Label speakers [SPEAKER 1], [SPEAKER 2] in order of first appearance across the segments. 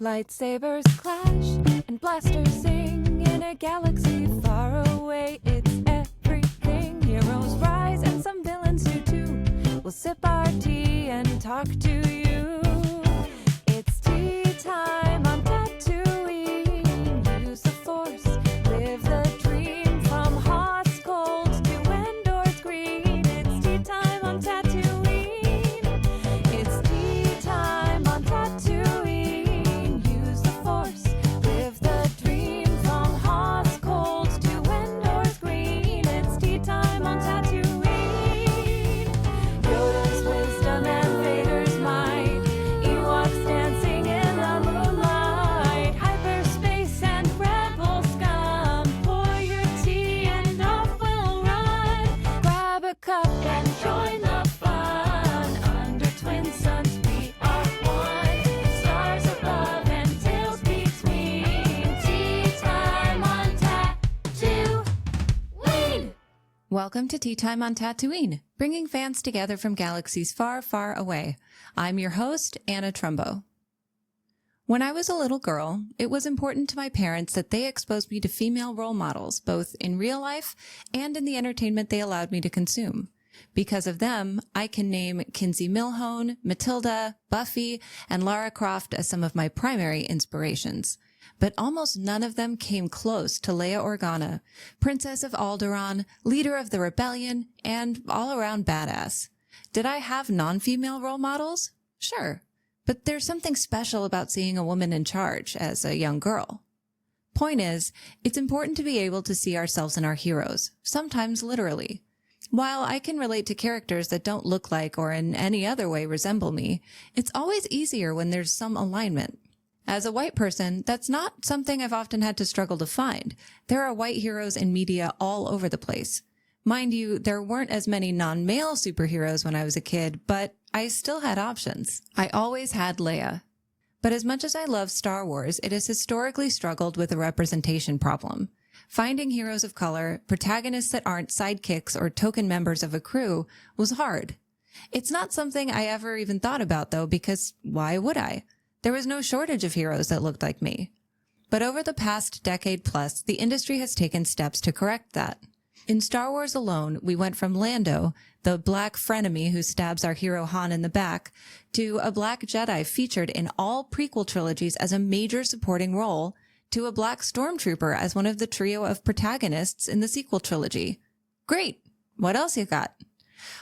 [SPEAKER 1] Lightsabers clash and blasters sing in a galaxy far away. It's everything. Heroes rise and some villains do too. We'll sip our tea and talk to you. It's tea time on Tatooine. Use the Force, live the dream from Hoth's cold to Endor's green. It's tea time on Tatooine. It's tea time on Tatooine. Use the Force, live the dream from Hoth's cold to Endor's green. It's tea time on Tatooine. Yoda's wisdom and Vader's might. Ewoks dancing in the moonlight. Hyperspace and rebel scum. Pour your tea and off we'll run. Grab a cup and join the fun. Under twin suns we are one. Stars above and tails between. Tea time on Tatooine. Welcome to Tea Time on Tatooine, bringing fans together from galaxies far, far away. I'm your host, Anna Trumbo. When I was a little girl, it was important to my parents that they exposed me to female role models, both in real life and in the entertainment they allowed me to consume. Because of them, I can name Kinsey Milhone, Matilda, Buffy, and Lara Croft as some of my primary inspirations. But almost none of them came close to Leia Organa, Princess of Alderaan, leader of the rebellion, and all-around badass. Did I have non-female role models? Sure. But there's something special about seeing a woman in charge as a young girl. Point is, it's important to be able to see ourselves in our heroes, sometimes literally. While I can relate to characters that don't look like or in any other way resemble me, it's always easier when there's some alignment. As a white person, that's not something I've often had to struggle to find. There are white heroes in media all over the place. Mind you, there weren't as many non-male superheroes when I was a kid, but I still had options. I always had Leia. But as much as I love Star Wars, it has historically struggled with a representation problem. Finding heroes of color, protagonists that aren't sidekicks or token members of a crew, was hard. It's not something I ever even thought about, though, because why would I? There was no shortage of heroes that looked like me. But over the past decade plus, the industry has taken steps to correct that. In Star Wars alone, we went from Lando, the black frenemy who stabs our hero Han in the back, to a black Jedi featured in all prequel trilogies as a major supporting role, to a black stormtrooper as one of the trio of protagonists in the sequel trilogy. Great! What else you got?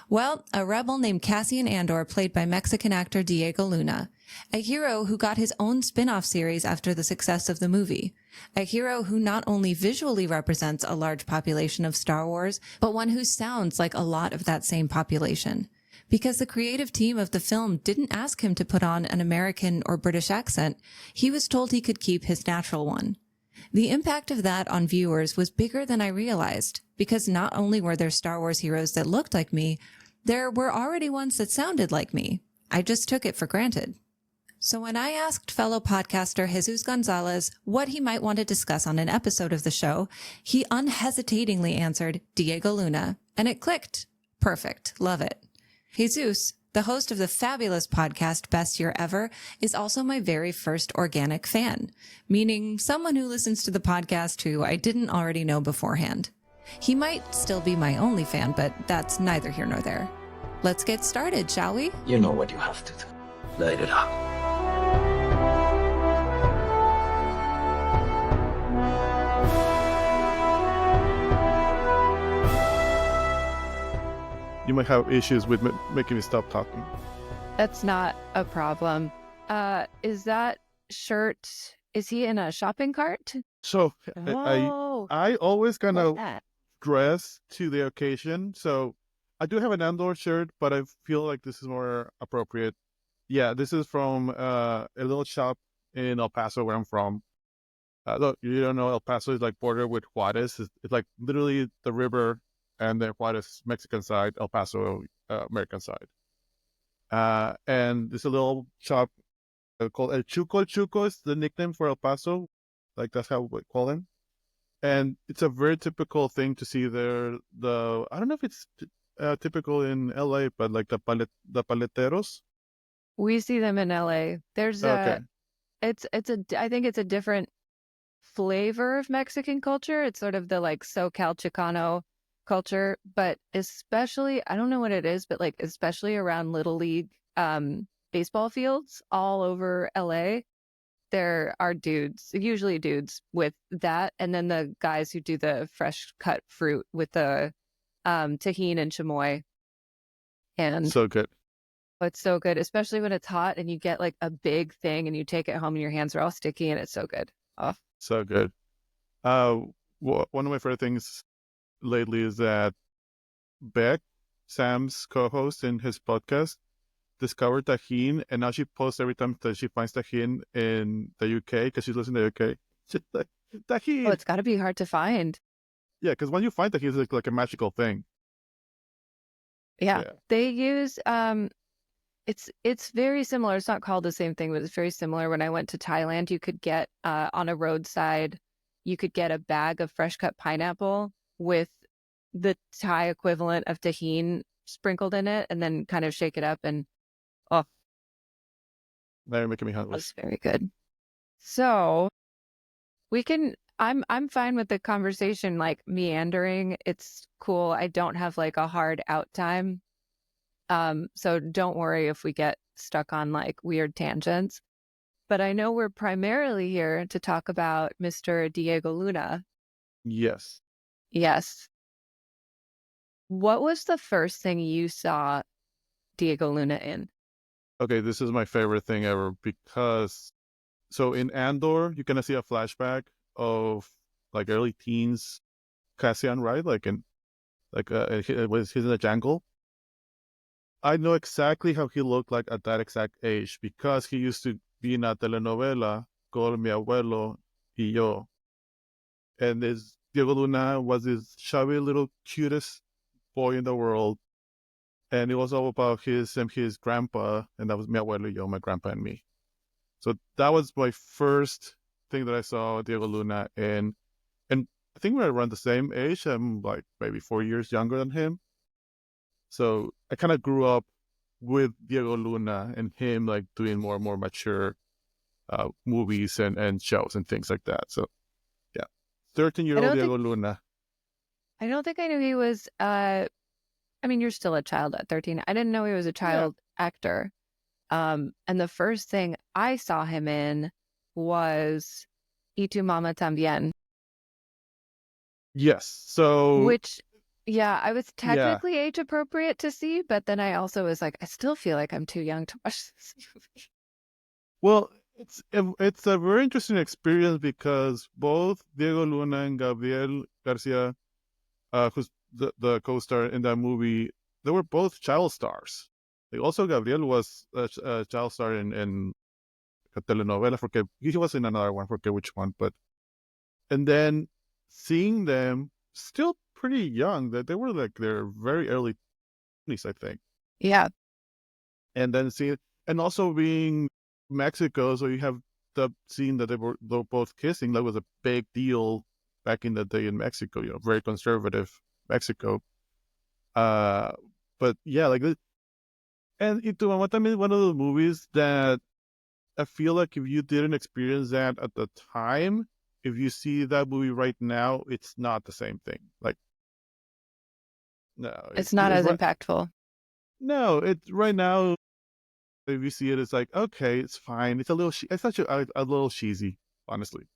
[SPEAKER 1] Well, a rebel named Cassian Andor played by Mexican actor Diego Luna, a hero who got his own spin-off series after the success of the movie, a hero who not only visually represents a large population of Star Wars, but one who sounds like a lot of that same population. Because the creative team of the film didn't ask him to put on an American or British accent, he was told he could keep his natural one. The impact of that on viewers was bigger than I realized, because not only were there Star Wars heroes that looked like me, there were already ones that sounded like me. I just took it for granted. So when I asked fellow podcaster Jesús Gonzalez what he might want to discuss on an episode of the show, he unhesitatingly answered Diego Luna, and it clicked. Perfect. Love it. Jesús, the host of the fabulous podcast Best Year Ever, is also my very first organic fan, meaning someone who listens to the podcast who I didn't already know beforehand. He might still be my only fan, but that's neither here nor there. Let's get started, shall we?
[SPEAKER 2] You know what you have to do. Light it up.
[SPEAKER 3] You might have issues with making me stop talking.
[SPEAKER 4] That's not a problem. Is that shirt, is he in a shopping cart?
[SPEAKER 3] So
[SPEAKER 4] Oh,
[SPEAKER 3] I always kind
[SPEAKER 4] what's
[SPEAKER 3] of
[SPEAKER 4] that?
[SPEAKER 3] dress to the occasion. So I do have an Andor shirt, but I feel like this is more appropriate. Yeah, this is from a little shop in El Paso where I'm from. Look, you don't know, El Paso is like border with Juarez. It's like literally the river, and then Juarez Mexican side, El Paso American side. And there's a little shop called El Chuco. El Chuco is the nickname for El Paso. Like that's how we call him. And it's a very typical thing to see there. I don't know if it's typical in LA, but like the paleteros.
[SPEAKER 4] We see them in LA. There's
[SPEAKER 3] Okay.
[SPEAKER 4] I think it's a different flavor of Mexican culture. It's sort of the like SoCal Chicano culture, but especially, I don't know what it is, but like especially around Little League baseball fields all over LA, there are dudes, usually dudes with that, and then the guys who do the fresh cut fruit with the tahini and chamoy. And
[SPEAKER 3] So good.
[SPEAKER 4] it's so good, especially when it's hot and you get like a big thing and you take it home and your hands are all sticky and it's so good. Oh,
[SPEAKER 3] So good. One of my favorite things lately is that Beck, Sam's co-host in his podcast, discovered Tajín, and now she posts every time that she finds Tajín in the UK, because she lives in the UK. She's like, Tajín!
[SPEAKER 4] oh, it's got to be hard to find.
[SPEAKER 3] Yeah, because when you find Tajín, it's like a magical thing.
[SPEAKER 4] Yeah.
[SPEAKER 3] Yeah.
[SPEAKER 4] They use it's very similar. It's not called the same thing, but it's very similar. When I went to Thailand, you could get on a roadside, you could get a bag of fresh cut pineapple with the Thai equivalent of tahini sprinkled in it, and then kind of shake it up, and oh,
[SPEAKER 3] Now you're making me
[SPEAKER 4] it
[SPEAKER 3] hungry.
[SPEAKER 4] was very good. So we can. I'm fine with the conversation like meandering. It's cool. I don't have like a hard out time. So don't worry if we get stuck on like weird tangents. But I know we're primarily here to talk about Mr. Diego Luna.
[SPEAKER 3] Yes.
[SPEAKER 4] Yes. What was the first thing you saw Diego Luna in?
[SPEAKER 3] Okay, this is my favorite thing ever, because so in Andor, you kind of see a flashback of like early teens Cassian, right? Like he's in the jungle. I know exactly how he looked like at that exact age, because he used to be in a telenovela called Mi Abuelo y Yo. And this Diego Luna was this chubby little cutest boy in the world. And it was all about his grandpa, and that was Mi Abuelo y Yo, my grandpa and me. So that was my first thing that I saw Diego Luna in. And I think we're around the same age. I'm like maybe 4 years younger than him. So I kind of grew up with Diego Luna and him like doing more and more mature movies and shows and things like that. So yeah, 13-year-old Diego Luna.
[SPEAKER 4] I don't think I knew he was, I mean, you're still a child at 13. I didn't know he was a child actor. And the first thing I saw him in was Y Tu Mama Tambien.
[SPEAKER 3] Yes. So
[SPEAKER 4] Which, yeah, I was technically age appropriate to see, but then I also was like, I still feel like I'm too young to watch this movie.
[SPEAKER 3] Well, it's a very interesting experience, because both Diego Luna and Gabriel Garcia, who's the co-star in that movie, they were both child stars. Like, also, Gabriel was a child star in a telenovela. He was in another one, forget which one. And then seeing them still pretty young, that they were like their very early 20s, I think.
[SPEAKER 4] Yeah.
[SPEAKER 3] And then and also being Mexico, so you have the scene that they were both kissing. That was a big deal back in the day in Mexico. Very conservative Mexico. But yeah, like this. And Y Tu Mamá También is one of those movies that I feel like if you didn't experience that at the time, if you see that movie right now, it's not the same thing. Like, no,
[SPEAKER 4] It's not as impactful.
[SPEAKER 3] No, it's right now. If you see it, it's like, okay, it's fine. It's a little, it's actually a little cheesy, honestly.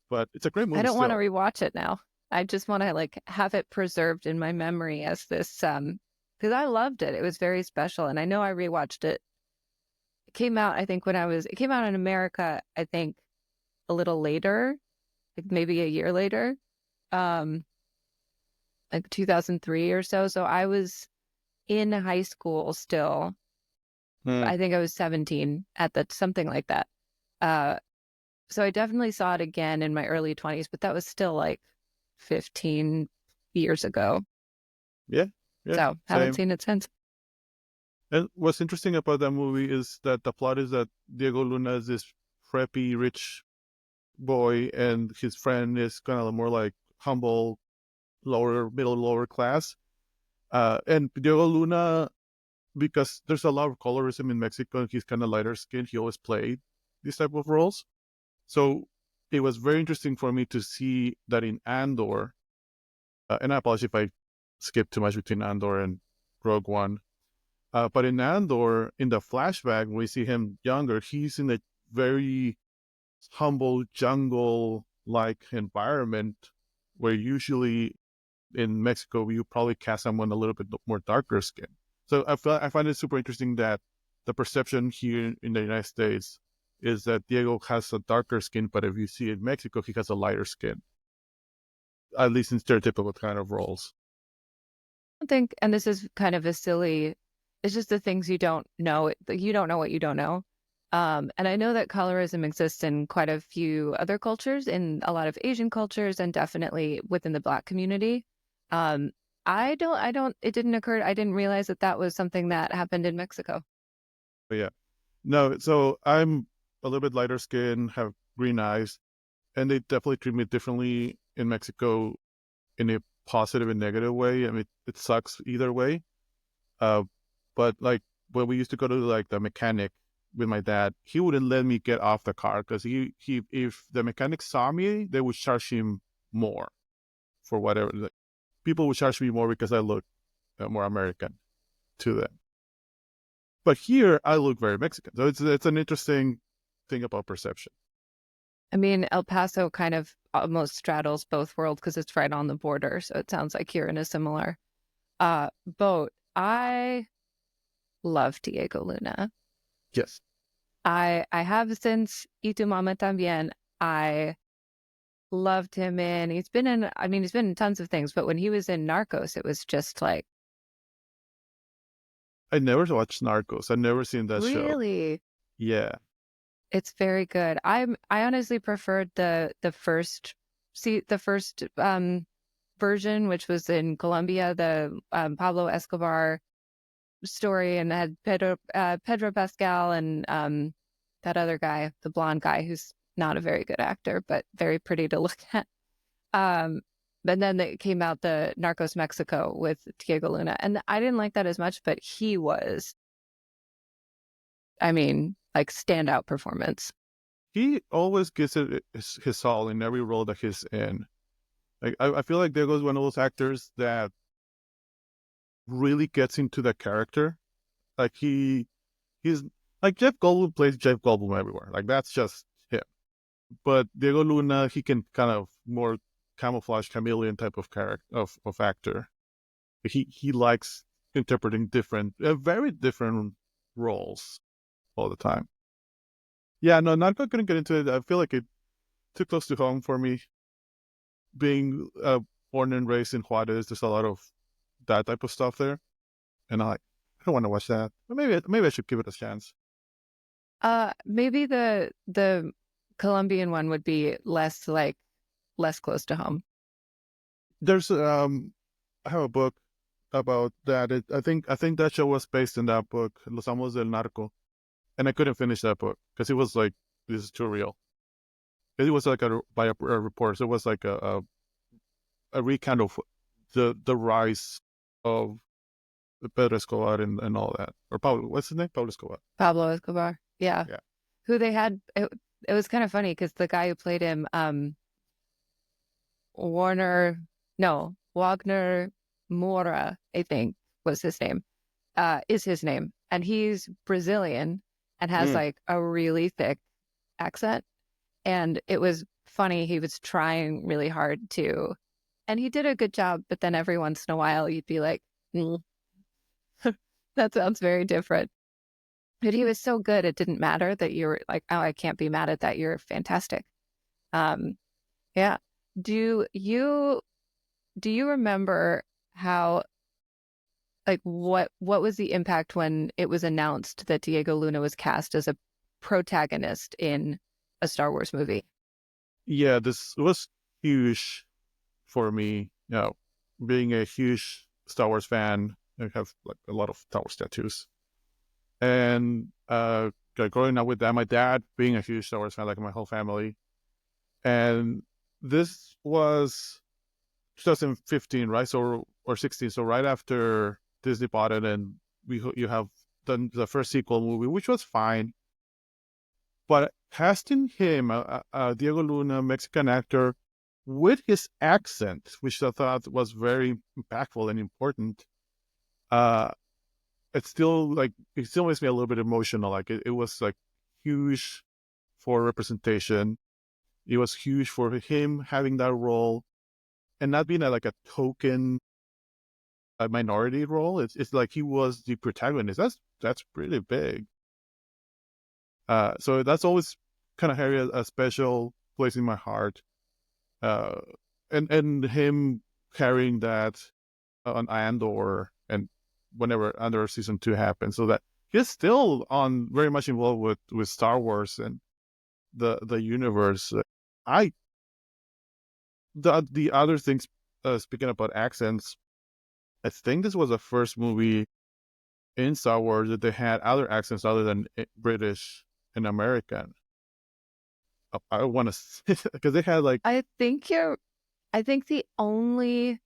[SPEAKER 3] But it's a great movie.
[SPEAKER 4] I don't want to rewatch it now. I just want to like have it preserved in my memory as this, because I loved it. It was very special, and I know I rewatched it. It came out, I think, it came out in America, I think, a little later, like maybe a year later, like 2003 or so. So I was in high school still. I think I was 17 something like that. So I definitely saw it again in my early 20s, but that was still like 15 years ago.
[SPEAKER 3] Yeah.
[SPEAKER 4] So haven't seen it since.
[SPEAKER 3] And what's interesting about that movie is that the plot is that Diego Luna is this preppy, rich boy, and his friend is kind of more like humble, lower class. And Diego Luna, because there's a lot of colorism in Mexico, and he's kind of lighter skinned, he always played these type of roles. So it was very interesting for me to see that in Andor, and I apologize if I skipped too much between Andor and Rogue One, but in Andor, in the flashback, when we see him younger, he's in a very humble jungle-like environment where usually in Mexico, you probably cast someone a little bit more darker skin. So I find it super interesting that the perception here in the United States is that Diego has a darker skin, but if you see in Mexico, he has a lighter skin, at least in stereotypical kind of roles.
[SPEAKER 4] I think, and this is kind of a silly, it's just the things you don't know. You don't know what you don't know. And I know that colorism exists in quite a few other cultures, in a lot of Asian cultures, and definitely within the Black community. I didn't realize that was something that happened in Mexico.
[SPEAKER 3] But yeah, no, so I'm a little bit lighter skin, have green eyes, and they definitely treat me differently in Mexico in a positive and negative way. I mean, it sucks either way. But like when we used to go to like the mechanic with my dad, he wouldn't let me get off the car because he if the mechanic saw me, they would charge him more for whatever. Like, people would charge me more because I look more American to them. But here, I look very Mexican. So it's an interesting thing about perception.
[SPEAKER 4] I mean, El Paso kind of almost straddles both worlds because it's right on the border. So it sounds like you're in a similar boat. I love Diego Luna.
[SPEAKER 3] Yes.
[SPEAKER 4] I have since Y Tu Mama También. I loved him he's been in tons of things, but when he was in Narcos, it was just like,
[SPEAKER 3] I never watched Narcos. I've never seen that show.
[SPEAKER 4] Really?
[SPEAKER 3] Yeah.
[SPEAKER 4] It's very good. I honestly preferred the first version, which was in Colombia, the Pablo Escobar story, and had Pedro Pascal and that other guy, the blonde guy, who's not a very good actor, but very pretty to look at. But then it came out the Narcos Mexico with Diego Luna, and I didn't like that as much, but he was, like, standout performance.
[SPEAKER 3] He always gives it his all in every role that he's in. Like I feel like Diego's one of those actors that really gets into the character. Like he's like Jeff Goldblum plays Jeff Goldblum everywhere. Like that's just him. But Diego Luna, he can kind of more camouflage chameleon type of character of actor. He likes interpreting very different roles all the time. Yeah, no, not going to get into it. I feel like it too close to home for me. Being born and raised in Juarez, there's a lot of that type of stuff there, and I don't want to watch that. But maybe I should give it a chance.
[SPEAKER 4] Maybe the Colombian one would be less close to home.
[SPEAKER 3] There's I have a book about that. I think that show was based in that book, Los Amos del Narco, and I couldn't finish that book because it was like, this is too real. It was like by a report. So it was like a recount of the rise of Pedro Escobar and all that. Or Pablo, what's his name? Pablo Escobar.
[SPEAKER 4] Pablo Escobar. Yeah. Who they had. It was kind of funny because the guy who played him, Wagner Moura, I think was his name, is his name. And he's Brazilian and has like a really thick accent. And it was funny. He was trying really hard to, and he did a good job. But then every once in a while, you'd be like, that sounds very different. But he was so good, it didn't matter that you were like, oh, I can't be mad at that. You're fantastic. Yeah. Do you remember how, like, what was the impact when it was announced that Diego Luna was cast as a protagonist in a Star Wars movie?
[SPEAKER 3] Yeah, this was huge for me. You know, being a huge Star Wars fan, I have like a lot of Star Wars tattoos. And growing up with that, my dad being a huge Star Wars fan, like my whole family. And this was 2015, right? So, or 16. So right after Disney bought it, and you have done the first sequel movie, which was fine. But casting him, Diego Luna, Mexican actor, with his accent, which I thought was very impactful and important, it still makes me a little bit emotional. Like it was like huge for representation. It was huge for him having that role and not being like a token minority role. It's like he was the protagonist. That's pretty big. So that's always kind of had a special place in my heart. And him carrying that on Andor and whenever Andor season 2 happens, so that he's still on very much involved with Star Wars and the universe. The other things, speaking about accents, I think this was the first movie in Star Wars that they had other accents other than British and American. I want to because they had like
[SPEAKER 4] I think the only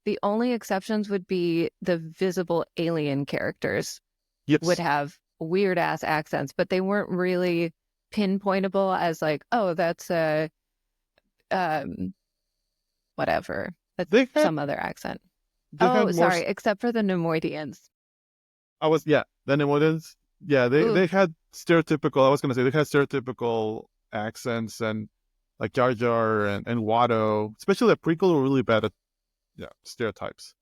[SPEAKER 4] exceptions would be the visible alien characters
[SPEAKER 3] yes,
[SPEAKER 4] would have weird ass accents, but they weren't really pinpointable as like, oh, that's a whatever. That's
[SPEAKER 3] they had
[SPEAKER 4] some other accent.
[SPEAKER 3] they
[SPEAKER 4] Oh,
[SPEAKER 3] had more.
[SPEAKER 4] sorry, except for the Nemoidians.
[SPEAKER 3] The Nemoidans. Yeah, they had stereotypical. I was gonna say they had stereotypical accents and like Jar Jar and Watto, especially the prequel, were really bad at stereotypes.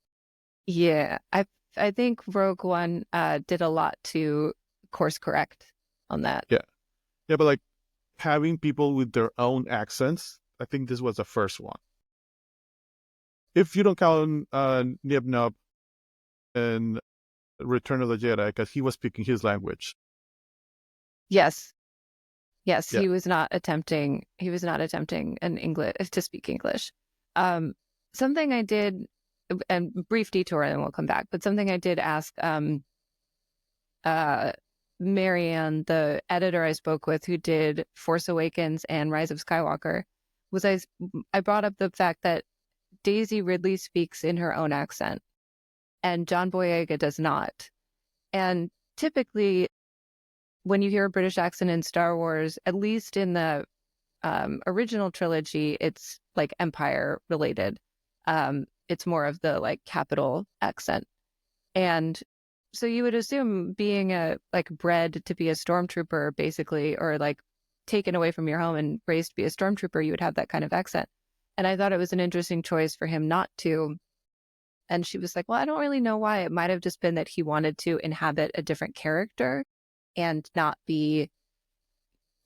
[SPEAKER 4] Yeah, I think Rogue One did a lot to course correct on that.
[SPEAKER 3] Yeah, but like having people with their own accents, I think this was the first one. If you don't count Nib Nub and Return of the Jedi, because he was speaking his language.
[SPEAKER 4] Yes,
[SPEAKER 3] Yeah.
[SPEAKER 4] he was not attempting to speak English. Something I did, and brief detour, and then we'll come back. But something I did ask Marianne, the editor I spoke with, who did Force Awakens and Rise of Skywalker, was I brought up the fact that Daisy Ridley speaks in her own accent, and John Boyega does not. And typically, when you hear a British accent in Star Wars, at least in the original trilogy, it's like Empire related. It's more of the like capital accent. And so you would assume being bred to be a stormtrooper, basically, or like taken away from your home and raised to be a stormtrooper, you would have that kind of accent. And I thought it was an interesting choice for him not to. And she was like, well, I don't really know why. It might have just been that he wanted to inhabit a different character and not be,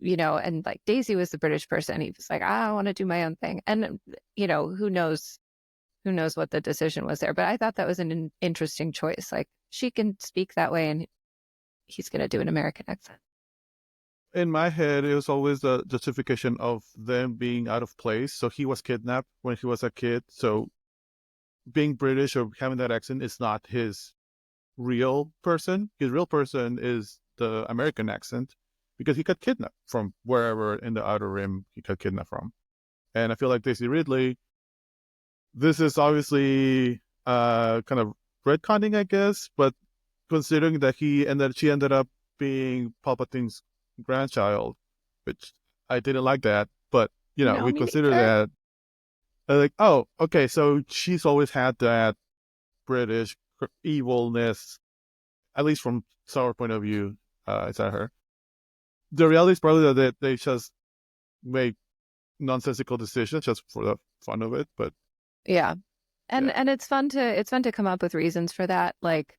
[SPEAKER 4] and like Daisy was the British person. He was like, I want to do my own thing. And, who knows what the decision was there. But I thought that was an interesting choice. Like, she can speak that way and he's going to do an American accent.
[SPEAKER 3] In my head, it was always the justification of them being out of place. So he was kidnapped when he was a kid. So being British or having that accent is not his real person. His real person is the American accent because he got kidnapped from wherever in the Outer Rim he got kidnapped from. And I feel like Daisy Ridley, this is obviously kind of retconning, I guess, but considering that she ended up being Palpatine's grandchild, which I didn't like that, but we consider that like, oh, okay, so she's always had that British evilness, at least from our point of view. Is that her? The reality is probably that they just make nonsensical decisions just for the fun of it, but
[SPEAKER 4] yeah. And it's fun to come up with reasons for that. Like,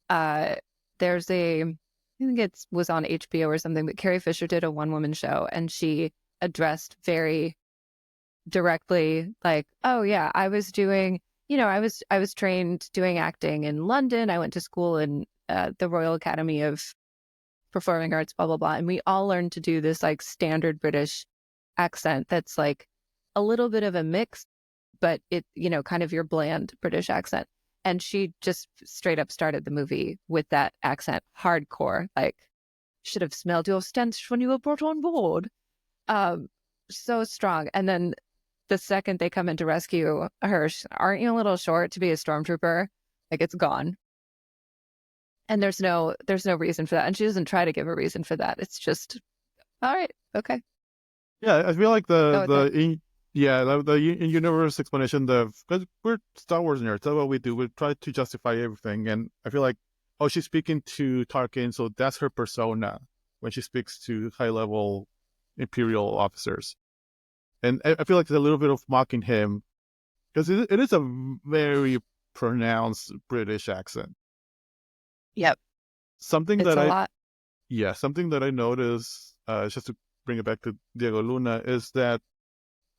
[SPEAKER 4] there's I think it was on HBO or something, but Carrie Fisher did a one-woman show, and she addressed very directly, like, oh yeah, I was doing, I was trained doing acting in London. I went to school in the Royal Academy of Performing Arts, blah blah blah, and we all learned to do this like standard British accent that's like a little bit of a mix, but it, kind of your bland British accent. And she just straight up started the movie with that accent, hardcore, like, should have smelled your stench when you were brought on board. So strong. And then the second they come in to rescue her, aren't you a little short to be a stormtrooper? Like, it's gone. And there's no reason for that. And she doesn't try to give a reason for that. It's just All right. Okay.
[SPEAKER 3] Yeah, I feel like
[SPEAKER 4] Go with it.
[SPEAKER 3] the in-universe explanation, because we're Star Wars nerds, that's what we do. We try to justify everything, and I feel like, oh, she's speaking to Tarkin, so that's her persona when she speaks to high-level Imperial officers. And I feel like there's a little bit of mocking him, because it is a very pronounced British accent.
[SPEAKER 4] Yep.
[SPEAKER 3] Something
[SPEAKER 4] It's
[SPEAKER 3] that
[SPEAKER 4] a
[SPEAKER 3] I
[SPEAKER 4] lot.
[SPEAKER 3] something that I noticed, just to bring it back to Diego Luna, is that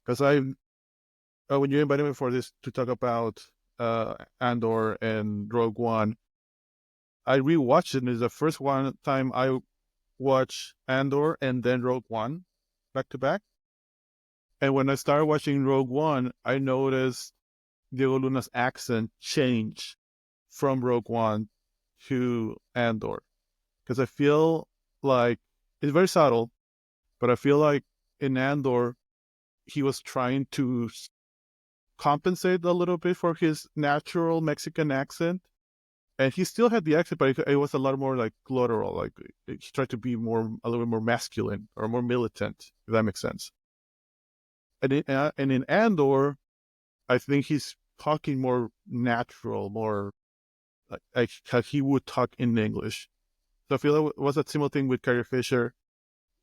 [SPEAKER 3] because when you invited me for this to talk about Andor and Rogue One, I rewatched it. And it's the first one time I watched Andor and then Rogue One back to back. And when I started watching Rogue One, I noticed Diego Luna's accent change from Rogue One to Andor, because I feel like it's very subtle, but I feel like in Andor he was trying to compensate a little bit for his natural Mexican accent, and he still had the accent, but it was a lot more like guttural. Like he tried to be a little bit more masculine or more militant, if that makes sense. And in Andor, I think he's talking more natural, more like how he would talk in English. So I feel like it was a similar thing with Carrie Fisher.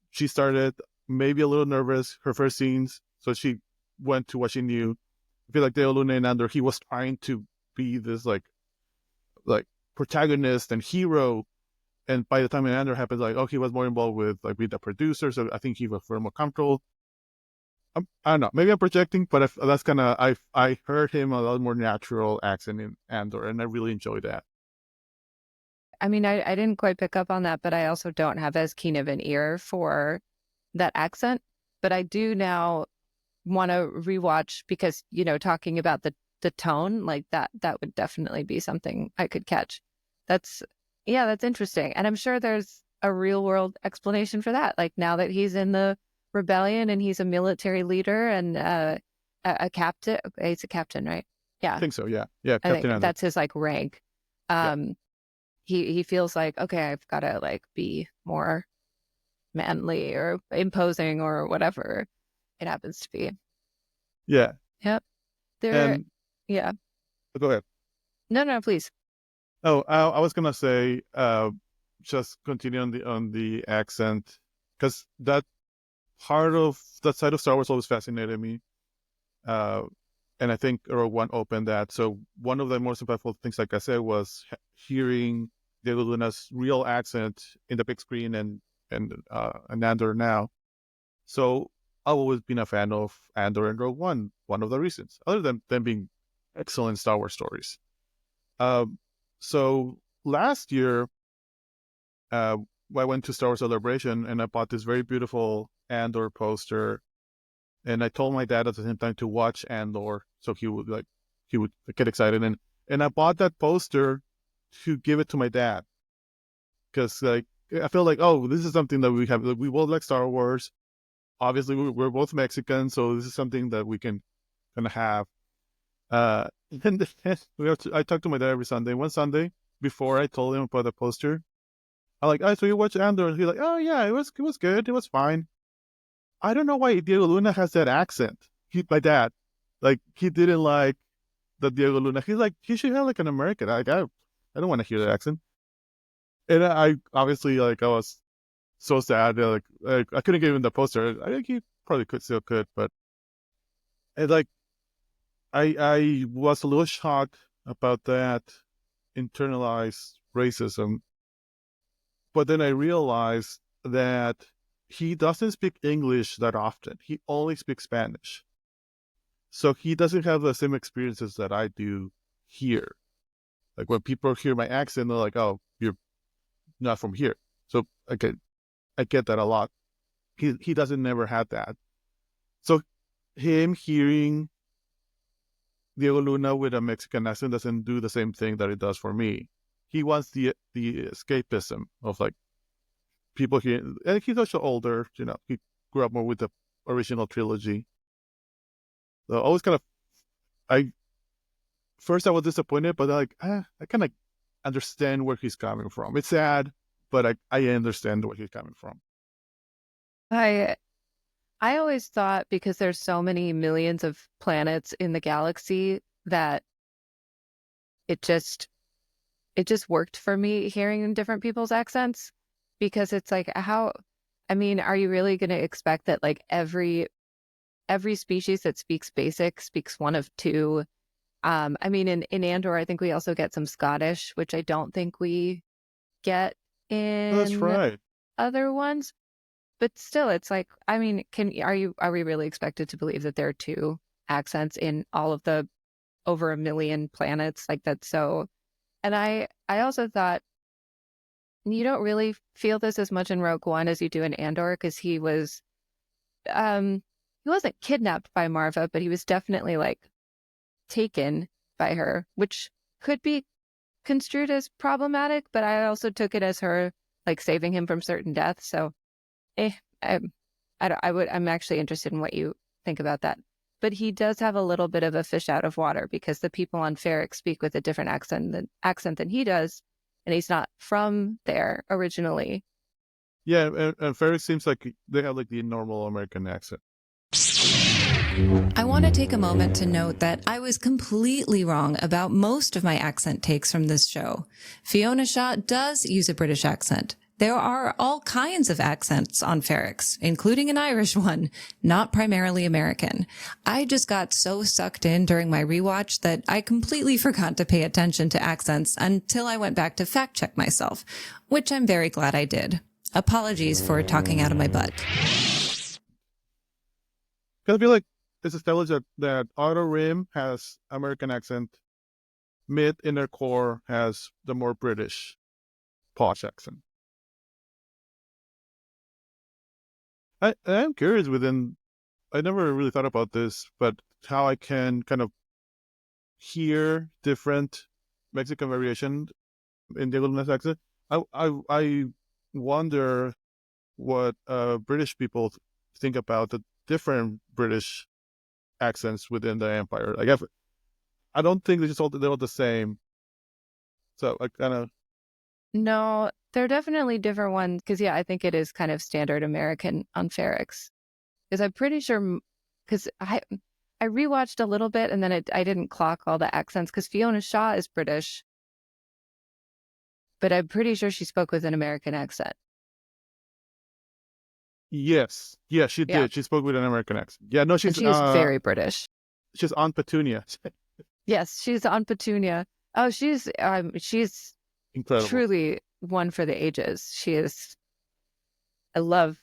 [SPEAKER 3] She started maybe a little nervous her first scenes, so she went to what she knew. I feel like Dale Luna and Andor, he was trying to be this like protagonist and hero, and by the time Andor happened, like, oh, he was more involved with the producer, so I think he was very more comfortable. I don't know, maybe I'm projecting, but that's kind of I heard him a lot more natural accent in Andor, and I really enjoyed that.
[SPEAKER 4] I mean, I didn't quite pick up on that, but I also don't have as keen of an ear for that accent. But I do now want to rewatch because, talking about the tone, like that would definitely be something I could catch. That's interesting. And I'm sure there's a real world explanation for that. Like now that he's in the rebellion and he's a military leader and a captain, he's a captain, right?
[SPEAKER 3] I
[SPEAKER 4] Yeah.
[SPEAKER 3] think so. Yeah, yeah,
[SPEAKER 4] I
[SPEAKER 3] Captain
[SPEAKER 4] think
[SPEAKER 3] Andor.
[SPEAKER 4] that's his like rank.
[SPEAKER 3] Yeah,
[SPEAKER 4] He feels like, okay, I've got to like be more manly or imposing or whatever it happens to be.
[SPEAKER 3] yeah,
[SPEAKER 4] Yep. There,
[SPEAKER 3] and
[SPEAKER 4] yeah.
[SPEAKER 3] go ahead.
[SPEAKER 4] No, please.
[SPEAKER 3] Oh, I was gonna say, just continue on the accent, because that part of that side of Star Wars always fascinated me, uh, and I think Rogue One opened that. So one of the most impactful things, like I said, was hearing Diego Luna's real accent in the big screen and Andor now. So I've always been a fan of Andor and Rogue One. One of the reasons, other than them being excellent Star Wars stories. Um, so last year, uh, I went to Star Wars Celebration and I bought this very beautiful Andor poster. And I told my dad at the same time to watch Andor, so he would get excited. And I bought that poster to give it to my dad, because like I feel like, oh, this is something that we have. We both like Star Wars. Obviously, we're both Mexican, so this is something that we can kind of have. And I talk to my dad every Sunday. One Sunday before I told him about the poster, I'm like, oh, so you watch Andor? And he's like, oh yeah, it was good, it was fine. I don't know why Diego Luna has that accent. My dad, like, he didn't like the Diego Luna. He's like, he should have like an American. Like, I don't want to hear that accent. And I obviously, like, I was so sad. Like I couldn't give him the poster. I think he probably still could, but and like I was a little shocked about that internalized racism. But then I realized that he doesn't speak English that often. He only speaks Spanish. So he doesn't have the same experiences that I do here. Like when people hear my accent, they're like, oh, you're not from here. So I get that a lot. He doesn't never had that. So him hearing Diego Luna with a Mexican accent doesn't do the same thing that it does for me. He wants the escapism of like people here, and he's also older. He grew up more with the original trilogy. So I was kind of, I first I was disappointed, but like I kind of understand where he's coming from. It's sad, but I understand where he's coming from.
[SPEAKER 4] I I always thought because there's so many millions of planets in the galaxy that it just it just worked for me hearing different people's accents because it's like how I mean, are you really going to expect that like every species that speaks basic speaks one of two? I mean, in Andor, I think we also get some Scottish, which I don't think we get
[SPEAKER 3] That's
[SPEAKER 4] in
[SPEAKER 3] right.
[SPEAKER 4] other ones. But still, it's like, I mean, are we really expected to believe that there are two accents in all of the over a million planets? Like that's so. And I also thought you don't really feel this as much in Rogue One as you do in Andor because he wasn't kidnapped by Marva, but he was definitely like taken by her, which could be construed as problematic, but I also took it as her like saving him from certain death. So, eh, I, I'm actually interested in what you think about that. But he does have a little bit of a fish out of water because the people on Ferric speak with a different accent than he does, and he's not from there originally.
[SPEAKER 3] Yeah, and Ferris seems like they have like the normal American accent.
[SPEAKER 1] I want to take a moment to note that I was completely wrong about most of my accent takes from this show. Fiona Shaw does use a British accent. There are all kinds of accents on Ferrix, including an Irish one, not primarily American. I just got so sucked in during my rewatch that I completely forgot to pay attention to accents until I went back to fact check myself, which I'm very glad I did. Apologies for talking out of my butt.
[SPEAKER 3] Because I feel like it's established that Outer Rim has American accent, Mid Inner Core has the more British posh accent. I'm curious I never really thought about this, but how I can kind of hear different Mexican variation in Diego Luna's accent. I wonder what British people think about the different British accents within the Empire. Like I don't think they're all the same. So I kind of
[SPEAKER 4] No, they're definitely different ones because yeah, I think it is kind of standard American on Ferrix. Because I'm pretty sure because I rewatched a little bit and then I didn't clock all the accents because Fiona Shaw is British, but I'm pretty sure she spoke with an American accent.
[SPEAKER 3] yes, yeah, she
[SPEAKER 4] Yeah,
[SPEAKER 3] did. She spoke with an American accent. Yeah, no,
[SPEAKER 4] and she is very British.
[SPEAKER 3] she's Aunt Petunia.
[SPEAKER 4] Yes, she's on Petunia. Oh, she's
[SPEAKER 3] Incredible.
[SPEAKER 4] truly one for the ages. She is. I love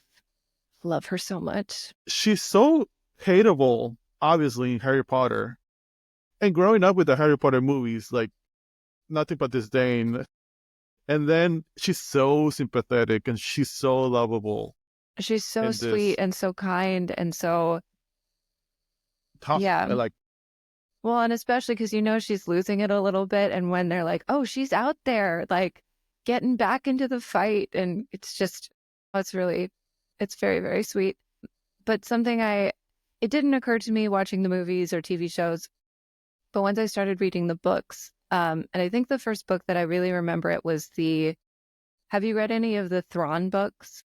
[SPEAKER 4] her so much.
[SPEAKER 3] She's so hateable, obviously, in Harry Potter. And growing up with the Harry Potter movies, like nothing but disdain. And then she's so sympathetic and she's so lovable
[SPEAKER 4] She's so
[SPEAKER 3] in
[SPEAKER 4] sweet
[SPEAKER 3] this.
[SPEAKER 4] and so kind and so
[SPEAKER 3] Tough.
[SPEAKER 4] yeah.
[SPEAKER 3] Like,
[SPEAKER 4] Well, and especially because you know she's losing it a little bit, and when they're like, "Oh, she's out there, like getting back into the fight," and it's just, it's very, very sweet. But it didn't occur to me watching the movies or TV shows, but once I started reading the books, and I think the first book that I really remember it was have you read any of the Thrawn books?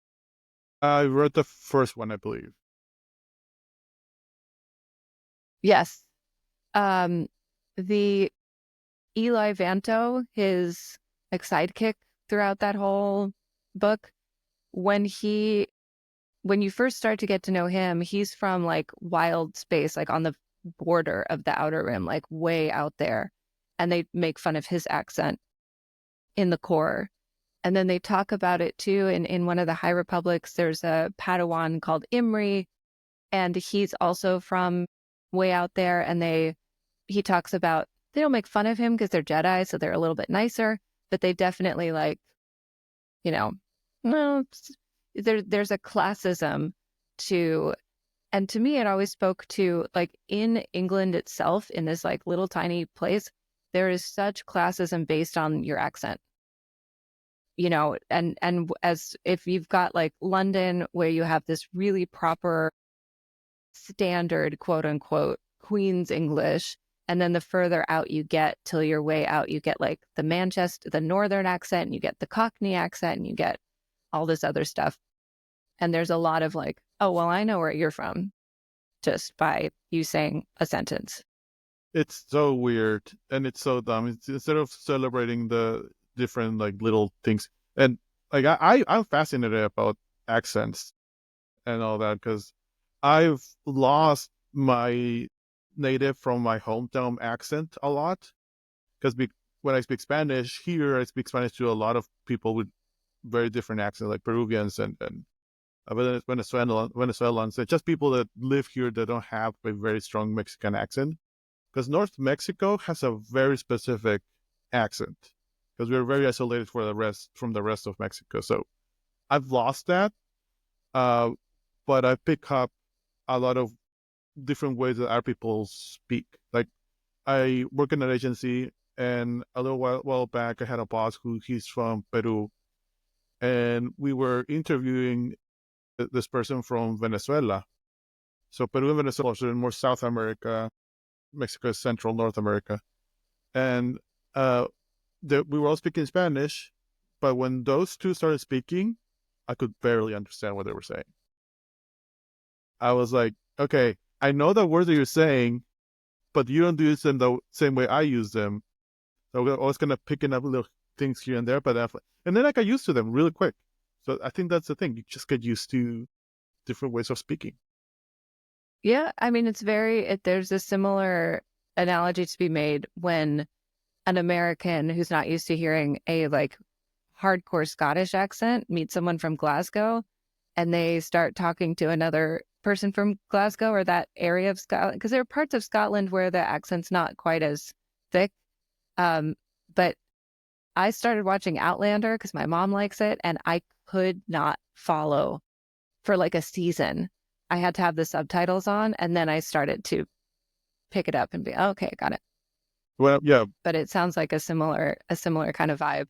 [SPEAKER 3] I wrote the first one, I believe.
[SPEAKER 4] Yes. Um, the Eli Vanto, his like sidekick throughout that whole book, when you first start to get to know him, he's from like wild space, like on the border of the Outer Rim, like way out there. And they make fun of his accent in the core. And then they talk about it too. In one of the High Republics, there's a Padawan called Imri, and he's also from way out there. And he talks about, they don't make fun of him because they're Jedi, so they're a little bit nicer, but they definitely like, you know, no, there's a classism to, and to me, it always spoke to like in England itself, in this like little tiny place, there is such classism based on your accent, you know, and as if you've got like London where you have this really proper standard quote unquote Queen's English. And then the further out you get till you're way out, you get like the Northern accent, and you get the Cockney accent, and you get all this other stuff. And there's a lot of like, oh, well, I know where you're from just by you saying a sentence.
[SPEAKER 3] It's so weird and it's so dumb. It's, instead of celebrating the different like little things, and like I'm fascinated about accents and all that because I've lost my native from my hometown accent a lot. Because when I speak Spanish here, I speak Spanish to a lot of people with very different accents, like Peruvians and Venezuelans, and just people that live here that don't have a very strong Mexican accent. Because North Mexico has a very specific accent, because we're very isolated from the rest of Mexico. So I've lost that, but I pick up a lot of different ways that our people speak. Like I work in an agency, and a little while back, I had a boss he's from Peru, and we were interviewing this person from Venezuela. So Peru and Venezuela are in more South America. Mexico is Central North America. And we were all speaking Spanish, but when those two started speaking, I could barely understand what they were saying. I was like, okay, I know the words that you're saying, but you don't do them the same way I use them. So I was kind of picking up little things here and there, and then I got used to them really quick. So I think that's the thing. You just get used to different ways of speaking.
[SPEAKER 4] Yeah, I mean, there's a similar analogy to be made when an American who's not used to hearing a like hardcore Scottish accent meets someone from Glasgow and they start talking to another person from Glasgow or that area of Scotland, because there are parts of Scotland where the accent's not quite as thick. But I started watching Outlander because my mom likes it, and I could not follow for like a season. I had to have the subtitles on, and then I started to pick it up and be, okay, got it.
[SPEAKER 3] Well, yeah.
[SPEAKER 4] But it sounds like a similar kind of vibe.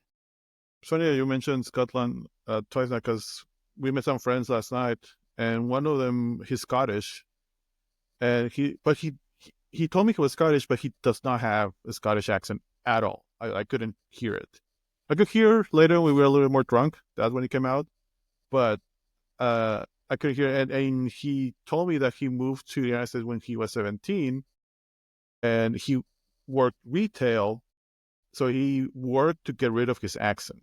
[SPEAKER 3] Sonia, you mentioned Scotland twice now, because we met some friends last night, and one of them, he's Scottish, and he told me he was Scottish, but he does not have a Scottish accent at all. I couldn't hear it. I could hear later when we were a little bit more drunk. That's when he came out, but I could hear it. And he told me that he moved to the United States when he was 17, and he worked retail, so he worked to get rid of his accent,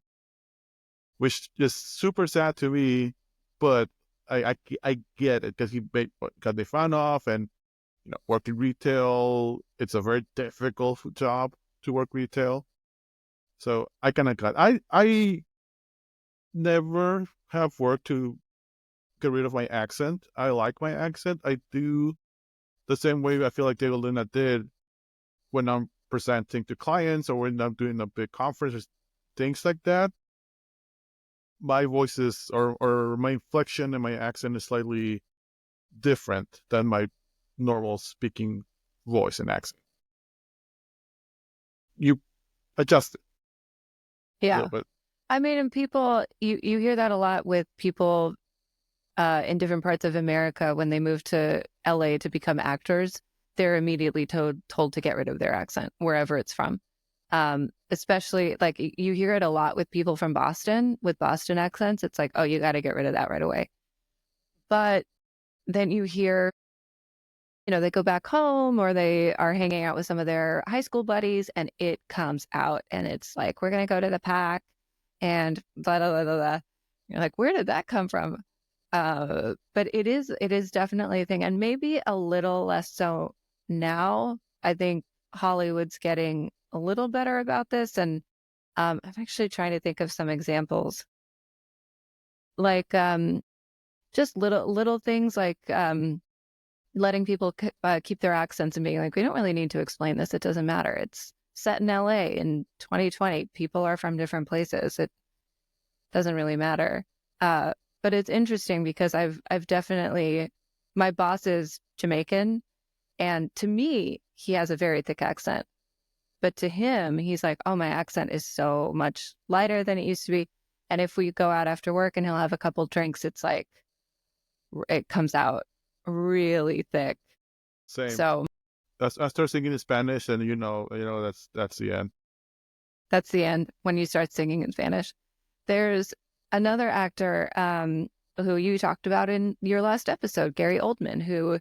[SPEAKER 3] which is super sad to me, but I get it, because he got the fun off, and working retail, it's a very difficult job to work retail. So I kind of got. I never have worked to get rid of my accent. I like my accent. I do the same way I feel like David Luna did when I'm presenting to clients or when I'm doing a big conference or things like that. My voice is, or my inflection and my accent is slightly different than my normal speaking voice and accent. You adjust it.
[SPEAKER 4] Yeah. I mean, and people, you hear that a lot with people in different parts of America when they move to LA to become actors. They're immediately told to get rid of their accent wherever it's from. Especially like you hear it a lot with people from Boston with Boston accents. It's like, oh, you got to get rid of that right away. But then you hear, they go back home or they are hanging out with some of their high school buddies and it comes out and it's like, we're going to go to the pack and blah, blah, blah, blah, blah. You're like, where did that come from? But it is definitely a thing, and maybe a little less so now. I think Hollywood's getting a little better about this, and I'm actually trying to think of some examples, like just little things like letting people keep their accents and being like, we don't really need to explain this. It doesn't matter. It's set in LA in 2020. People are from different places. It doesn't really matter. But it's interesting because I've definitely, my boss is Jamaican, and to me, he has a very thick accent. But to him, he's like, oh, my accent is so much lighter than it used to be. And if we go out after work and he'll have a couple drinks, it's like, it comes out really thick.
[SPEAKER 3] Same.
[SPEAKER 4] So
[SPEAKER 3] I start singing in Spanish, and that's the end.
[SPEAKER 4] That's the end when you start singing in Spanish. There's another actor, who you talked about in your last episode, Gary Oldman, who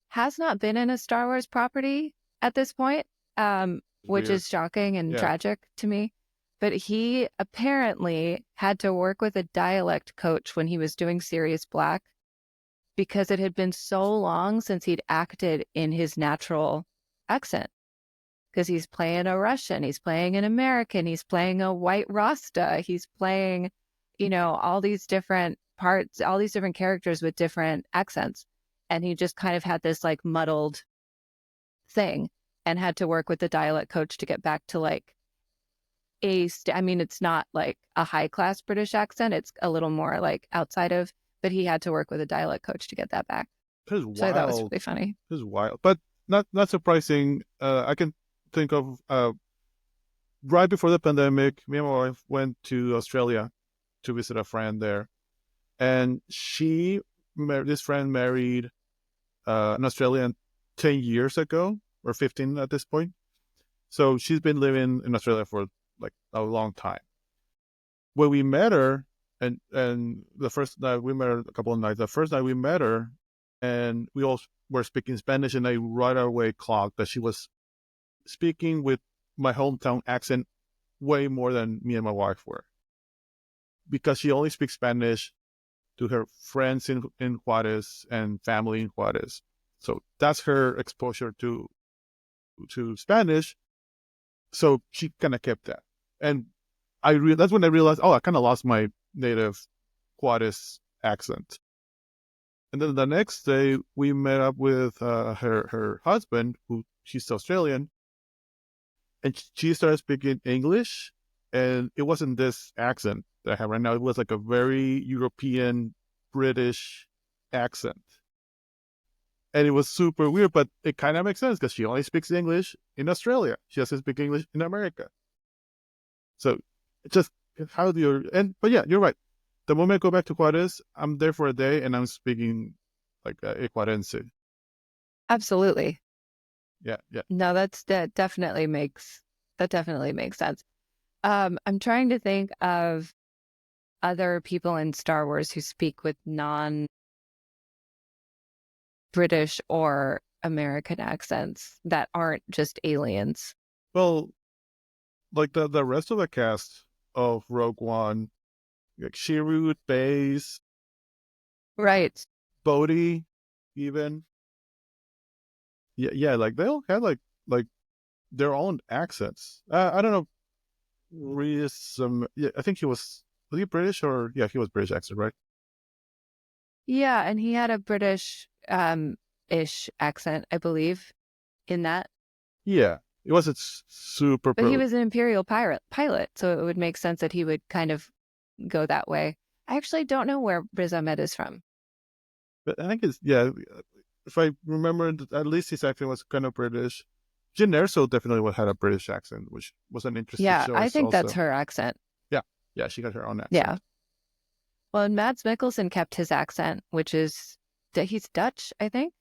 [SPEAKER 4] has not been in a Star Wars property at this point, which
[SPEAKER 3] Weird.
[SPEAKER 4] is shocking and
[SPEAKER 3] Yeah.
[SPEAKER 4] tragic to me. But he apparently had to work with a dialect coach when he was doing Sirius Black because it had been so long since he'd acted in his natural accent. Because he's playing a Russian, he's playing an American, he's playing a white Rasta, he's playing, all these different parts, all these different characters with different accents. And he just kind of had this like muddled thing and had to work with the dialect coach to get back to like it's not like a high class British accent. It's a little more like outside of, but he had to work with a dialect coach to get that back.
[SPEAKER 3] It was wild.
[SPEAKER 4] So that was really funny.
[SPEAKER 3] It was wild, but not surprising. I can think of right before the pandemic, me and my wife went to Australia to visit a friend there, and this friend married an Australian 10 years ago or 15 at this point. So she's been living in Australia for like a long time. When we met her, and the first night we met her a couple of nights, the first night we met her, and we all were speaking Spanish, and I right away clocked that she was speaking with my hometown accent way more than me and my wife were, because she only speaks Spanish to her friends in Juarez and family in Juarez. So that's her exposure to Spanish. So she kind of kept that. And that's when I realized, I kind of lost my native Juarez accent. And then the next day, we met up with her husband, who she's Australian, and she started speaking English, and it wasn't this accent that I have right now. It was like a very European, British accent. And it was super weird, but it kind of makes sense because she only speaks English in Australia. She doesn't speak English in America. So just how do you... But yeah, you're right. The moment I go back to Juarez, I'm there for a day and I'm speaking like Ecuarense.
[SPEAKER 4] Absolutely.
[SPEAKER 3] Yeah.
[SPEAKER 4] No, that definitely makes sense. I'm trying to think of other people in Star Wars who speak with non-British or American accents that aren't just aliens.
[SPEAKER 3] Well, like the rest of the cast of Rogue One, like Chirrut, Baze,
[SPEAKER 4] Right.
[SPEAKER 3] Bodhi, even. Yeah, like they all had like their own accents. I don't know. I think was he British or he was British accent, right?
[SPEAKER 4] Yeah, and he had a British ish accent, I believe, in that.
[SPEAKER 3] Yeah, it wasn't super.
[SPEAKER 4] But he was an Imperial pilot, so it would make sense that he would kind of go that way. I actually don't know where Riz Ahmed is from.
[SPEAKER 3] But I think if I remember, at least his accent was kind of British. Jyn Erso definitely had a British accent, which was an interesting choice.
[SPEAKER 4] I think
[SPEAKER 3] also.
[SPEAKER 4] that's her accent.
[SPEAKER 3] Yeah, she got her own accent.
[SPEAKER 4] Yeah. Well, and Mads Mikkelsen kept his accent, which is he's Dutch, I think.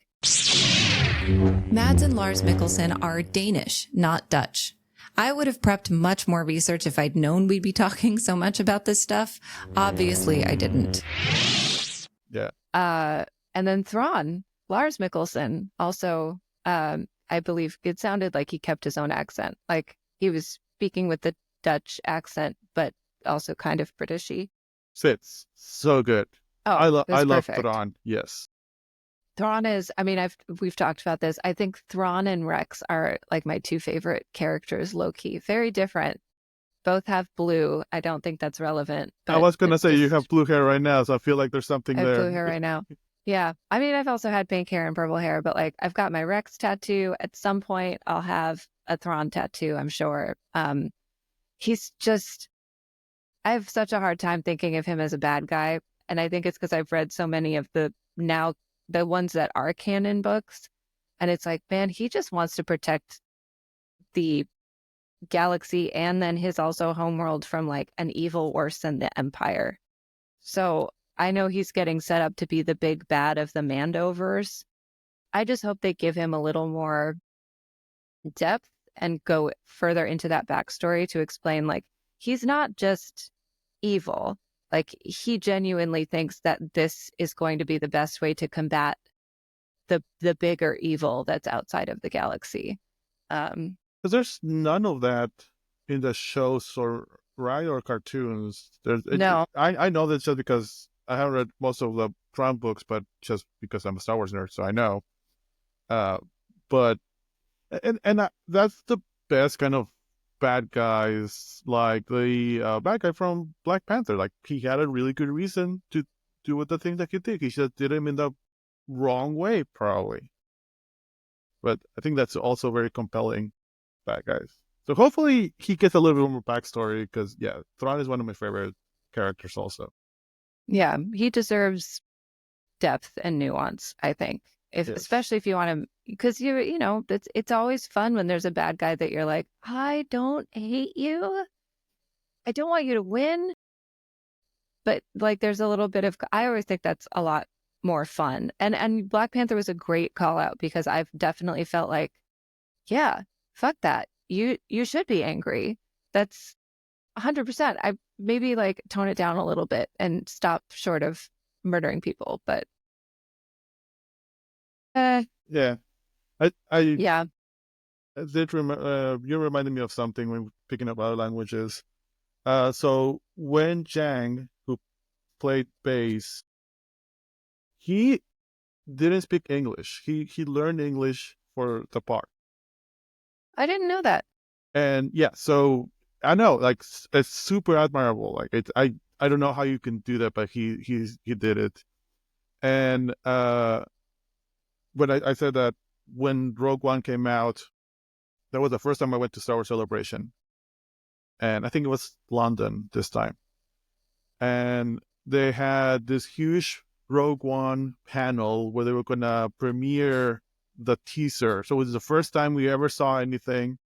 [SPEAKER 1] Mads and Lars Mikkelsen are Danish, not Dutch. I would have prepped much more research if I'd known we'd be talking so much about this stuff. Obviously, I didn't.
[SPEAKER 3] Yeah.
[SPEAKER 4] And then Thrawn, Lars Mikkelsen, also, I believe it sounded like he kept his own accent. Like he was speaking with the Dutch accent, but also kind of Britishy.
[SPEAKER 3] Fits so good.
[SPEAKER 4] Oh,
[SPEAKER 3] I love
[SPEAKER 4] perfect.
[SPEAKER 3] Thrawn. Yes.
[SPEAKER 4] Thrawn is, we've talked about this. I think Thrawn and Rex are like my two favorite characters, low key. Very different. Both have blue. I don't think that's relevant.
[SPEAKER 3] I was going to say you have blue hair right now, so I feel like there's something there.
[SPEAKER 4] I have blue hair right now. Yeah. I mean, I've also had pink hair and purple hair, but like I've got my Rex tattoo. At some point, I'll have a Thrawn tattoo, I'm sure. He's just, I have such a hard time thinking of him as a bad guy. And I think it's because I've read so many of the ones that are canon books. And it's like, man, he just wants to protect the galaxy and then his also homeworld from like an evil worse than the Empire. So I know he's getting set up to be the big bad of the Mandoverse. I just hope they give him a little more depth and go further into that backstory to explain like he's not just evil. Like, he genuinely thinks that this is going to be the best way to combat the bigger evil that's outside of the galaxy.
[SPEAKER 3] Because there's none of that in the shows or cartoons.
[SPEAKER 4] No.
[SPEAKER 3] I know this just because I haven't read most of the Trump books, but just because I'm a Star Wars nerd, so I know. But that's the best kind of bad guys, like the bad guy from Black Panther. Like, he had a really good reason to do what the thing that he did. He just did him in the wrong way, probably. But I think that's also very compelling bad guys. So hopefully he gets a little bit more backstory, because Thrawn is one of my favorite characters also.
[SPEAKER 4] Yeah, he deserves depth and nuance, I think. Especially if you want to, because it's always fun when there's a bad guy that you're like, I don't hate you, I don't want you to win, but like there's a little bit of, I always think that's a lot more fun. And Black Panther was a great call out, because I've definitely felt like, yeah, fuck that, you should be angry. That's 100%. I maybe like tone it down a little bit and stop short of murdering people, but
[SPEAKER 3] I
[SPEAKER 4] yeah.
[SPEAKER 3] did remember. You reminded me of something when picking up other languages. So when Zhang, who played bass, he didn't speak English. He learned English for the part.
[SPEAKER 4] I didn't know that.
[SPEAKER 3] And so I know, like, it's super admirable. Like, I don't know how you can do that, but he did it. And when I said that when Rogue One came out, that was the first time I went to Star Wars Celebration, and I think it was London this time. And they had this huge Rogue One panel where they were gonna premiere the teaser. So it was the first time we ever saw anything,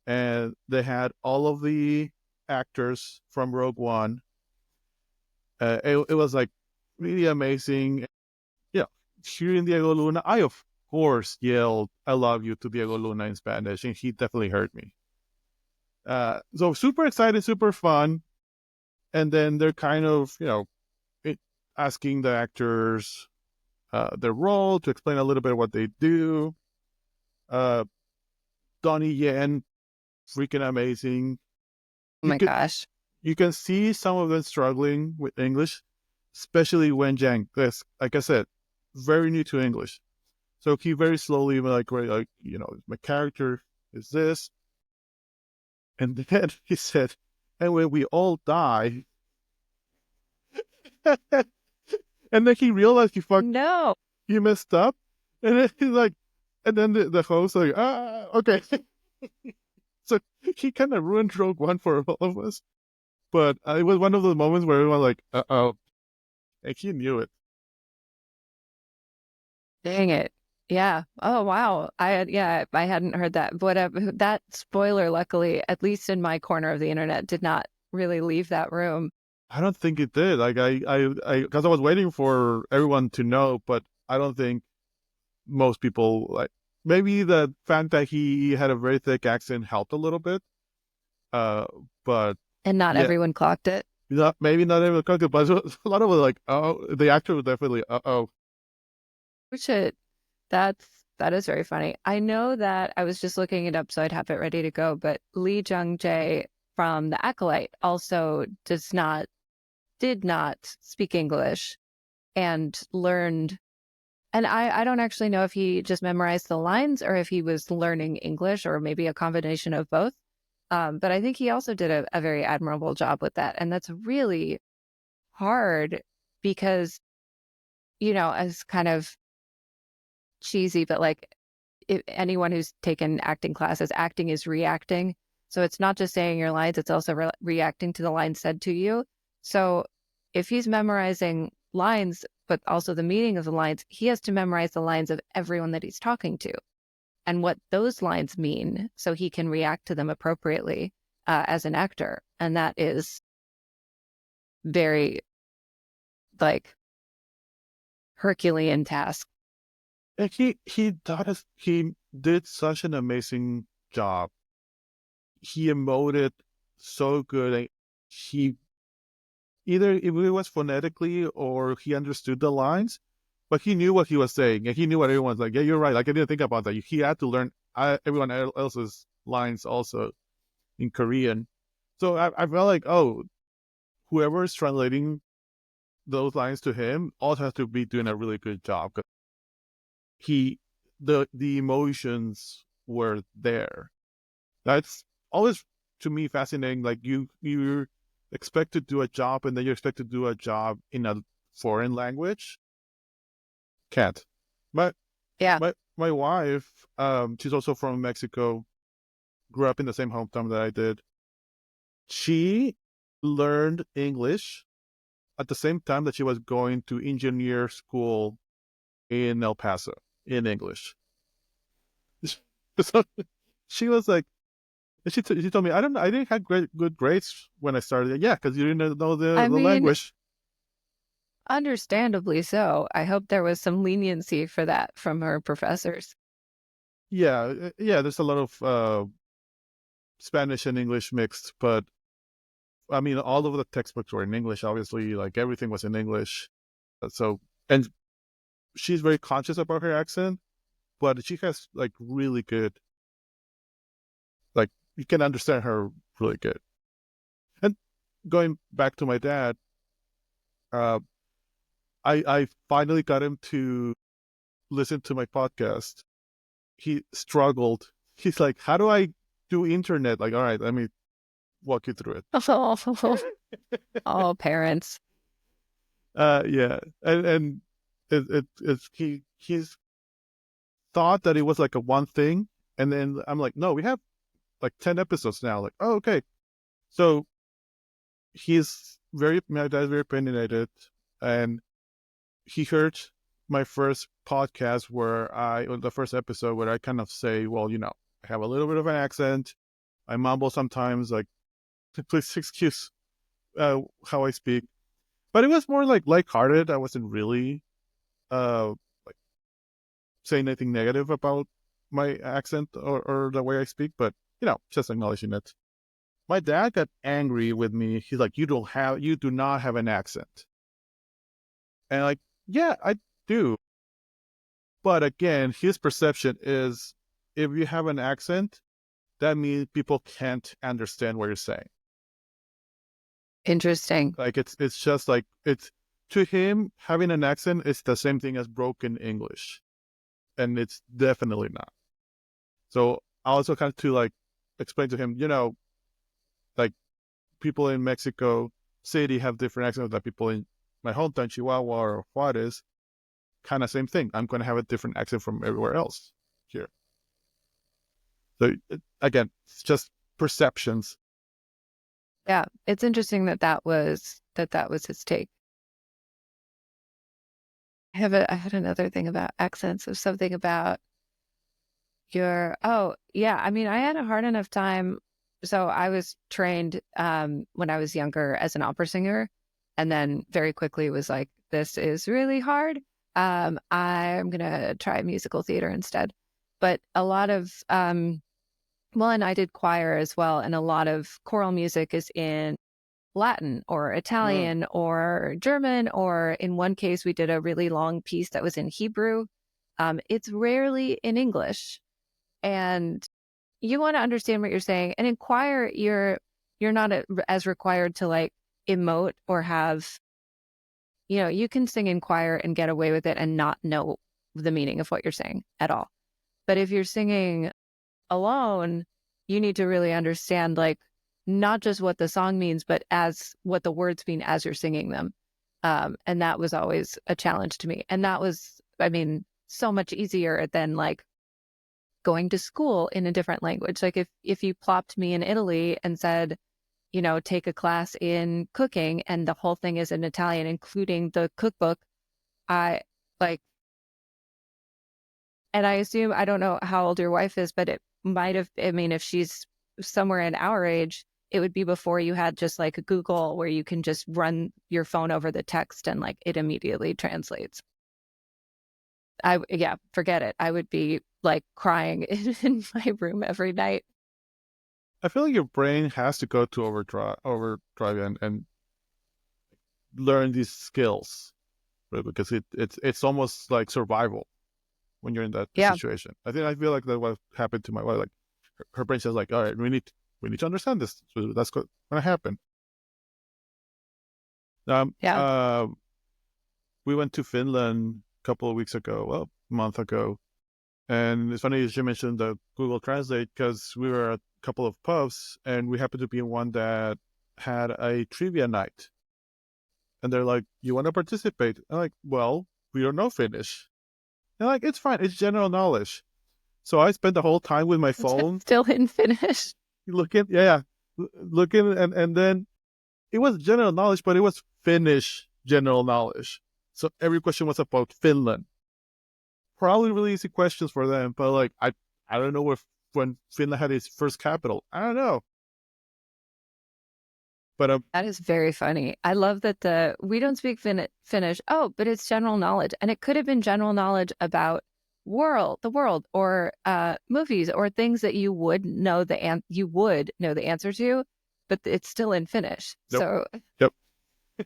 [SPEAKER 3] and they had all of the actors from Rogue One. It was like really amazing. Yeah, hearing Diego Luna, I of course yelled "I love you" to Diego Luna in Spanish, and he definitely heard me. So super excited, super fun. And then they're kind of, asking the actors their role, to explain a little bit what they do. Donnie Yen, freaking amazing.
[SPEAKER 4] Oh my gosh.
[SPEAKER 3] You can see some of them struggling with English, especially Wen Jiang. Because, like I said, very new to English. So he very slowly, my character is this. And then he said, and when we all die. And then he realized he messed up. And then he's like, and then the host like, okay. So he kind of ruined Rogue One for all of us. But it was one of those moments where everyone like, uh-oh. And he knew it.
[SPEAKER 4] Dang it. Yeah. Oh, wow. I hadn't heard that. But that spoiler, luckily, at least in my corner of the internet, did not really leave that room.
[SPEAKER 3] I don't think it did. Like, because I was waiting for everyone to know, but I don't think most people, like, maybe the fact that he had a very thick accent helped a little bit. But
[SPEAKER 4] and not everyone clocked it.
[SPEAKER 3] Maybe not everyone clocked it, but a lot of it like, oh, the actor was definitely, uh-oh.
[SPEAKER 4] Shit. That is very funny. I know that I was just looking it up, so I'd have it ready to go, but Lee Jung-jae from The Acolyte also did not speak English and learned, and I don't actually know if he just memorized the lines or if he was learning English or maybe a combination of both. But I think he also did a very admirable job with that. And that's really hard because, as kind of cheesy, but like if anyone who's taken acting classes, acting is reacting. So it's not just saying your lines, it's also reacting to the lines said to you. So if he's memorizing lines, but also the meaning of the lines, he has to memorize the lines of everyone that he's talking to and what those lines mean so he can react to them appropriately as an actor. And that is very, like, Herculean task.
[SPEAKER 3] And he did such an amazing job. He emoted so good. He either if it was phonetically or he understood the lines, but he knew what he was saying, and he knew what everyone's like. Yeah, you're right. Like I didn't think about that. He had to learn everyone else's lines also in Korean. So I felt like, oh, whoever is translating those lines to him also has to be doing a really good job. The emotions were there. That's always to me fascinating. Like you expect to do a job, and then you expect to do a job in a foreign language. Can't. My
[SPEAKER 4] Yeah.
[SPEAKER 3] my wife, she's also from Mexico, grew up in the same hometown that I did. She learned English at the same time that she was going to engineer school in El Paso in English. So she was like, she told me, I didn't have good grades when I started. Yeah, because you didn't know the
[SPEAKER 4] I mean,
[SPEAKER 3] language.
[SPEAKER 4] understandably so. I hope there was some leniency for that from her professors.
[SPEAKER 3] Yeah, there's a lot of Spanish and English mixed, but I mean, all of the textbooks were in English, obviously, like everything was in English. So, and she's very conscious about her accent, but she has like really good, like you can understand her really good. And going back to my dad, uh, I finally got him to listen to my podcast. He struggled. He's like, how do I do internet? Like, all right, let me walk you through it.
[SPEAKER 4] Oh, parents.
[SPEAKER 3] Yeah, and he's thought that it was like a one thing, and then I'm like, no, we have like 10 episodes now. Like, oh, okay. So my dad's very opinionated, and he heard my first podcast the first episode where I kind of say, well, I have a little bit of an accent. I mumble sometimes, like, please excuse how I speak. But it was more like lighthearted. I wasn't really like saying anything negative about my accent or the way I speak, but just acknowledging it. My dad got angry with me. He's like, you do not have an accent. And like, yeah, I do. But again, his perception is if you have an accent, that means people can't understand what you're saying.
[SPEAKER 4] Interesting.
[SPEAKER 3] Like it's just like to him, having an accent is the same thing as broken English. And it's definitely not. So I also kind of to like explain to him, like people in Mexico City have different accents than people in my hometown, Chihuahua or Juarez. Kind of same thing. I'm going to have a different accent from everywhere else here. So again, it's just perceptions.
[SPEAKER 4] Yeah, it's interesting that was his take. I had another thing about accents. There's something about oh yeah. I mean, I had a hard enough time. So I was trained when I was younger as an opera singer, and then very quickly was like, this is really hard. I'm gonna try musical theater instead. But a lot of well, and I did choir as well, and a lot of choral music is in Latin or Italian or German, or in one case, we did a really long piece that was in Hebrew. It's rarely in English. And you want to understand what you're saying. And in choir, you're not as required to like emote or have, you can sing in choir and get away with it and not know the meaning of what you're saying at all. But if you're singing alone, you need to really understand like not just what the song means, but as what the words mean as you're singing them. And that was always a challenge to me. And that was, I mean, so much easier than like going to school in a different language. Like if you plopped me in Italy and said, take a class in cooking and the whole thing is in Italian, including the cookbook, I like, and I assume, I don't know how old your wife is, but it might have, I mean, if she's somewhere in our age, it would be before you had just like a Google where you can just run your phone over the text and like it immediately translates. Forget it. I would be like crying in my room every night.
[SPEAKER 3] I feel like your brain has to go to overdrive and learn these skills, right? Because it's almost like survival when you're in that situation. I feel like that what happened to my wife. Like her brain says, like, all right, we need to understand this. So that's going to happen. We went to Finland a couple of weeks ago, well, a month ago. And it's funny you mentioned the Google Translate, because we were at a couple of pubs and we happened to be in one that had a trivia night. And they're like, you want to participate? I'm like, well, we don't know Finnish. And like, it's fine. It's general knowledge. So I spent the whole time with my phone.
[SPEAKER 4] Still in Finnish.
[SPEAKER 3] Looking, and then it was general knowledge, but it was Finnish general knowledge. So every question was about Finland. Probably really easy questions for them, but like I don't know when Finland had its first capital. I don't know. But
[SPEAKER 4] that is very funny. I love that we don't speak Finnish. Oh, but it's general knowledge, and it could have been general knowledge about the world, or movies, or things that you would know the answer to, but it's still in Finnish.
[SPEAKER 3] Yep.
[SPEAKER 4] So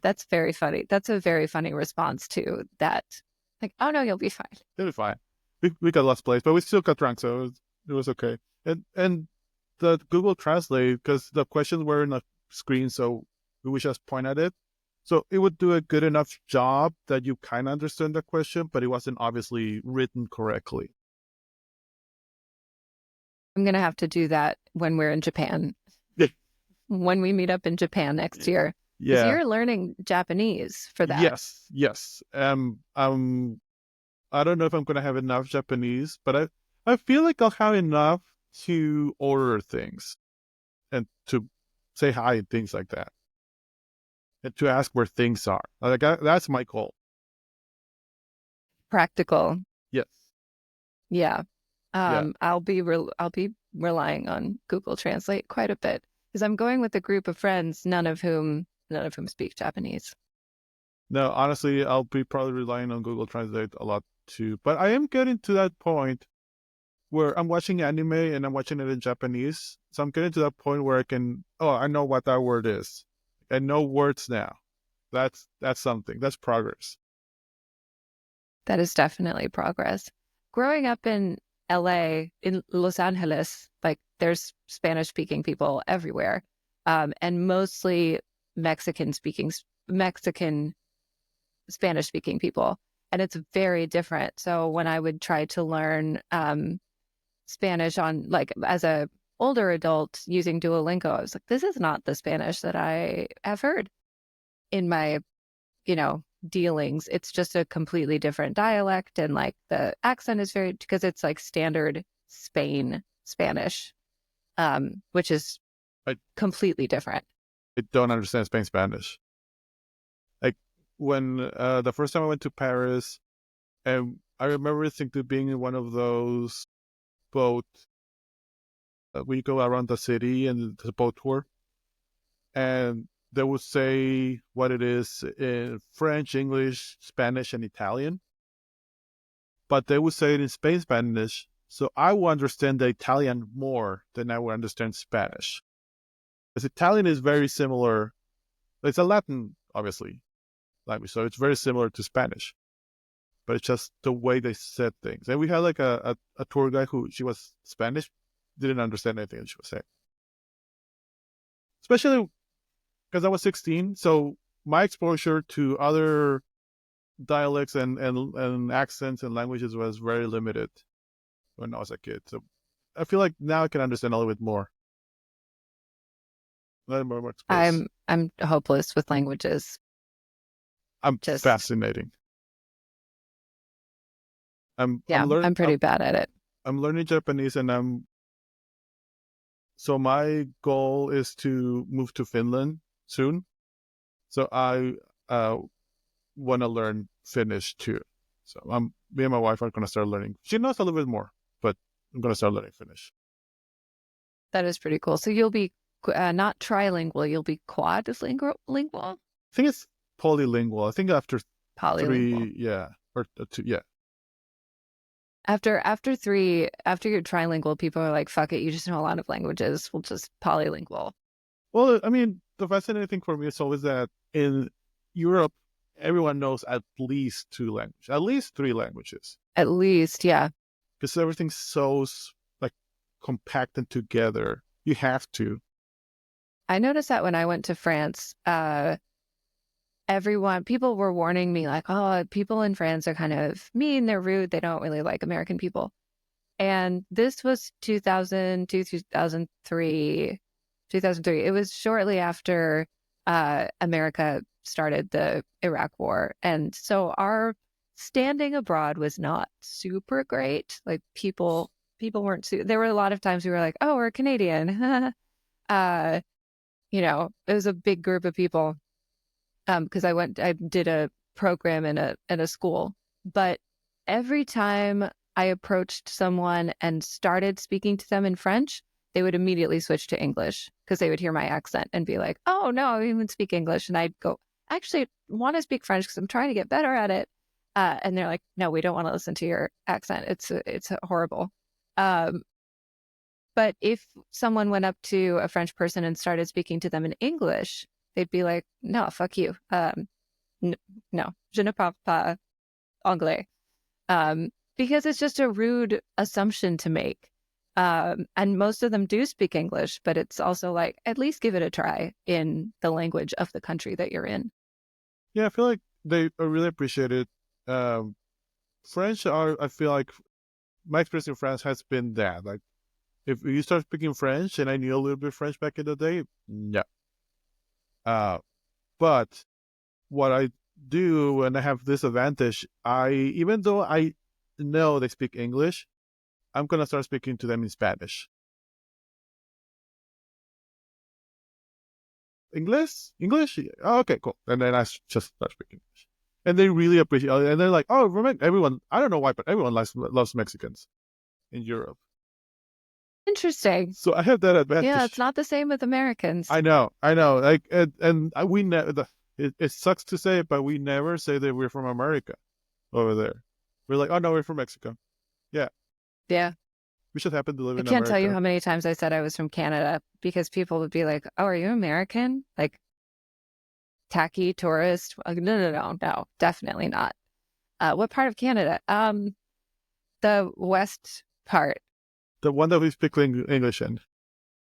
[SPEAKER 4] that's very funny. That's a very funny response to that. Like, oh no, you'll be fine.
[SPEAKER 3] You'll be fine. We got lost place, but we still got drunk, so it was okay. And the Google Translate, because the questions were in a screen, so we would just point at it. So it would do a good enough job that you kind of understand the question, but it wasn't obviously written correctly.
[SPEAKER 4] I'm going to have to do that when we're in Japan. When we meet up in Japan next year. Yeah. You're learning Japanese for that.
[SPEAKER 3] Yes. I don't know if I'm going to have enough Japanese, but I feel like I'll have enough to order things and to say hi and things like that. And to ask where things are. Like that's my goal.
[SPEAKER 4] Practical.
[SPEAKER 3] Yes.
[SPEAKER 4] Yeah. I'll be relying on Google Translate quite a bit, because I'm going with a group of friends, none of whom speak Japanese.
[SPEAKER 3] No, honestly, I'll be probably relying on Google Translate a lot too. But I am getting to that point where I'm watching anime and I'm watching it in Japanese. So I'm getting to that point where I know what that word is. I know words now. That's something. That's progress.
[SPEAKER 4] That is definitely progress. Growing up in LA, in Los Angeles, like there's Spanish-speaking people everywhere, and mostly Mexican Spanish-speaking people, and it's very different. So when I would try to learn Spanish on, like, as a older adult using Duolingo, I was like, this is not the Spanish that I have heard in my, dealings. It's just a completely different dialect, and like the accent is because it's like standard Spanish, which is completely different.
[SPEAKER 3] I don't understand Spanish. Like when the first time I went to Paris, and I remember thinking being in one of those boats where you go around the city and the boat tour, and they would say what it is in French, English, Spanish, and Italian. But they would say it in Spanish, so I would understand the Italian more than I would understand Spanish. Because Italian is very similar. It's a Latin, obviously, language, so it's very similar to Spanish. But it's just the way they said things. And we had like a tour guide she was Spanish, didn't understand anything that she was saying. Especially because I was 16, so my exposure to other dialects and accents and languages was very limited when I was a kid. So I feel like now I can understand a little bit more.
[SPEAKER 4] I'm hopeless with languages.
[SPEAKER 3] I'm fascinating. I'm
[SPEAKER 4] pretty bad at it.
[SPEAKER 3] I'm learning Japanese, and so my goal is to move to Finland soon. So I want to learn Finnish too. So me and my wife are going to start learning. She knows a little bit more, but I'm going to start learning Finnish.
[SPEAKER 4] That is pretty cool. So you'll be not trilingual, you'll be quadlingual?
[SPEAKER 3] I think it's polylingual. I think after
[SPEAKER 4] polylingual.
[SPEAKER 3] 3, or 2, yeah.
[SPEAKER 4] After you're trilingual, people are like, fuck it, you just know a lot of languages. We'll just polylingual.
[SPEAKER 3] Well, I mean, the fascinating thing for me is always that in Europe, everyone knows at least 2 languages, at least 3 languages,
[SPEAKER 4] At least, yeah.
[SPEAKER 3] because everything's so like compacted together. You have to.
[SPEAKER 4] I noticed that when I went to France, people were warning me like, oh, people in France are kind of mean, they're rude, they don't really like American people. And this was 2002, 2003. It was shortly after America started the Iraq War. And so our standing abroad was not super great. Like people weren't, there were a lot of times we were like, oh, we're Canadian. It was a big group of people. Because I did a program in a school, but every time I approached someone and started speaking to them in French, they would immediately switch to English because they would hear my accent and be like, oh, no, I even speak English. And I'd go, actually, I want to speak French because I'm trying to get better at it. And they're like, no, we don't want to listen to your accent. It's horrible. But if someone went up to a French person and started speaking to them in English, they'd be like, no, fuck you. No, je ne parle pas anglais. Because it's just a rude assumption to make. And most of them do speak English, but it's also like, at least give it a try in the language of the country that you're in.
[SPEAKER 3] Yeah, I feel like they really appreciate it. French I feel like my experience in France has been that. Like, if you start speaking French, and I knew a little bit of French back in the day, no. But what I do, and I have this advantage, even though I know they speak English, I'm gonna start speaking to them in Spanish. English? Oh, okay, cool. And then I just start speaking English, and they really appreciate it. And they're like, "Oh, everyone! I don't know why, but everyone loves Mexicans in Europe."
[SPEAKER 4] Interesting.
[SPEAKER 3] So I have that advantage.
[SPEAKER 4] Yeah, it's not the same with Americans.
[SPEAKER 3] I know. Like, and we never. It sucks to say it, but we never say that we're from America over there. We're like, oh no, we're from Mexico. Yeah.
[SPEAKER 4] Yeah.
[SPEAKER 3] We should happen to live in
[SPEAKER 4] I can't
[SPEAKER 3] America.
[SPEAKER 4] tell you how many times I said I was from Canada because people would be like, oh, are you American? Like, tacky tourist? No, definitely not. What part of Canada? The west part.
[SPEAKER 3] The one that we speak English in.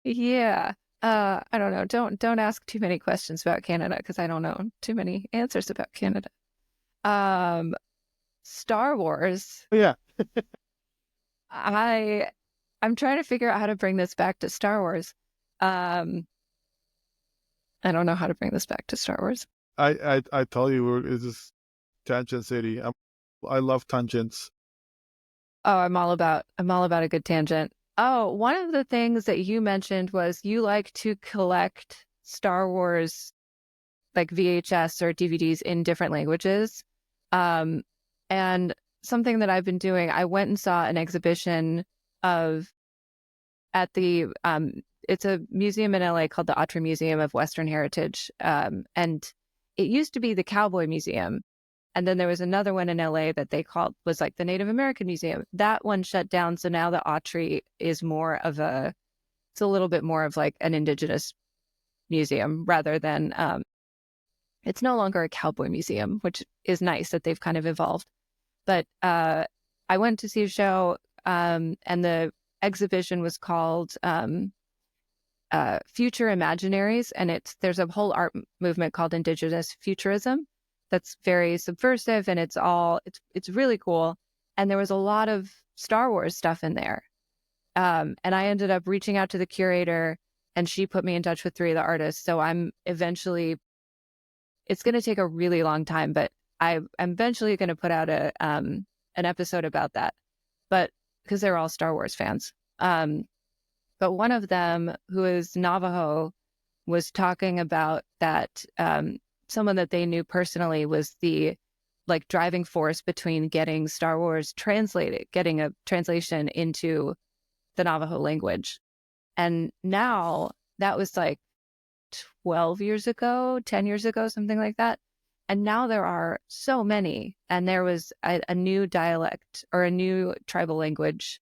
[SPEAKER 4] Yeah. I don't know. Don't ask too many questions about Canada because I don't know too many answers about Canada. Star Wars.
[SPEAKER 3] Oh, yeah.
[SPEAKER 4] I'm trying to figure out how to bring this back to Star Wars. I don't know how to bring this back to Star Wars.
[SPEAKER 3] I tell you, it's just tangent city. I love tangents.
[SPEAKER 4] Oh, I'm all about a good tangent. Oh, one of the things that you mentioned was you like to collect Star Wars, like VHS or DVDs in different languages. And something that I've been doing, I went and saw an exhibition at the it's a museum in LA called the Autry Museum of Western Heritage. And it used to be the Cowboy Museum. And then there was another one in LA that they was like the Native American Museum. That one shut down. So now the Autry is it's a little bit more of like an indigenous museum rather than, it's no longer a cowboy museum, which is nice that they've kind of evolved. But I went to see a show and the exhibition was called Future Imaginaries. And there's a whole art movement called Indigenous Futurism that's very subversive, and it's really cool. And there was a lot of Star Wars stuff in there. And I ended up reaching out to the curator, and she put me in touch with 3 of the artists. So it's going to take a really long time, but I'm eventually going to put out an episode about that. But because they're all Star Wars fans. But one of them, who is Navajo, was talking about that someone that they knew personally was the like driving force between getting Star Wars getting a translation into the Navajo language. And now that was like 12 years ago, 10 years ago, something like that. And now there are so many. And there was a new dialect or a new tribal language.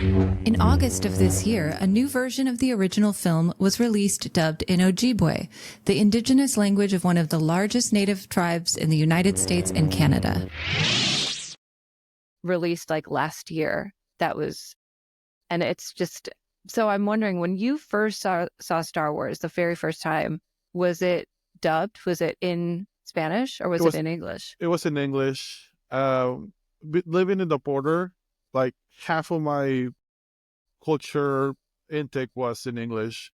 [SPEAKER 1] In August of this year, a new version of the original film was released dubbed in Ojibwe, the indigenous language of one of the largest native tribes in the United States and Canada.
[SPEAKER 4] Released like last year. And it's just, so I'm wondering, when you first saw Star Wars the very first time, was it dubbed? Was it in Spanish or was it in English?
[SPEAKER 3] It was in English. Living in the border, like half of my culture intake was in English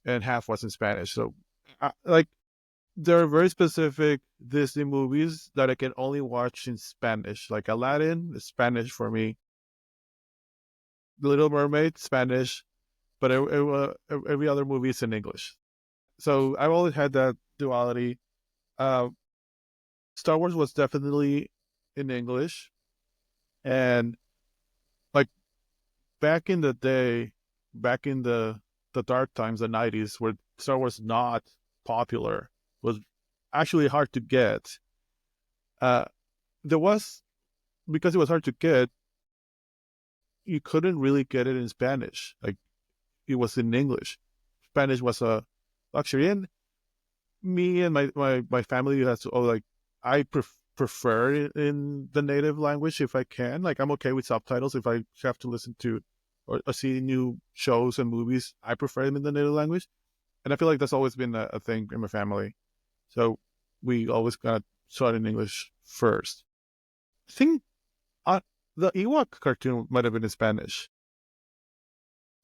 [SPEAKER 3] and half was in Spanish. So there are very specific Disney movies that I can only watch in Spanish. Like Aladdin is Spanish for me. The Little Mermaid, Spanish, but every other movie is in English. So I've always had that duality. Star Wars was definitely in English. And like back in the day, back in the dark times, the 90s, where Star Wars not popular, was actually hard to get. Because it was hard to get, you couldn't really get it in Spanish. Like, it was in English. Spanish was a luxury. And me and my family I prefer it in the native language if I can. Like, I'm okay with subtitles if I have to listen to or see new shows and movies. I prefer them in the native language. And I feel like that's always been a thing in my family. So we always got started in English first. I think the Ewok cartoon might have been in Spanish.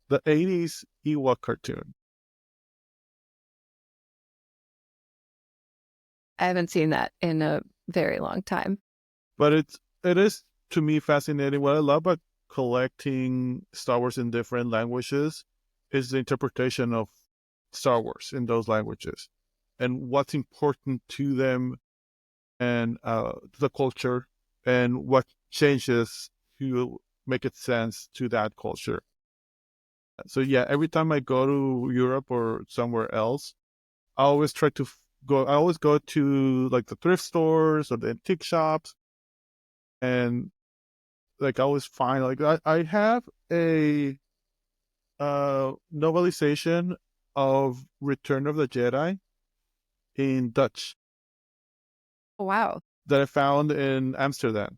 [SPEAKER 3] The 80s Ewok cartoon.
[SPEAKER 4] I haven't seen that in a very long time.
[SPEAKER 3] But it is, to me, fascinating. What I love about collecting Star Wars in different languages is the interpretation of Star Wars in those languages and what's important to them and the culture and what changes to make it sense to that culture. So yeah, every time I go to Europe or somewhere else, I always try to go to like the thrift stores or the antique shops, and like I always find I have a novelization of Return of the Jedi in Dutch.
[SPEAKER 4] Oh, wow.
[SPEAKER 3] That I found in Amsterdam.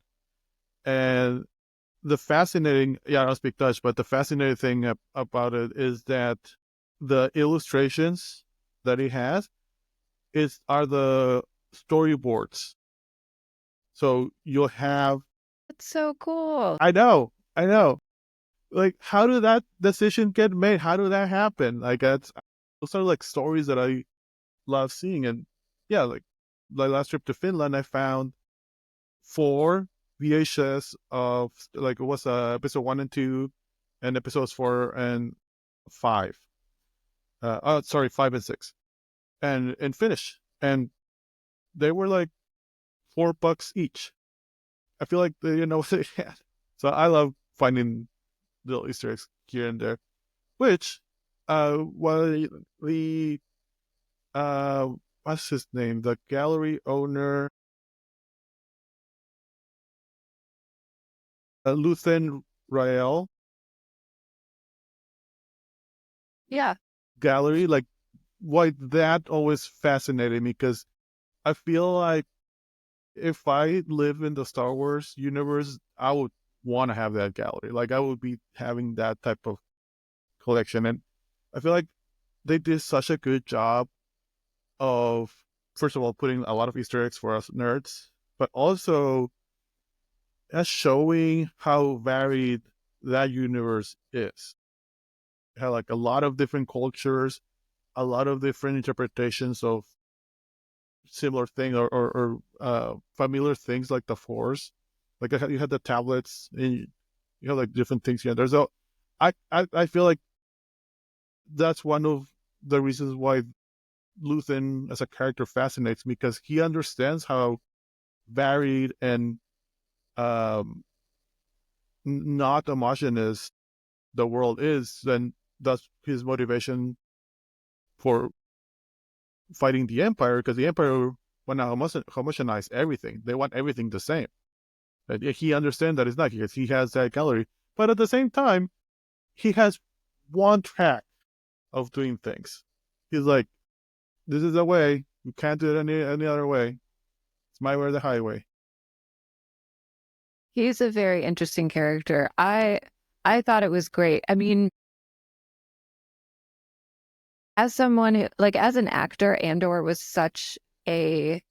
[SPEAKER 3] And the fascinating, I don't speak Dutch, but the fascinating thing about it is that the illustrations that he has are the storyboards. So you'll have...
[SPEAKER 4] That's so cool.
[SPEAKER 3] I know. Like, how did that decision get made? How did that happen? Like, those are like stories that I love seeing. And yeah, like my last trip to Finland, I found 4 VHS of, like, it was episode 1 and 2 and episodes 4 and 5. 5 and 6. And Finnish. And they were like $4 each. I feel like they didn't know what they had. So I love finding little Easter eggs here and there. Which, what's his name? The gallery owner, Luthen Rael.
[SPEAKER 4] Yeah.
[SPEAKER 3] Gallery, like, why that always fascinated me, because I feel like if I live in the Star Wars universe, I would want to have that gallery. Like, I would be having that type of collection. And I feel like they did such a good job of, first of all, putting a lot of Easter eggs for us nerds, but also showing how varied that universe is. It had like a lot of different cultures, a lot of different interpretations of similar thing or familiar things like the Force. Like you had the tablets, and you have like different things here. I feel like that's one of the reasons why Luthen as a character fascinates me, because he understands how varied and not homogeneous the world is, and that's his motivation for fighting the Empire, because the Empire want to homogenize everything. They want everything the same. And he understands that it's not, because he has that gallery. But at the same time, he has one track of doing things. He's like, this is the way. You can't do it any other way. It's my way or the highway.
[SPEAKER 4] He's a very interesting character. I thought it was great. I mean, as someone who, like, as an actor, Andor was such a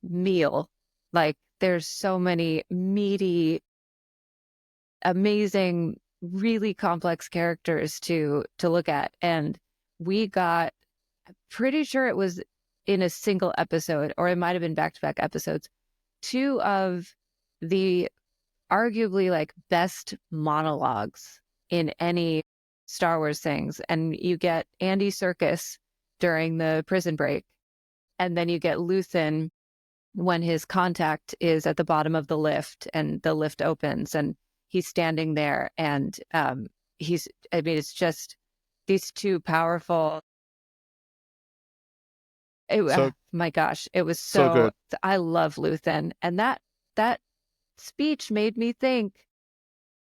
[SPEAKER 4] meal. Like, there's so many meaty, amazing, really complex characters to look at, and we got, I'm pretty sure it was in a single episode, or it might have been back-to-back episodes, two of the arguably like best monologues in any Star Wars things. And you get Andy Serkis during the prison break, and then you get Luthen when his contact is at the bottom of the lift and the lift opens and he's standing there, and it's just these two powerful. My gosh, it was
[SPEAKER 3] so good.
[SPEAKER 4] I love Luthen, and that speech made me think.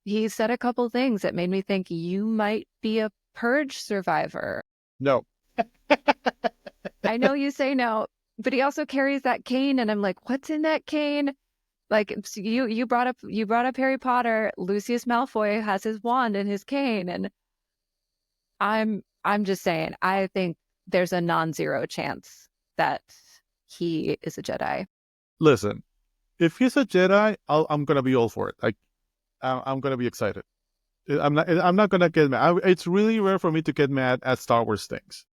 [SPEAKER 4] He said a couple things that made me think you might be a purge survivor.
[SPEAKER 3] No.
[SPEAKER 4] I know you say no, but he also carries that cane, and I'm like, what's in that cane? Like, you brought up Harry Potter. Lucius Malfoy has his wand and his cane, and I'm just saying, I think there's a non-zero chance that he is a Jedi.
[SPEAKER 3] Listen, if he's a Jedi, I'm gonna be all for it. Like, I'm gonna be excited. I'm not gonna get mad. It's really rare for me to get mad at Star Wars things.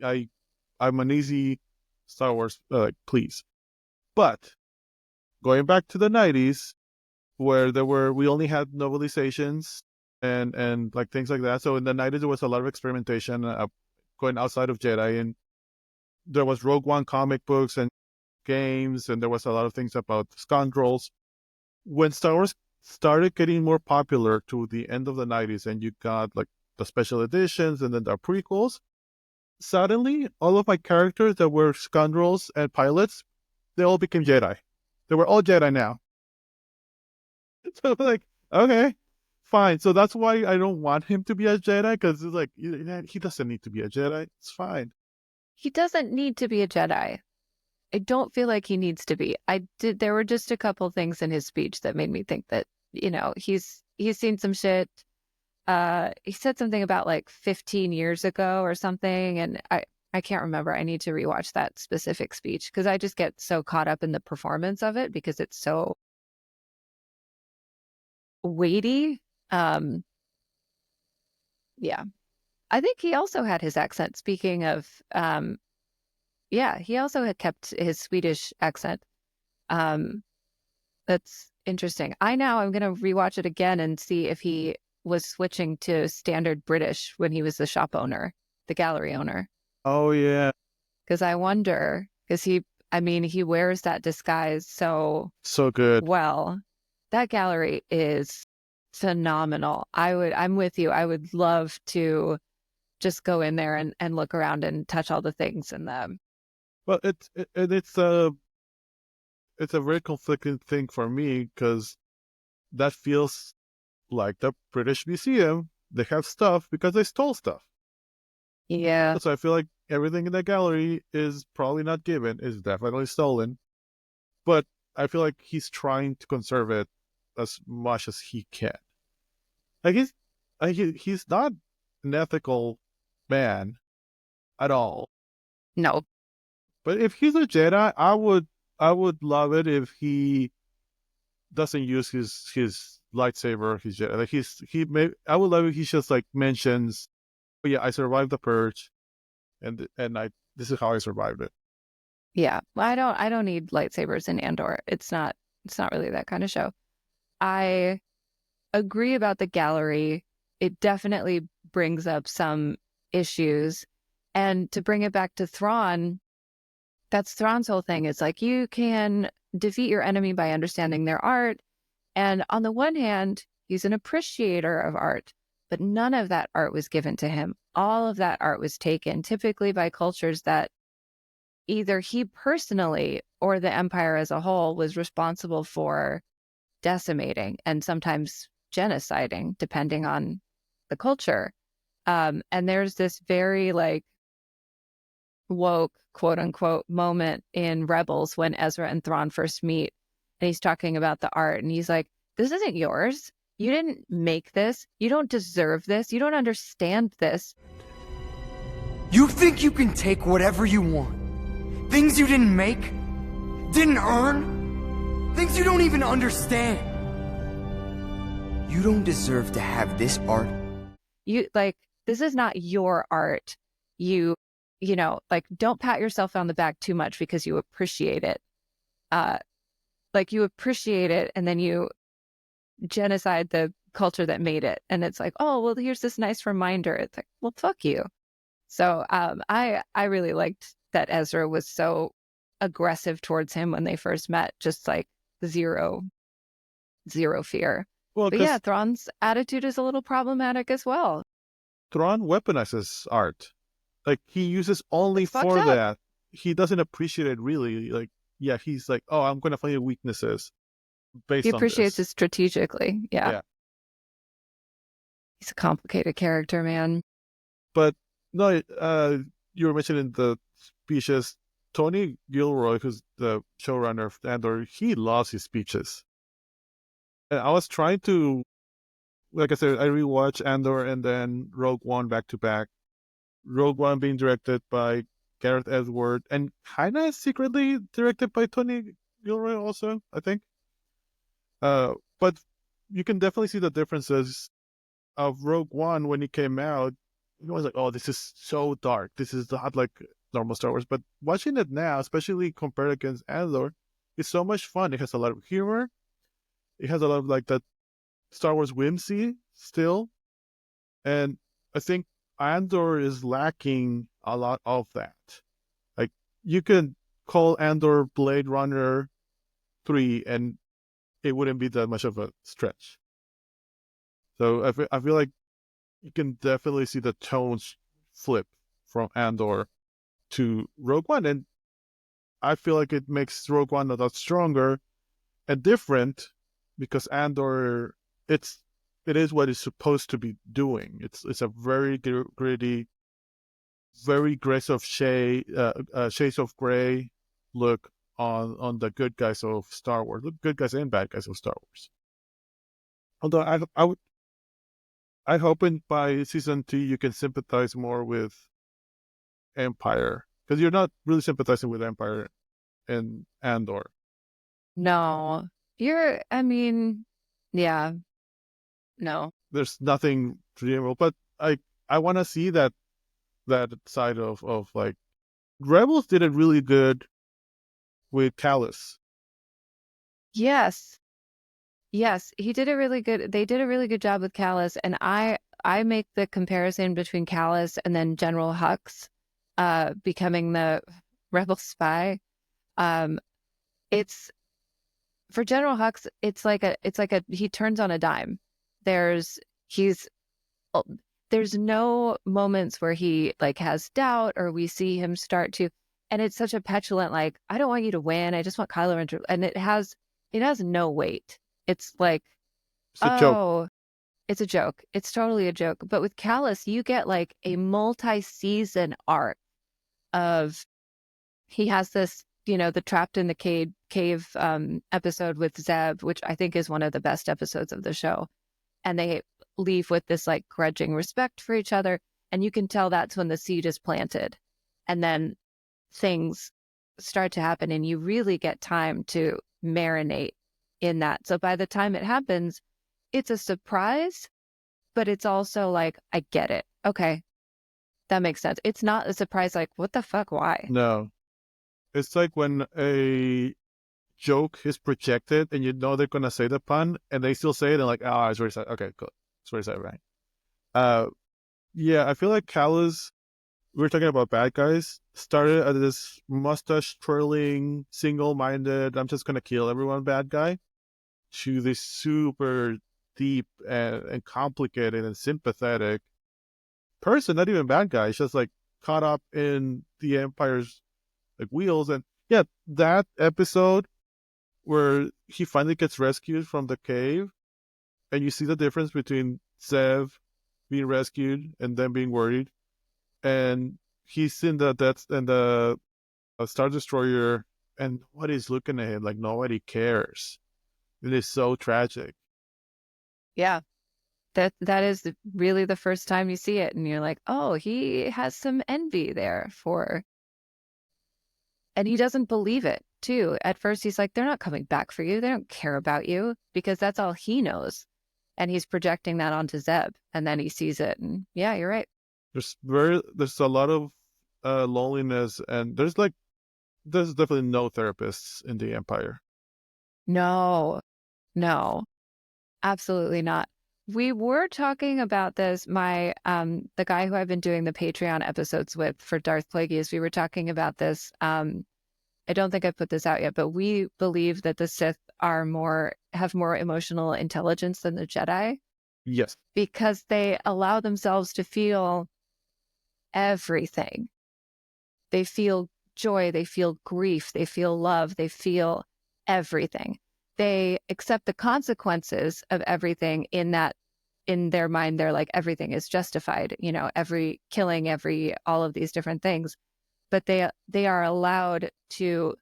[SPEAKER 3] I'm an easy Star Wars please. But going back to the 90s, where we only had novelizations and like things like that. So in the 90s, there was a lot of experimentation going outside of Jedi, and there was Rogue One comic books and games, and there was a lot of things about scoundrels. When Star Wars started getting more popular to the end of the 90s, and you got like the special editions and then the prequels, suddenly all of my characters that were scoundrels and pilots, they all became Jedi. They were all Jedi now. So like, okay, fine. So that's why I don't want him to be a Jedi, because it's like, he doesn't need to be a Jedi. It's fine.
[SPEAKER 4] He doesn't need to be a Jedi. I don't feel like he needs to be. There were just a couple things in his speech that made me think that, he's seen some shit. He said something about like 15 years ago or something, and I can't remember. I need to rewatch that specific speech, because I just get so caught up in the performance of it because it's so weighty. Yeah. I think he also had his accent. Speaking of, he also had kept his Swedish accent. That's interesting. I'm going to rewatch it again and see if he was switching to standard British when he was the shop owner, the gallery owner.
[SPEAKER 3] Oh, yeah.
[SPEAKER 4] Because I wonder, because he wears that disguise so
[SPEAKER 3] good.
[SPEAKER 4] Well, that gallery is phenomenal. I'm with you. I would love to just go in there and look around and touch all the things in them.
[SPEAKER 3] Well, it's a very conflicting thing for me, because that feels like the British Museum. They have stuff because they stole stuff.
[SPEAKER 4] Yeah.
[SPEAKER 3] So I feel like everything in the gallery is probably not given, is definitely stolen. But I feel like he's trying to conserve it as much as he can. Like, he's not an ethical man at all.
[SPEAKER 4] No.
[SPEAKER 3] But if he's a Jedi, I would love it if he doesn't use his lightsaber, his Jedi. Like I would love if he just like mentions, "Oh yeah, I survived the purge, and this is how I survived it."
[SPEAKER 4] Yeah, I don't need lightsabers in Andor. It's not really that kind of show. I agree about the gallery. It definitely brings up some issues, and to bring it back to Thrawn, that's Thrawn's whole thing. It's like, you can defeat your enemy by understanding their art. And on the one hand, he's an appreciator of art, but none of that art was given to him. All of that art was taken, typically by cultures that either he personally or the empire as a whole was responsible for decimating and sometimes genociding, depending on the culture. And there's this very like woke, quote unquote, moment in Rebels when Ezra and Thrawn first meet, and he's talking about the art, and he's like, this isn't yours. You didn't make this. You don't deserve this. You don't understand this.
[SPEAKER 5] You think you can take whatever you want? Things you didn't make? Didn't earn? Things you don't even understand? You don't deserve to have this art.
[SPEAKER 4] You like, this is not your art. You know, like, don't pat yourself on the back too much because you appreciate it. Like, you appreciate it, and then you genocide the culture that made it. And it's like, oh, well, here's this nice reminder. It's like, well, fuck you. So I really liked that Ezra was so aggressive towards him when they first met, just like zero fear.
[SPEAKER 3] Well,
[SPEAKER 4] but yeah, Thrawn's attitude is a little problematic as well.
[SPEAKER 3] Thrawn weaponizes art. Like, he uses only
[SPEAKER 4] It's
[SPEAKER 3] for
[SPEAKER 4] fucked up.
[SPEAKER 3] that. He doesn't appreciate it really. Like, yeah, he's like, oh, I'm going to find your weaknesses based
[SPEAKER 4] He
[SPEAKER 3] on
[SPEAKER 4] appreciates
[SPEAKER 3] this.
[SPEAKER 4] it strategically. Yeah. He's a complicated character, man.
[SPEAKER 3] But no, you were mentioning the speeches. Tony Gilroy, who's the showrunner of Andor, he loves his speeches. And I was trying to, like I said, I rewatched Andor and then Rogue One back to back. Rogue One being directed by Gareth Edward and kind of secretly directed by Tony Gilroy also, I think. But you can definitely see the differences of Rogue One when it came out. It was like, oh, this is so dark. This is not like normal Star Wars. But watching it now, especially compared against Andor, it's so much fun. It has a lot of humor. It has a lot of like that Star Wars whimsy still. And I think Andor is lacking a lot of that. Like, you could call Andor Blade Runner 3 and it wouldn't be that much of a stretch. So I feel like you can definitely see the tones flip from Andor to Rogue One. And I feel like it makes Rogue One a lot stronger and different because Andor, it is what it's supposed to be doing. It's a very gritty, very shades of gray look on the good guys of Star Wars, the good guys and bad guys of Star Wars. Although I hope by season 2 you can sympathize more with Empire, because you're not really sympathizing with Empire in Andor.
[SPEAKER 4] No, yeah, no.
[SPEAKER 3] There's nothing redeemable, but I want to see that side of like Rebels did it really good with Callus.
[SPEAKER 4] Yes, he did a really good. They did a really good job with Callus, and I make the comparison between Callus and then General Hux, becoming the rebel spy. It's for General Hux. It's like a he turns on a dime. There's no moments where he like has doubt or we see him start to, and it's such a petulant like, I don't want you to win. I just want Kylo Ren to, and it has no weight. It's like,
[SPEAKER 3] It's a joke.
[SPEAKER 4] It's a joke. It's totally a joke. But with Callus, you get like a multi-season arc of, he has this, the trapped in the cave episode with Zeb, which I think is one of the best episodes of the show. And they leave with this like grudging respect for each other. And you can tell that's when the seed is planted. And then things start to happen and you really get time to marinate in that. So by the time it happens, it's a surprise, but it's also like, I get it. Okay. That makes sense. It's not a surprise like, what the fuck, why?
[SPEAKER 3] No. It's like when a joke is projected and they're going to say the pun and they still say it and like, oh, it's already said. Okay, cool. It's already said, right? Yeah, I feel like Callus, we were talking about bad guys, started as this mustache twirling, single-minded, I'm just going to kill everyone bad guy, to this super deep and complicated and sympathetic person, not even bad guy. It's just like caught up in the Empire's like wheels. And yeah, that episode where he finally gets rescued from the cave, and you see the difference between Zev being rescued and then being worried, and he's in the Star Destroyer, and what he's looking at him like nobody cares. It is so tragic.
[SPEAKER 4] Yeah. That is really the first time you see it, and you're like, oh, he has some envy there for, and he doesn't believe it too. At first, he's like, they're not coming back for you. They don't care about you, because that's all he knows, and he's projecting that onto Zeb, and then he sees it, and yeah, you're right.
[SPEAKER 3] There's a lot of loneliness, and there's definitely no therapists in the Empire.
[SPEAKER 4] No, absolutely not. We were talking about this. The guy who I've been doing the Patreon episodes with for Darth Plagueis, we were talking about this. I don't think I put this out yet, but we believe that the Sith have more emotional intelligence than the Jedi.
[SPEAKER 3] Yes.
[SPEAKER 4] Because they allow themselves to feel everything. They feel joy, they feel grief, they feel love, they feel everything. They accept the consequences of everything in their mind. They're like, everything is justified, every killing, all of these different things. But they are allowed to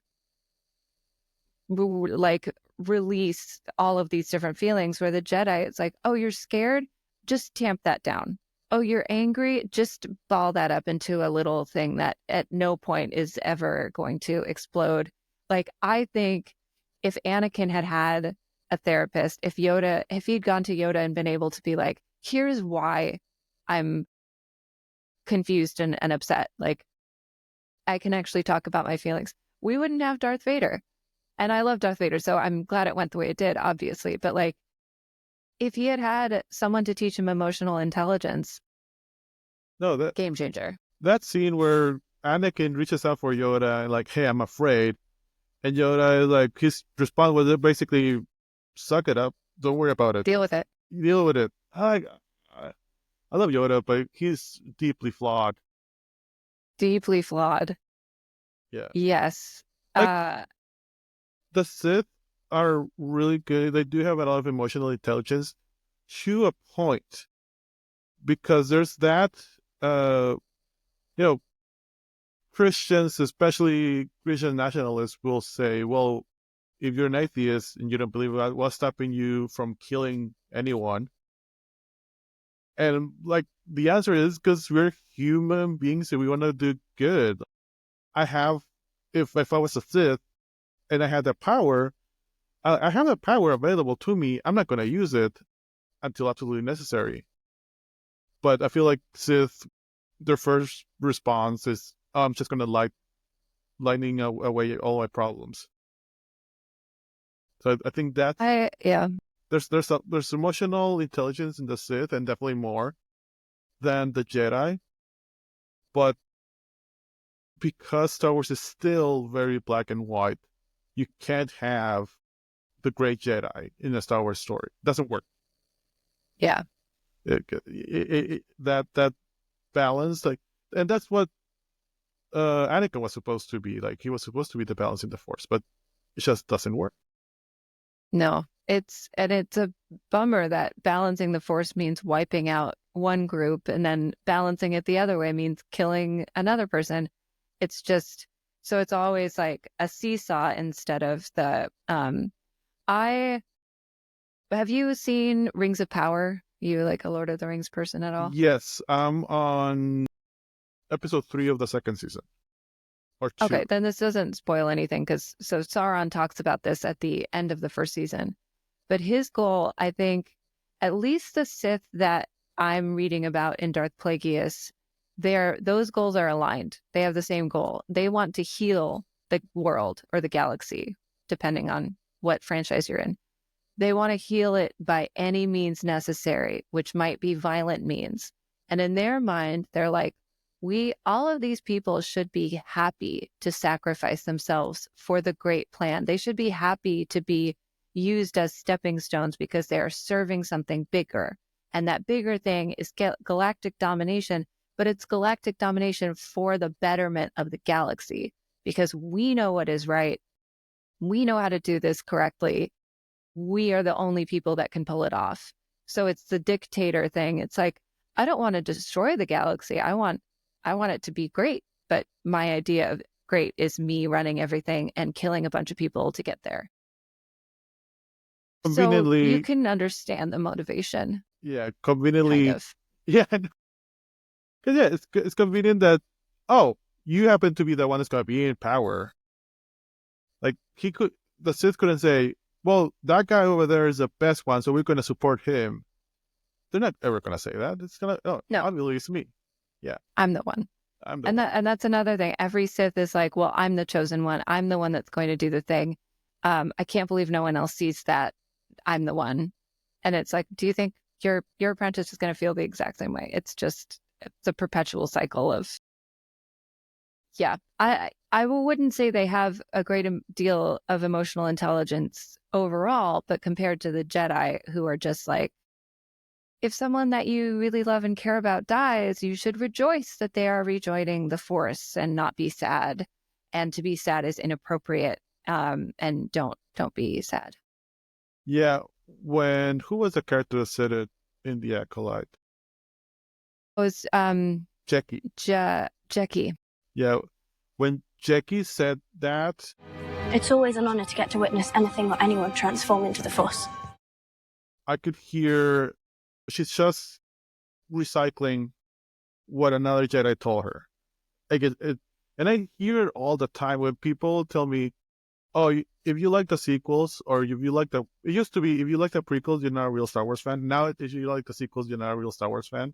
[SPEAKER 4] release all of these different feelings, where the Jedi, it's like, oh, you're scared? Just tamp that down. Oh, you're angry? Just ball that up into a little thing that at no point is ever going to explode. Like, I think if Anakin had a therapist, if he'd gone to Yoda and been able to be like, here's why I'm confused and upset. Like, I can actually talk about my feelings. We wouldn't have Darth Vader. And I love Darth Vader, so I'm glad it went the way it did, obviously. But like, if he had someone to teach him emotional intelligence, game changer.
[SPEAKER 3] That scene where Anakin reaches out for Yoda and like, hey, I'm afraid. And Yoda is like, his response was basically, suck it up. Don't worry about it.
[SPEAKER 4] Deal with it.
[SPEAKER 3] I love Yoda, but he's deeply flawed.
[SPEAKER 4] Deeply flawed.
[SPEAKER 3] Yeah.
[SPEAKER 4] Yes.
[SPEAKER 3] The Sith are really good. They do have a lot of emotional intelligence to a point, because there's that, Christians, especially Christian nationalists, will say, well, if you're an atheist and you don't believe God, what's stopping you from killing anyone? And like, the answer is because we're human beings and we want to do good. If I was a Sith and I had that power, I have that power available to me. I'm not going to use it until absolutely necessary. But I feel like Sith, their first response is, I'm just going to lightning away all my problems. So I think that there's emotional intelligence in the Sith, and definitely more than the Jedi. But because Star Wars is still very black and white, you can't have the great Jedi in a Star Wars story. It doesn't work.
[SPEAKER 4] Yeah.
[SPEAKER 3] That balance, like, and that's what Anakin was supposed to be. Like, he was supposed to be the balance in the Force, but it just doesn't work.
[SPEAKER 4] No, it's a bummer that balancing the Force means wiping out one group, and then balancing it the other way means killing another person. It's just, so it's always like a seesaw instead of the, have you seen Rings of Power? You like a Lord of the Rings person at all?
[SPEAKER 3] Yes, I'm on episode 3 of the second season. Or 2.
[SPEAKER 4] Okay, then this doesn't spoil anything, because so Sauron talks about this at the end of the first season. But his goal, I think, at least the Sith that I'm reading about in Darth Plagueis, those goals are aligned. They have the same goal. They want to heal the world or the galaxy, depending on what franchise you're in. They want to heal it by any means necessary, which might be violent means. And in their mind, they're like, all of these people should be happy to sacrifice themselves for the great plan. They should be happy to be used as stepping stones because they are serving something bigger. And that bigger thing is galactic domination, but it's galactic domination for the betterment of the galaxy, because we know what is right. We know how to do this correctly. we are the only people that can pull it off. So it's the dictator thing. It's like, I don't want to destroy the galaxy. I want it to be great. But my idea of great is me running everything and killing a bunch of people to get there. So
[SPEAKER 3] Conveniently,
[SPEAKER 4] you can understand the motivation,
[SPEAKER 3] yeah,
[SPEAKER 4] kind
[SPEAKER 3] conveniently,
[SPEAKER 4] of.
[SPEAKER 3] yeah, because yeah, it's convenient that, oh, you happen to be the one that's gonna be in power. Like the Sith couldn't say, well, that guy over there is the best one, so we're gonna support him. They're not ever gonna say that. It's gonna, oh,
[SPEAKER 4] No.
[SPEAKER 3] obviously it's me.
[SPEAKER 4] I'm the one.
[SPEAKER 3] I'm the
[SPEAKER 4] And
[SPEAKER 3] one.
[SPEAKER 4] that's another thing. Every Sith is like, well, I'm the chosen one. I'm the one that's going to do the thing. I can't believe no one else sees that I'm the one. And it's like, do you think your apprentice is going to feel the exact same way? It's a perpetual cycle of, yeah. I wouldn't say they have a great deal of emotional intelligence overall, but compared to the Jedi, who are just like, if someone that you really love and care about dies, you should rejoice that they are rejoining the Force and not be sad. And to be sad is inappropriate. And don't be sad.
[SPEAKER 3] Yeah, who was the character that said it in the Acolyte?
[SPEAKER 4] It was
[SPEAKER 3] Jackie.
[SPEAKER 4] Jackie.
[SPEAKER 3] Yeah, when Jackie said that,
[SPEAKER 6] It's always an honor to get to witness anything or anyone transform into the Force.
[SPEAKER 3] I could hear she's just recycling what another Jedi told her. Like and I hear it all the time when people tell me, "Oh, if you like the sequels, or if you like it used to be if you like the prequels, you're not a real Star Wars fan. Now, if you like the sequels, you're not a real Star Wars fan."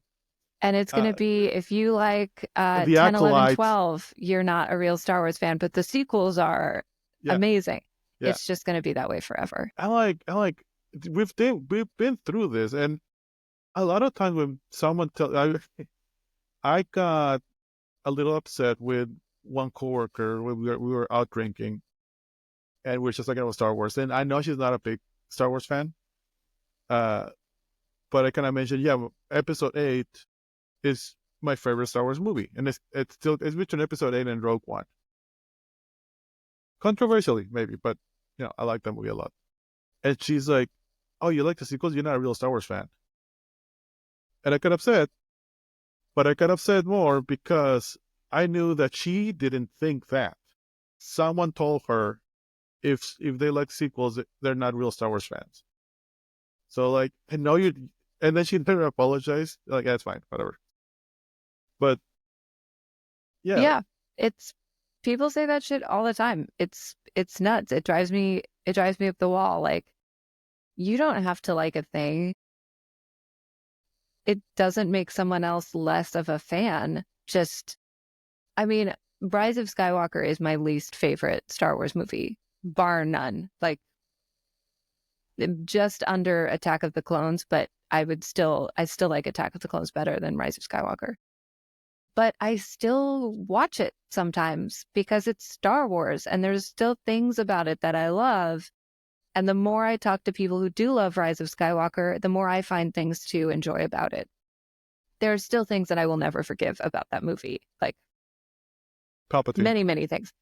[SPEAKER 4] And it's going to be, if you like 10,
[SPEAKER 3] The
[SPEAKER 4] 11,
[SPEAKER 3] Acolyte,
[SPEAKER 4] 12, you're not a real Star Wars fan, but the sequels are
[SPEAKER 3] Yeah.
[SPEAKER 4] amazing.
[SPEAKER 3] Yeah.
[SPEAKER 4] It's just going to be that way forever.
[SPEAKER 3] I like we've been through this, and a lot of times when someone I got a little upset with one coworker when we were out drinking, and we're just talking about Star Wars, and I know she's not a big Star Wars fan, but I kind of mentioned, yeah, Episode 8 is my favorite Star Wars movie, and it's between Episode 8 and Rogue One. Controversially, maybe, but I like that movie a lot. And she's like, "Oh, you like the sequels? You're not a real Star Wars fan." And I got upset, but I got upset more because I knew that she didn't think that. Someone told her if they like sequels, they're not real Star Wars fans. So like, I know you, and then she never apologized. Like, that's fine, whatever. But yeah,
[SPEAKER 4] It's people say that shit all the time. It's nuts. It drives me up the wall. Like, you don't have to like a thing. It doesn't make someone else less of a fan. I mean, Rise of Skywalker is my least favorite Star Wars movie, bar none. Like, just under Attack of the Clones, but I still like Attack of the Clones better than Rise of Skywalker. But I still watch it sometimes because it's Star Wars and there's still things about it that I love. And the more I talk to people who do love Rise of Skywalker, the more I find things to enjoy about it. There are still things that I will never forgive about that movie, like
[SPEAKER 3] Palpatine.
[SPEAKER 4] many, many things.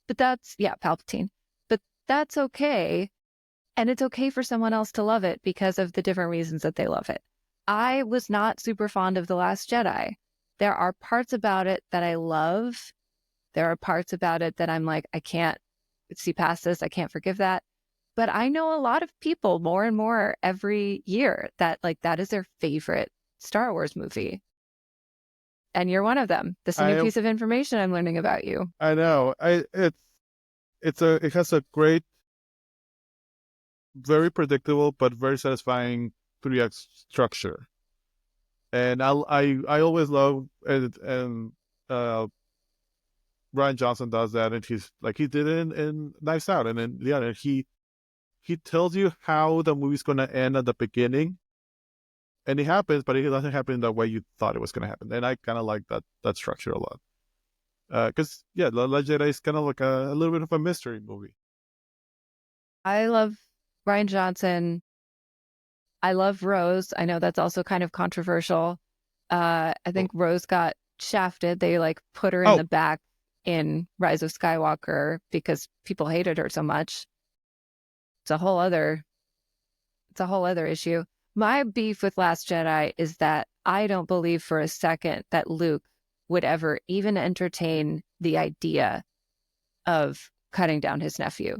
[SPEAKER 4] But Palpatine. But that's okay. And it's okay for someone else to love it because of the different reasons that they love it. I was not super fond of The Last Jedi. There are parts about it that I love. There are parts about it that I'm like, I can't see past this. I can't forgive that. But I know a lot of people more and more every year that is their favorite Star Wars movie. And you're one of them. This is a new piece of information I'm learning about you.
[SPEAKER 3] I know. It has a great, very predictable but very satisfying 3-act structure. And I always love and Rian Johnson does that, and he's like, he did it in Knives Out, and then he tells you how the movie's gonna end at the beginning, and it happens, but it doesn't happen the way you thought it was gonna happen. And I kind of like that structure a lot, because The Last Jedi is kind of like a little bit of a mystery movie.
[SPEAKER 4] I love Rian Johnson. I love Rose. I know that's also kind of controversial. I think Rose got shafted. They put her in the back in Rise of Skywalker because people hated her so much. It's a whole other it's a whole other issue. My beef with Last Jedi is that I don't believe for a second that Luke would ever even entertain the idea of cutting down his nephew.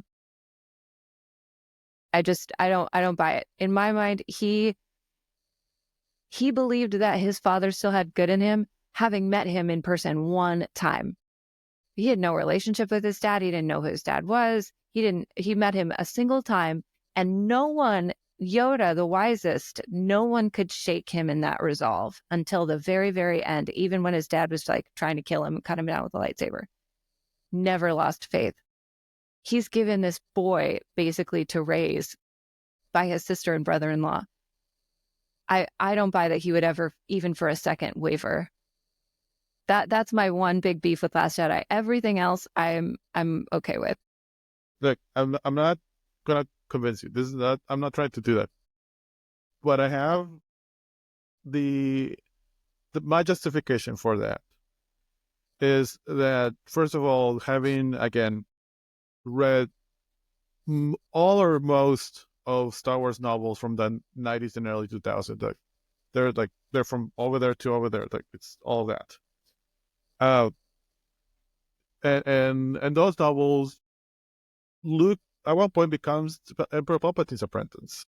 [SPEAKER 4] I don't buy it. In my mind, he believed that his father still had good in him, having met him in person one time. He had no relationship with his dad. He didn't know who his dad was. He met him a single time, and no one, Yoda, the wisest, no one could shake him in that resolve until the very, very end, even when his dad was like trying to kill him and cut him down with a lightsaber. Never lost faith. He's given this boy basically to raise by his sister and brother-in-law. I don't buy that he would ever, even for a second, waver. That's my one big beef with Last Jedi. Everything else I'm okay with.
[SPEAKER 3] Look, I'm not gonna convince you. I'm not trying to do that. But I have my justification for that is that, first of all, having again read all or most of Star Wars novels from the 90s and early 2000s, they're from over there to over there, like it's all that. And those novels, Luke at one point becomes Emperor Palpatine's apprentice.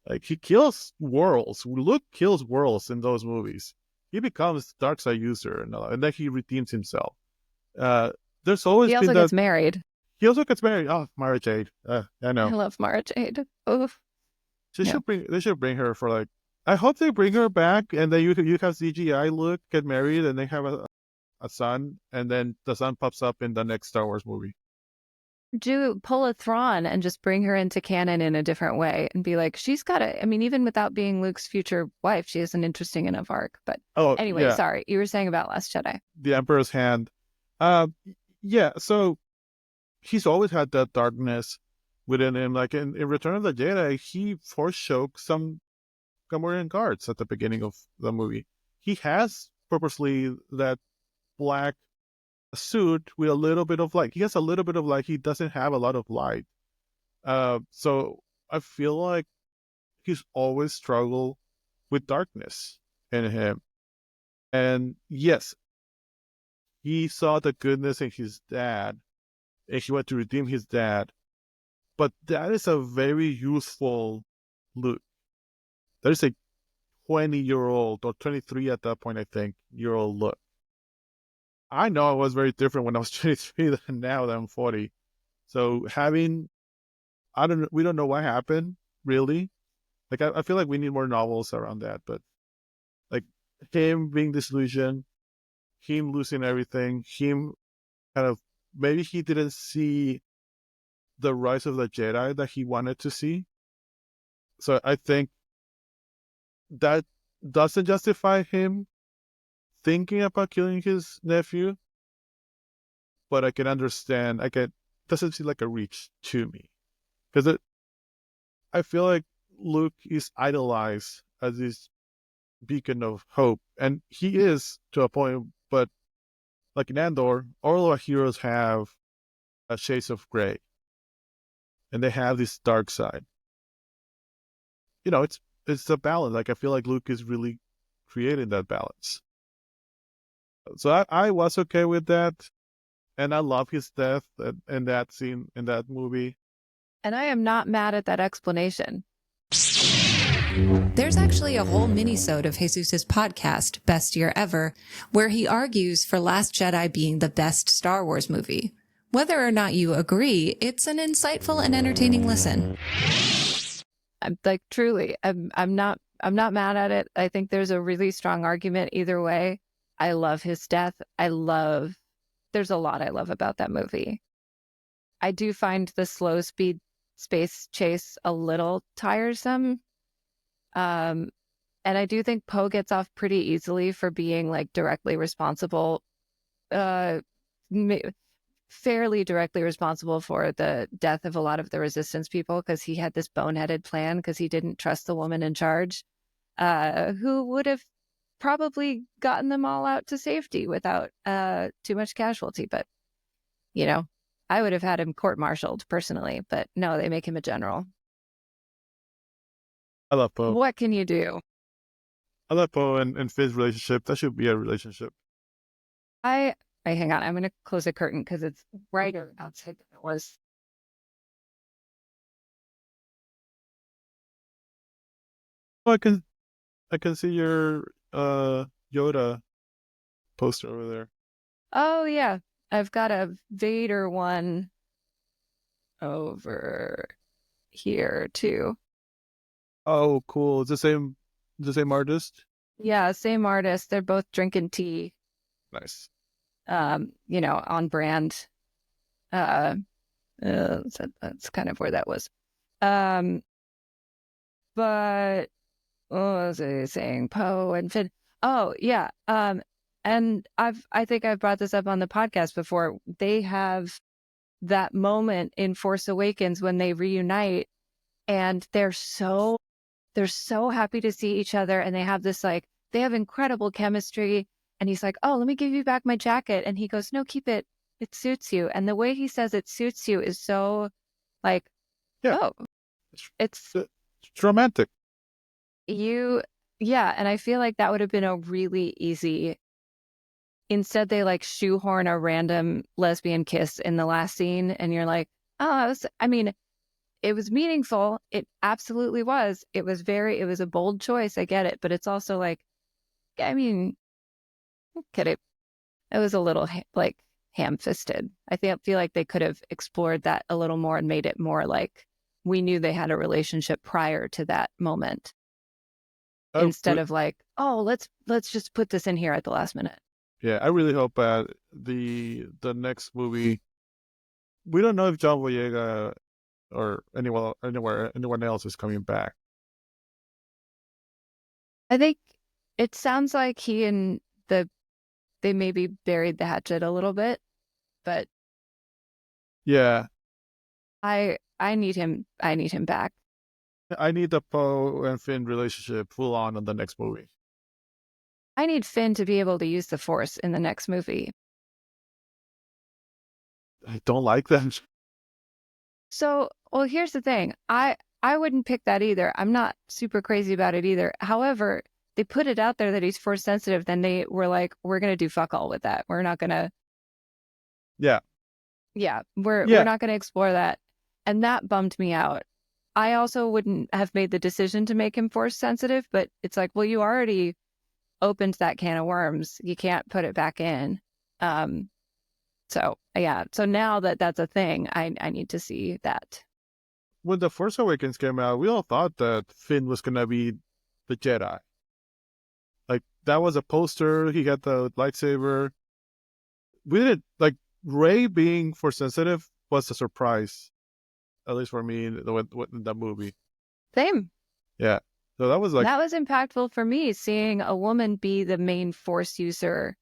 [SPEAKER 3] Like, he kills worlds. Luke kills worlds in those movies. He becomes dark side user, and then he redeems himself. There's always
[SPEAKER 4] he
[SPEAKER 3] been
[SPEAKER 4] also gets married.
[SPEAKER 3] He also gets married. Oh, Mara Jade. I know.
[SPEAKER 4] I love Mara Jade. Oof.
[SPEAKER 3] They should bring her for like. I hope they bring her back, and then you have CGI Luke get married, and they have a son, and then the son pops up in the next Star Wars movie.
[SPEAKER 4] Pull a Thrawn and just bring her into canon in a different way and be like, she's got a, I mean, even without being Luke's future wife, she has an interesting enough arc. But anyway,
[SPEAKER 3] yeah.
[SPEAKER 4] Sorry, you were saying about Last Jedi.
[SPEAKER 3] The Emperor's Hand. Yeah, so he's always had that darkness within him. Like in Return of the Jedi, he force choked some Gamorrean guards at the beginning of the movie. He has purposely that black suit with a little bit of light. He has a little bit of light. He doesn't have a lot of light. So I feel like he's always struggled with darkness in him. And yes, he saw the goodness in his dad, and he wanted to redeem his dad. But that is a very youthful Luke. There is a 20-year-old, or 23 at that point, I think, year-old Luke. I know I was very different when I was 23 than now that I'm 40. So we don't know what happened, really. Like, I feel like we need more novels around that. But, like, him being disillusioned, him losing everything, him kind of, maybe he didn't see the rise of the Jedi that he wanted to see. So I think that doesn't justify him thinking about killing his nephew, but I can understand. Doesn't seem like a reach to me, because I feel like Luke is idolized as this beacon of hope, and he is to a point. But like in Andor, all our heroes have a shades of gray, and they have this dark side. You know, it's a balance. Like, I feel like Luke is really creating that balance. So I was okay with that, and I love his death in that scene, in that movie.
[SPEAKER 4] And I am not mad at that explanation.
[SPEAKER 1] There's actually a whole mini-sode of Jesus's podcast, Best Year Ever, where he argues for Last Jedi being the best Star Wars movie. Whether or not you agree, it's an insightful and entertaining listen.
[SPEAKER 4] I'm like, truly, I'm not mad at it. I think there's a really strong argument either way. I love his death. There's a lot I love about that movie. I do find the slow speed space chase a little tiresome. And I do think Poe gets off pretty easily for being like directly responsible, fairly directly responsible for the death of a lot of the Resistance people, because he had this boneheaded plan because he didn't trust the woman in charge, who would have probably gotten them all out to safety without too much casualty. But, you know, I would have had him court-martialed personally, but no, they make him a general.
[SPEAKER 3] I love Poe.
[SPEAKER 4] What can you do?
[SPEAKER 3] I love Poe and Finn's relationship. That should be a relationship.
[SPEAKER 4] I hang on. I'm going to close the curtain because it's brighter outside than it was.
[SPEAKER 3] Oh, I can see your Yoda poster over there.
[SPEAKER 4] Oh, yeah. I've got a Vader one over here, too.
[SPEAKER 3] Oh, cool. It's the same artist.
[SPEAKER 4] Yeah, same artist. They're both drinking tea.
[SPEAKER 3] Nice.
[SPEAKER 4] On brand. That's kind of where that was. But what was I saying? Poe and Finn. Oh, yeah. And I think I've brought this up on the podcast before. They have that moment in Force Awakens when they reunite, and they're so happy to see each other, and they have this they have incredible chemistry. And he's like, "Oh, let me give you back my jacket," and he goes, "No, keep it. It suits you." And the way he says it suits you is so
[SPEAKER 3] Yeah.
[SPEAKER 4] oh, it's
[SPEAKER 3] romantic.
[SPEAKER 4] Yeah, and I feel like that would have been a really easy. Instead, they shoehorn a random lesbian kiss in the last scene, and you're like, oh, it was meaningful. It absolutely was. It was a bold choice. I get it, but it's also it was a little ham-fisted. I feel like they could have explored that a little more and made it more like we knew they had a relationship prior to that moment. Instead of oh, let's just put this in here at the last minute.
[SPEAKER 3] Yeah, I really hope that the next movie, we don't know if John Boyega or anyone else is coming back.
[SPEAKER 4] I think it sounds like he and they maybe buried the hatchet a little bit, but
[SPEAKER 3] yeah,
[SPEAKER 4] I need him back.
[SPEAKER 3] I need the Poe and Finn relationship full on the next movie.
[SPEAKER 4] I need Finn to be able to use the Force in the next movie.
[SPEAKER 3] I don't like that.
[SPEAKER 4] So, well, here's the thing. I wouldn't pick that either. I'm not super crazy about it either. However, they put it out there that he's Force sensitive. Then they were like, we're going to do fuck all with that. We're not going to.
[SPEAKER 3] Yeah.
[SPEAKER 4] Yeah. We're not going to explore that. And that bummed me out. I also wouldn't have made the decision to make him Force sensitive, but it's like, well, you already opened that can of worms. You can't put it back in. So yeah. So now that that's a thing, I need to see that.
[SPEAKER 3] When The Force Awakens came out, we all thought that Finn was gonna be the Jedi. That was a poster. He had the lightsaber. We didn't Rey being Force sensitive was a surprise, at least for me in that movie.
[SPEAKER 4] Same.
[SPEAKER 3] Yeah. So that was
[SPEAKER 4] that was impactful for me, seeing a woman be the main Force user,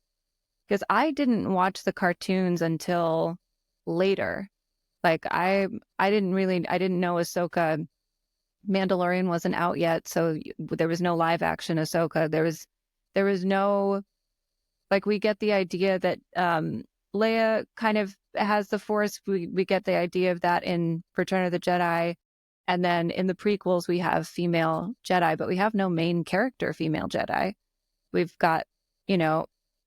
[SPEAKER 4] because I didn't watch the cartoons until later. I didn't know Ahsoka. Mandalorian wasn't out yet, so there was no live action Ahsoka. There was no we get the idea that Leia kind of has the Force. We get the idea of that in Return of the Jedi. And then in the prequels, we have female Jedi, but we have no main character female Jedi. We've got,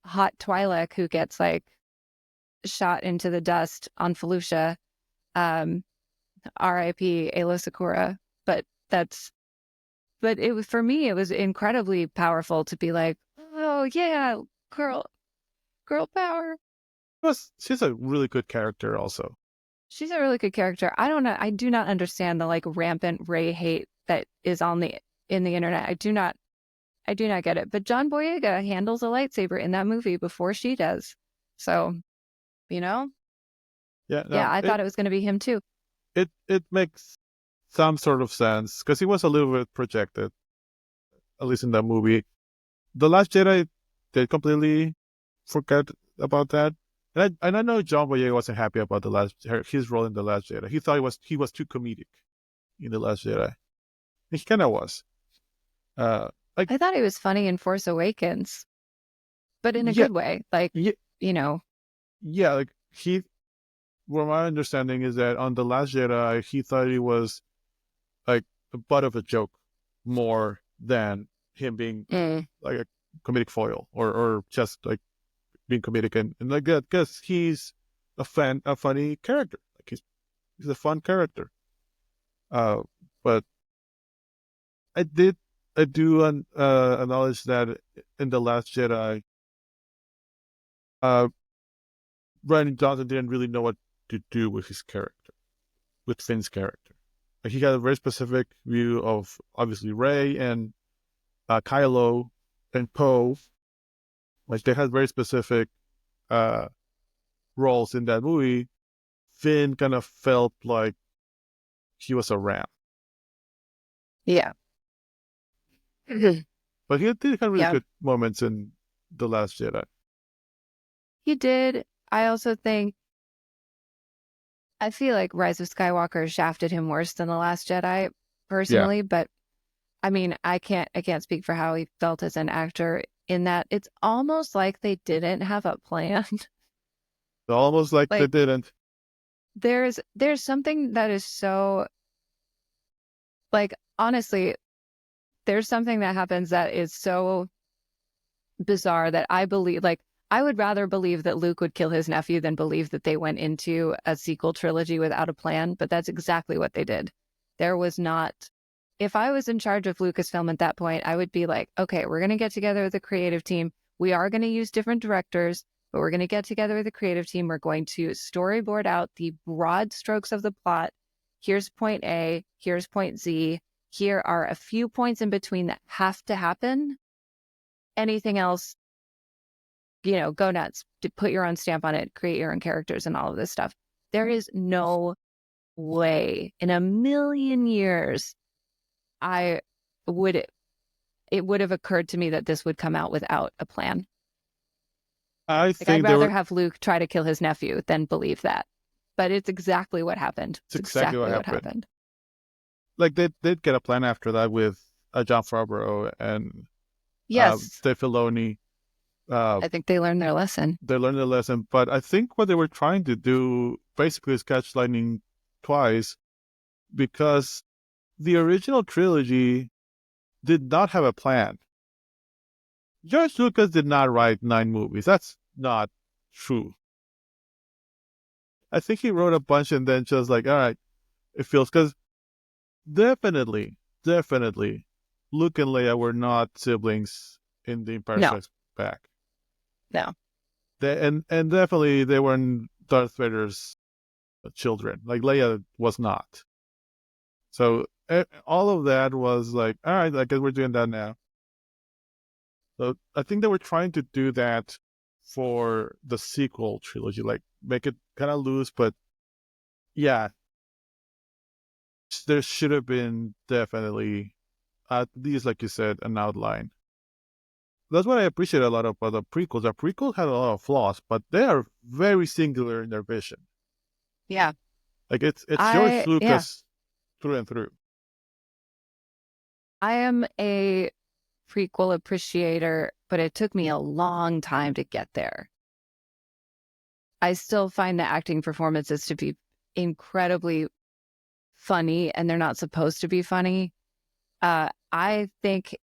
[SPEAKER 4] hot Twi'lek who gets shot into the dust on Felucia. R.I.P. Aayla Secura. But it was, for me, it was incredibly powerful to be like, oh yeah, girl power.
[SPEAKER 3] She's a really good character also.
[SPEAKER 4] She's a really good character. I don't know. I do not understand the rampant Rey hate that is in the internet. I do not get it. But John Boyega handles a lightsaber in that movie before she does. So,
[SPEAKER 3] Yeah. No,
[SPEAKER 4] yeah, I thought it was going to be him too.
[SPEAKER 3] It makes some sort of sense because he was a little bit projected, at least in that movie. The Last Jedi, they completely forgot about that. And I know John Boyega wasn't happy about his role in The Last Jedi. He thought he was too comedic in The Last Jedi. He kind of was.
[SPEAKER 4] I thought he was funny in Force Awakens, but in a good way.
[SPEAKER 3] Yeah, well, my understanding is that on The Last Jedi, he thought he was the butt of a joke more than him being like a comedic foil or just like being comedic and like that, because he's a funny character. Like he's a fun character. But I do acknowledge that in The Last Jedi, Rian Johnson didn't really know what to do with his character, with Finn's character. Like he had a very specific view of obviously Rey and Kylo and Poe. Like they had very specific roles in that movie. Finn kind of felt like he was a ram.
[SPEAKER 4] Yeah.
[SPEAKER 3] But he did have really good moments in The Last Jedi.
[SPEAKER 4] He did. I also think, I feel like Rise of Skywalker shafted him worse than The Last Jedi, personally. But I mean, I can't speak for how he felt as an actor in that. It's almost like they didn't have a plan.
[SPEAKER 3] Almost like they didn't.
[SPEAKER 4] There's something that is so, like, honestly, there's something that happens that is so bizarre that I believe, like, I would rather believe that Luke would kill his nephew than believe that they went into a sequel trilogy without a plan, but that's exactly what they did. There was not, if I was in charge of Lucasfilm at that point, I would be like, okay, we're going to get together with the creative team. We are going to use different directors, but we're going to get together with the creative team. We're going to storyboard out the broad strokes of the plot. Here's point A, here's point Z. Here are a few points in between that have to happen. Anything else, go nuts, to put your own stamp on it, create your own characters and all of this stuff. There is no way in a million years it would have occurred to me that this would come out without a plan. I'd rather have Luke try to kill his nephew than believe that. But it's exactly what happened.
[SPEAKER 3] It's exactly what happened. Like they did get a plan after that with Jon Favreau and Dave Filoni.
[SPEAKER 4] I think they learned their lesson.
[SPEAKER 3] But I think what they were trying to do basically is catch lightning twice, because the original trilogy did not have a plan. George Lucas did not write 9 movies. That's not true. I think he wrote a bunch and then just like, all right, it feels, because definitely, Luke and Leia were not siblings in The Empire Strikes Back.
[SPEAKER 4] No.
[SPEAKER 3] And definitely they weren't Darth Vader's children. Like Leia was not. So all of that was like, all right, I guess we're doing that now. So I think they were trying to do that for the sequel trilogy, like make it kind of loose, but yeah, there should have been definitely, at least like you said, an outline. That's what I appreciate a lot about the prequels. The prequels had a lot of flaws, but they are very singular in their vision.
[SPEAKER 4] Yeah.
[SPEAKER 3] Like it's George Lucas through and through.
[SPEAKER 4] I am a prequel appreciator, but it took me a long time to get there. I still find the acting performances to be incredibly funny, and they're not supposed to be funny. I think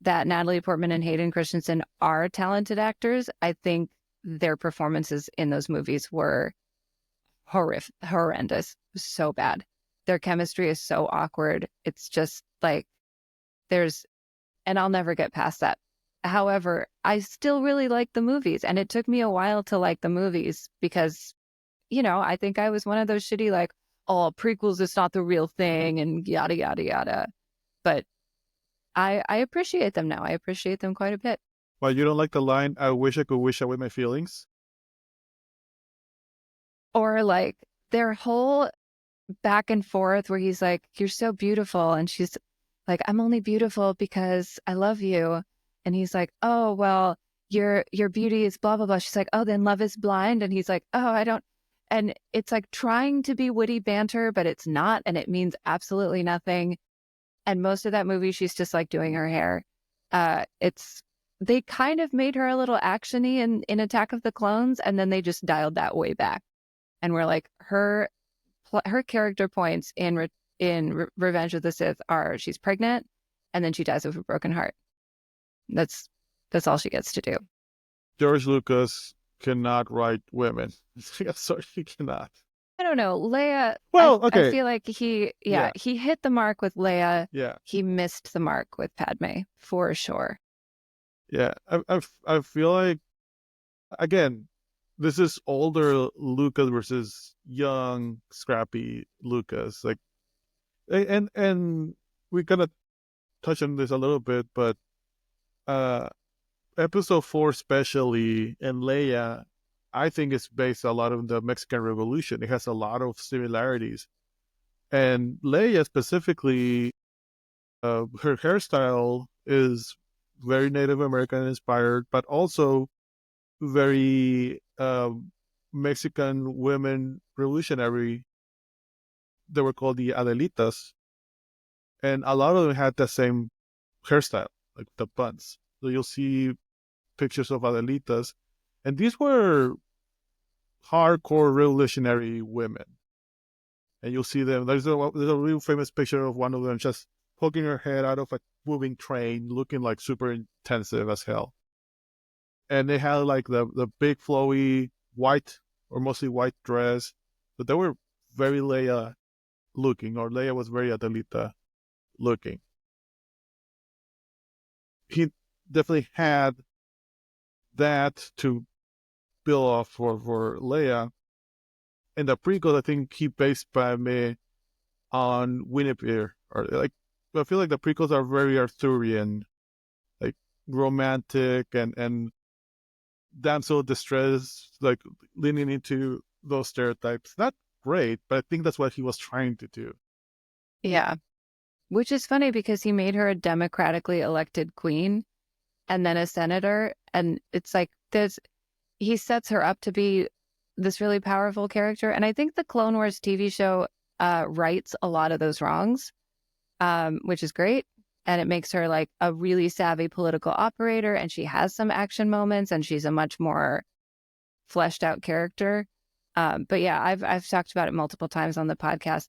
[SPEAKER 4] that Natalie Portman and Hayden Christensen are talented actors. I think their performances in those movies were horrendous, so bad. Their chemistry is so awkward. It's just like and I'll never get past that. However, I still really like the movies, and it took me a while to like the movies because, I think I was one of those shitty, like, oh, prequels is not the real thing and yada, yada, yada. But I appreciate them now. I appreciate them quite a bit.
[SPEAKER 3] Well, you don't like the line, I wish I could wish away my feelings?
[SPEAKER 4] Or like their whole back and forth where he's like, you're so beautiful. And she's like, I'm only beautiful because I love you. And he's like, oh, well, your beauty is blah, blah, blah. She's like, oh, then love is blind. And he's like, oh, I don't. And it's like trying to be witty banter, but it's not. And it means absolutely nothing. And most of that movie, she's just like doing her hair. They kind of made her a little actiony in Attack of the Clones, and then they just dialed that way back. And we're like, her character points in Revenge of the Sith are she's pregnant and then she dies of a broken heart. That's all she gets to do.
[SPEAKER 3] George Lucas cannot write women. Sorry, he cannot.
[SPEAKER 4] I don't know. Leia,
[SPEAKER 3] Well,
[SPEAKER 4] I
[SPEAKER 3] okay.
[SPEAKER 4] feel like he
[SPEAKER 3] Yeah.
[SPEAKER 4] hit the mark with Leia.
[SPEAKER 3] Yeah.
[SPEAKER 4] He missed the mark with Padme, for sure.
[SPEAKER 3] Yeah. I feel like, again, this is older Lucas versus young, scrappy Lucas. Like, and we kind of touch on this a little bit, but episode 4 especially, and Leia, I think it's based a lot on the Mexican Revolution. It has a lot of similarities. And Leia specifically, her hairstyle is very Native American inspired, but also very Mexican women revolutionary. They were called the Adelitas. And a lot of them had the same hairstyle, like the buns. So you'll see pictures of Adelitas. And these were hardcore revolutionary women. And you'll see them. There's a real famous picture of one of them just poking her head out of a moving train, looking like super intensive as hell. And they had like the big flowy white or mostly white dress. But they were very Leia looking, or Leia was very Adelita looking. He definitely had that to build off for Leia. In the prequel, I think he based Padme on Guinevere, or like, I feel like the prequels are very Arthurian, like romantic and damsel distress, like leaning into those stereotypes. Not great, but I think that's what he was trying to do.
[SPEAKER 4] Yeah. Which is funny because he made her a democratically elected queen and then a senator. And it's like he sets her up to be this really powerful character. And I think the Clone Wars TV show rights a lot of those wrongs, which is great. And it makes her like a really savvy political operator. And she has some action moments and she's a much more fleshed out character. But yeah, I've talked about it multiple times on the podcast.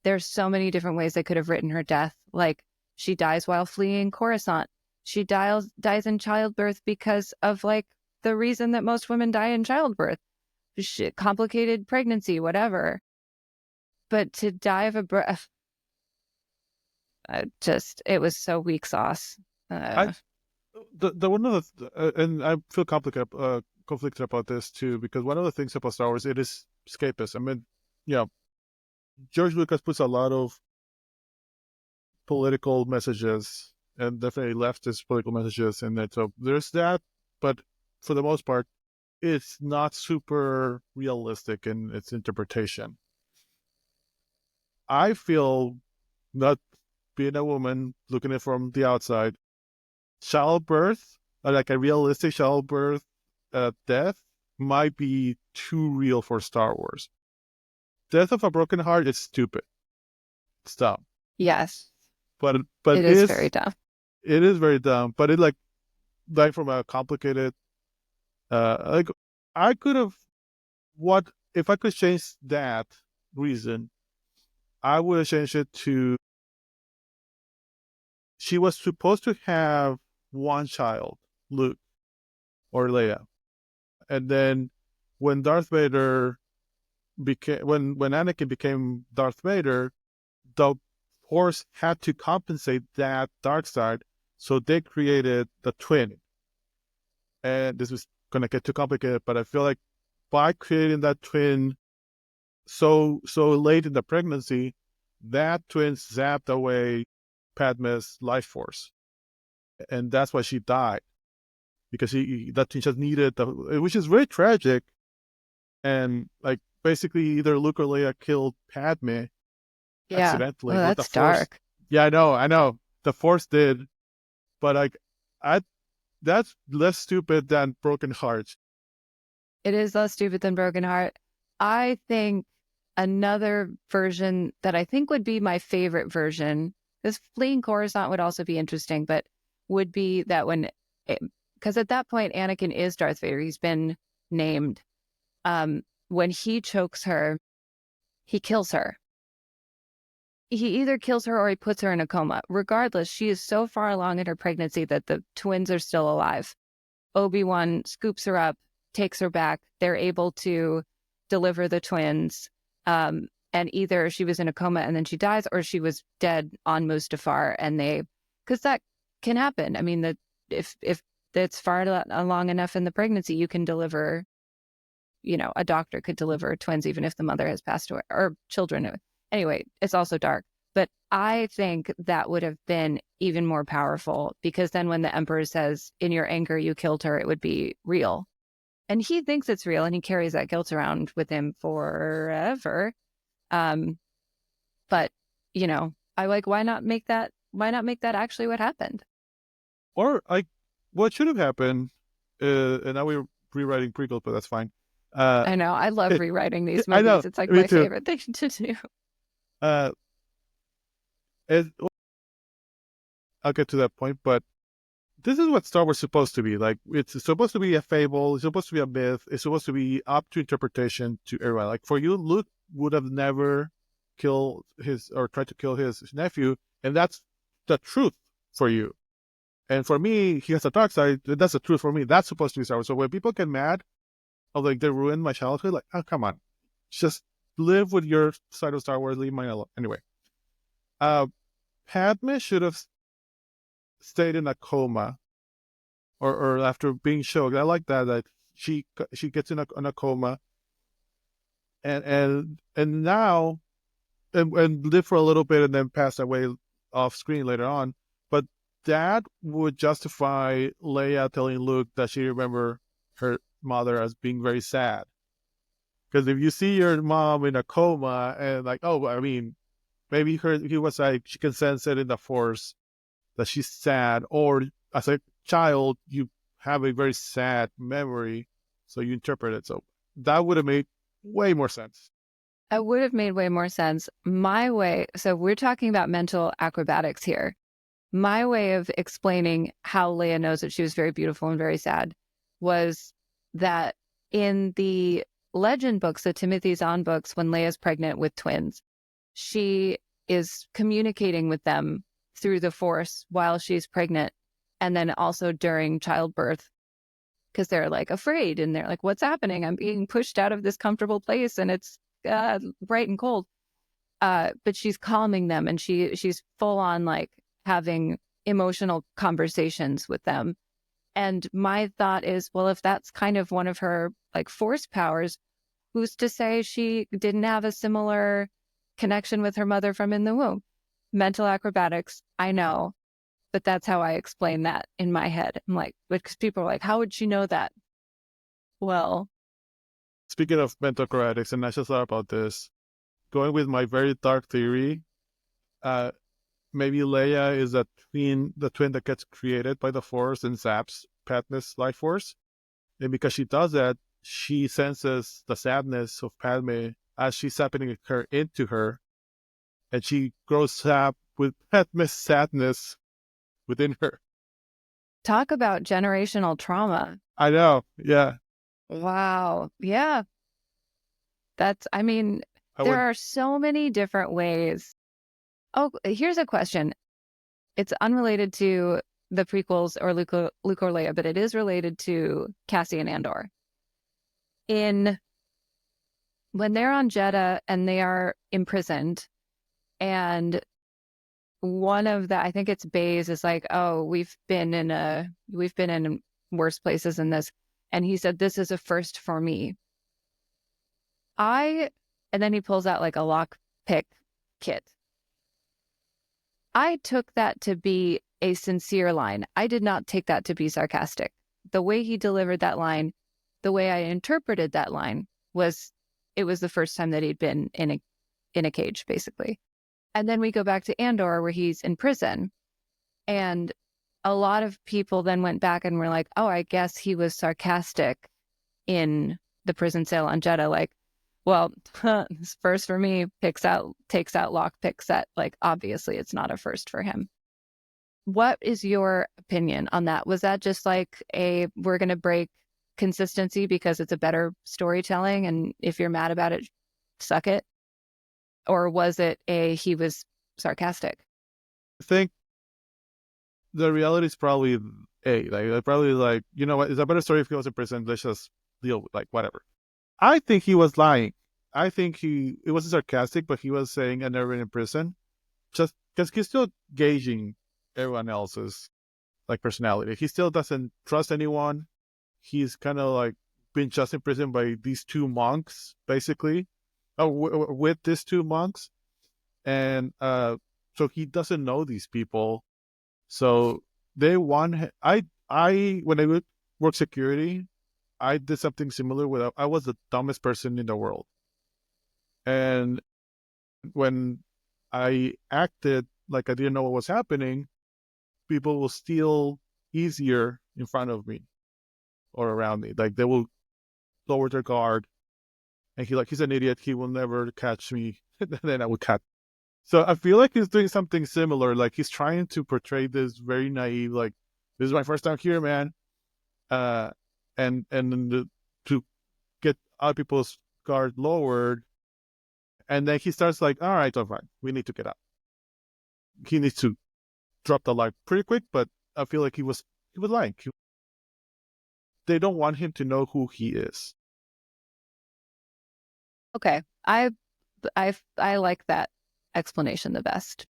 [SPEAKER 4] There's so many different ways they could have written her death. Like she dies while fleeing Coruscant. She dies in childbirth because of like the reason that most women die in childbirth. Complicated pregnancy, whatever. But to die of a breath, it was so weak sauce.
[SPEAKER 3] The one of the and I feel conflicted about this too, because one of the things about Star Wars, it is escapist. I mean, yeah, George Lucas puts a lot of political messages and definitely leftist political messages in it. So there's that, but for the most part, it's not super realistic in its interpretation. I feel, not being a woman, looking at it from the outside, childbirth, like a realistic childbirth death, might be too real for Star Wars. Death of a broken heart is stupid. It's dumb.
[SPEAKER 4] Yes.
[SPEAKER 3] But
[SPEAKER 4] it is very dumb.
[SPEAKER 3] It is very dumb. But it like from a complicated like I could have if I could change that reason, I would have changed it to she was supposed to have one child, Luke or Leia. And then when Darth Vader when Anakin became Darth Vader, the Force had to compensate that dark side, so they created the twin. And this was gonna get too complicated, but I feel like by creating that twin so late in the pregnancy, that twin zapped away Padme's life force, and that's why she died, because that twin just needed which is very tragic. And like basically either Luke or Leia killed Padme accidentally.
[SPEAKER 4] Well, that's dark.
[SPEAKER 3] Yeah, I know. The Force did, but that's less stupid than broken hearts.
[SPEAKER 4] It is less stupid than broken heart. I think another version that I think would be my favorite version, this fleeing Coruscant would also be interesting, but would be that because at that point Anakin is Darth Vader. He's been named. When he chokes her, he kills her. he either kills her or he puts her in a coma. Regardless, she is so far along in her pregnancy that the twins are still alive. Obi-Wan scoops her up, takes her back. They're able to deliver the twins. And either she was in a coma and then she dies, or she was dead on Mustafar. And because that can happen. I mean, if it's far along enough in the pregnancy, you can deliver, a doctor could deliver twins even if the mother has passed away, or children. Anyway, it's also dark. But I think that would have been even more powerful, because then when the Emperor says, in your anger, you killed her, it would be real. And he thinks it's real, and he carries that guilt around with him forever. But, I why not make that actually what happened?
[SPEAKER 3] Or what should have happened, and now we're rewriting prequels, but that's fine.
[SPEAKER 4] I know. I love rewriting these movies.
[SPEAKER 3] I know,
[SPEAKER 4] It's like
[SPEAKER 3] me
[SPEAKER 4] my
[SPEAKER 3] too.
[SPEAKER 4] favorite thing to do.
[SPEAKER 3] I'll get to that point, but this is what Star Wars is supposed to be. Like, it's supposed to be a fable, it's supposed to be a myth, it's supposed to be up to interpretation to everyone. Like, for you, Luke would have never killed tried to kill his nephew, and that's the truth for you. And for me, he has a dark side, that's the truth for me. That's supposed to be Star Wars. So when people get mad, like, they ruined my childhood, like, oh, come on. Just live with your side of Star Wars, leave mine alone. Anyway. Padme should have stayed in a coma, or after being choked. I like that she gets in a coma, and now and live for a little bit and then pass away off screen later on. But that would justify Leia telling Luke that she remember her mother as being very sad. Because if you see your mom in a coma and like, oh, I mean, maybe he was like, she can sense it in the Force that she's sad, or as a child you have a very sad memory, so you interpret it. So that would have made way more sense.
[SPEAKER 4] It would have made way more sense. So we're talking about mental acrobatics here. My way of explaining how Leia knows that she was very beautiful and very sad was that in the legend books, the Timothy Zahn books, when Leia's pregnant with twins, she is communicating with them through the Force while she's pregnant, and then also during childbirth, because they're like afraid and they're like, what's happening? I'm being pushed out of this comfortable place and it's bright and cold. But she's calming them, and she's full on like having emotional conversations with them. And my thought is, well, if that's kind of one of her like Force powers, who's to say she didn't have a similar connection with her mother from in the womb? Mental acrobatics, I know, but that's how I explain that in my head. I'm like, because people are like, how would she know that? Well,
[SPEAKER 3] speaking of mental acrobatics, and I just thought about this, going with my very dark theory, maybe Leia is the twin that gets created by the Force and zaps Padme's life force. And because she does that, she senses the sadness of Padme as she's zapping her into her. And she grows up with Padme's sadness within her.
[SPEAKER 4] Talk about generational trauma.
[SPEAKER 3] I know, yeah.
[SPEAKER 4] Wow. Yeah. There are so many different ways. Oh, here's a question. It's unrelated to the prequels or Luke or Leia, but it is related to Cassian Andor. When they're on Jeddah and they are imprisoned, and one of the, I think it's Baze, is like, oh, we've been in worse places than this. And he said, this is a first for me. And then he pulls out like a lockpick kit. I took that to be a sincere line. I did not take that to be sarcastic. The way he delivered that line, the way I interpreted that line was, it was the first time that he'd been in a cage, basically. And then we go back to Andor where he's in prison. And a lot of people then went back and were like, oh, I guess he was sarcastic in the prison cell on Jeddah. Like, well, this first for me takes out lockpick set. Like, obviously it's not a first for him. What is your opinion on that? Was that just like we're going to break consistency because it's a better storytelling, and if you're mad about it, suck it? Or was it he was sarcastic.
[SPEAKER 3] I think the reality is probably A. Like they're probably like, you know what? It's a better story if he was in prison. Let's just deal with like whatever. I think he was lying. I think it wasn't sarcastic, but he was saying I've never been in prison, just because he's still gauging everyone else's like personality. He still doesn't trust anyone. He's kind of like been just in prison by these two monks, basically, with these two monks, and so he doesn't know these people. So they want. I when I would work security, I did something similar. With I was the dumbest person in the world, and when I acted like I didn't know what was happening, people will steal easier in front of me or around me. Like they will lower their guard, and he's an idiot. He will never catch me. And then I would catch. So I feel like he's doing something similar. Like he's trying to portray this very naive, like this is my first time here, man. To get other people's guard lowered, and then he starts like, all right, we need to get out. He needs to drop the lie pretty quick, but I feel like he was lying. They don't want him to know who he is.
[SPEAKER 4] Okay, I like that explanation the best.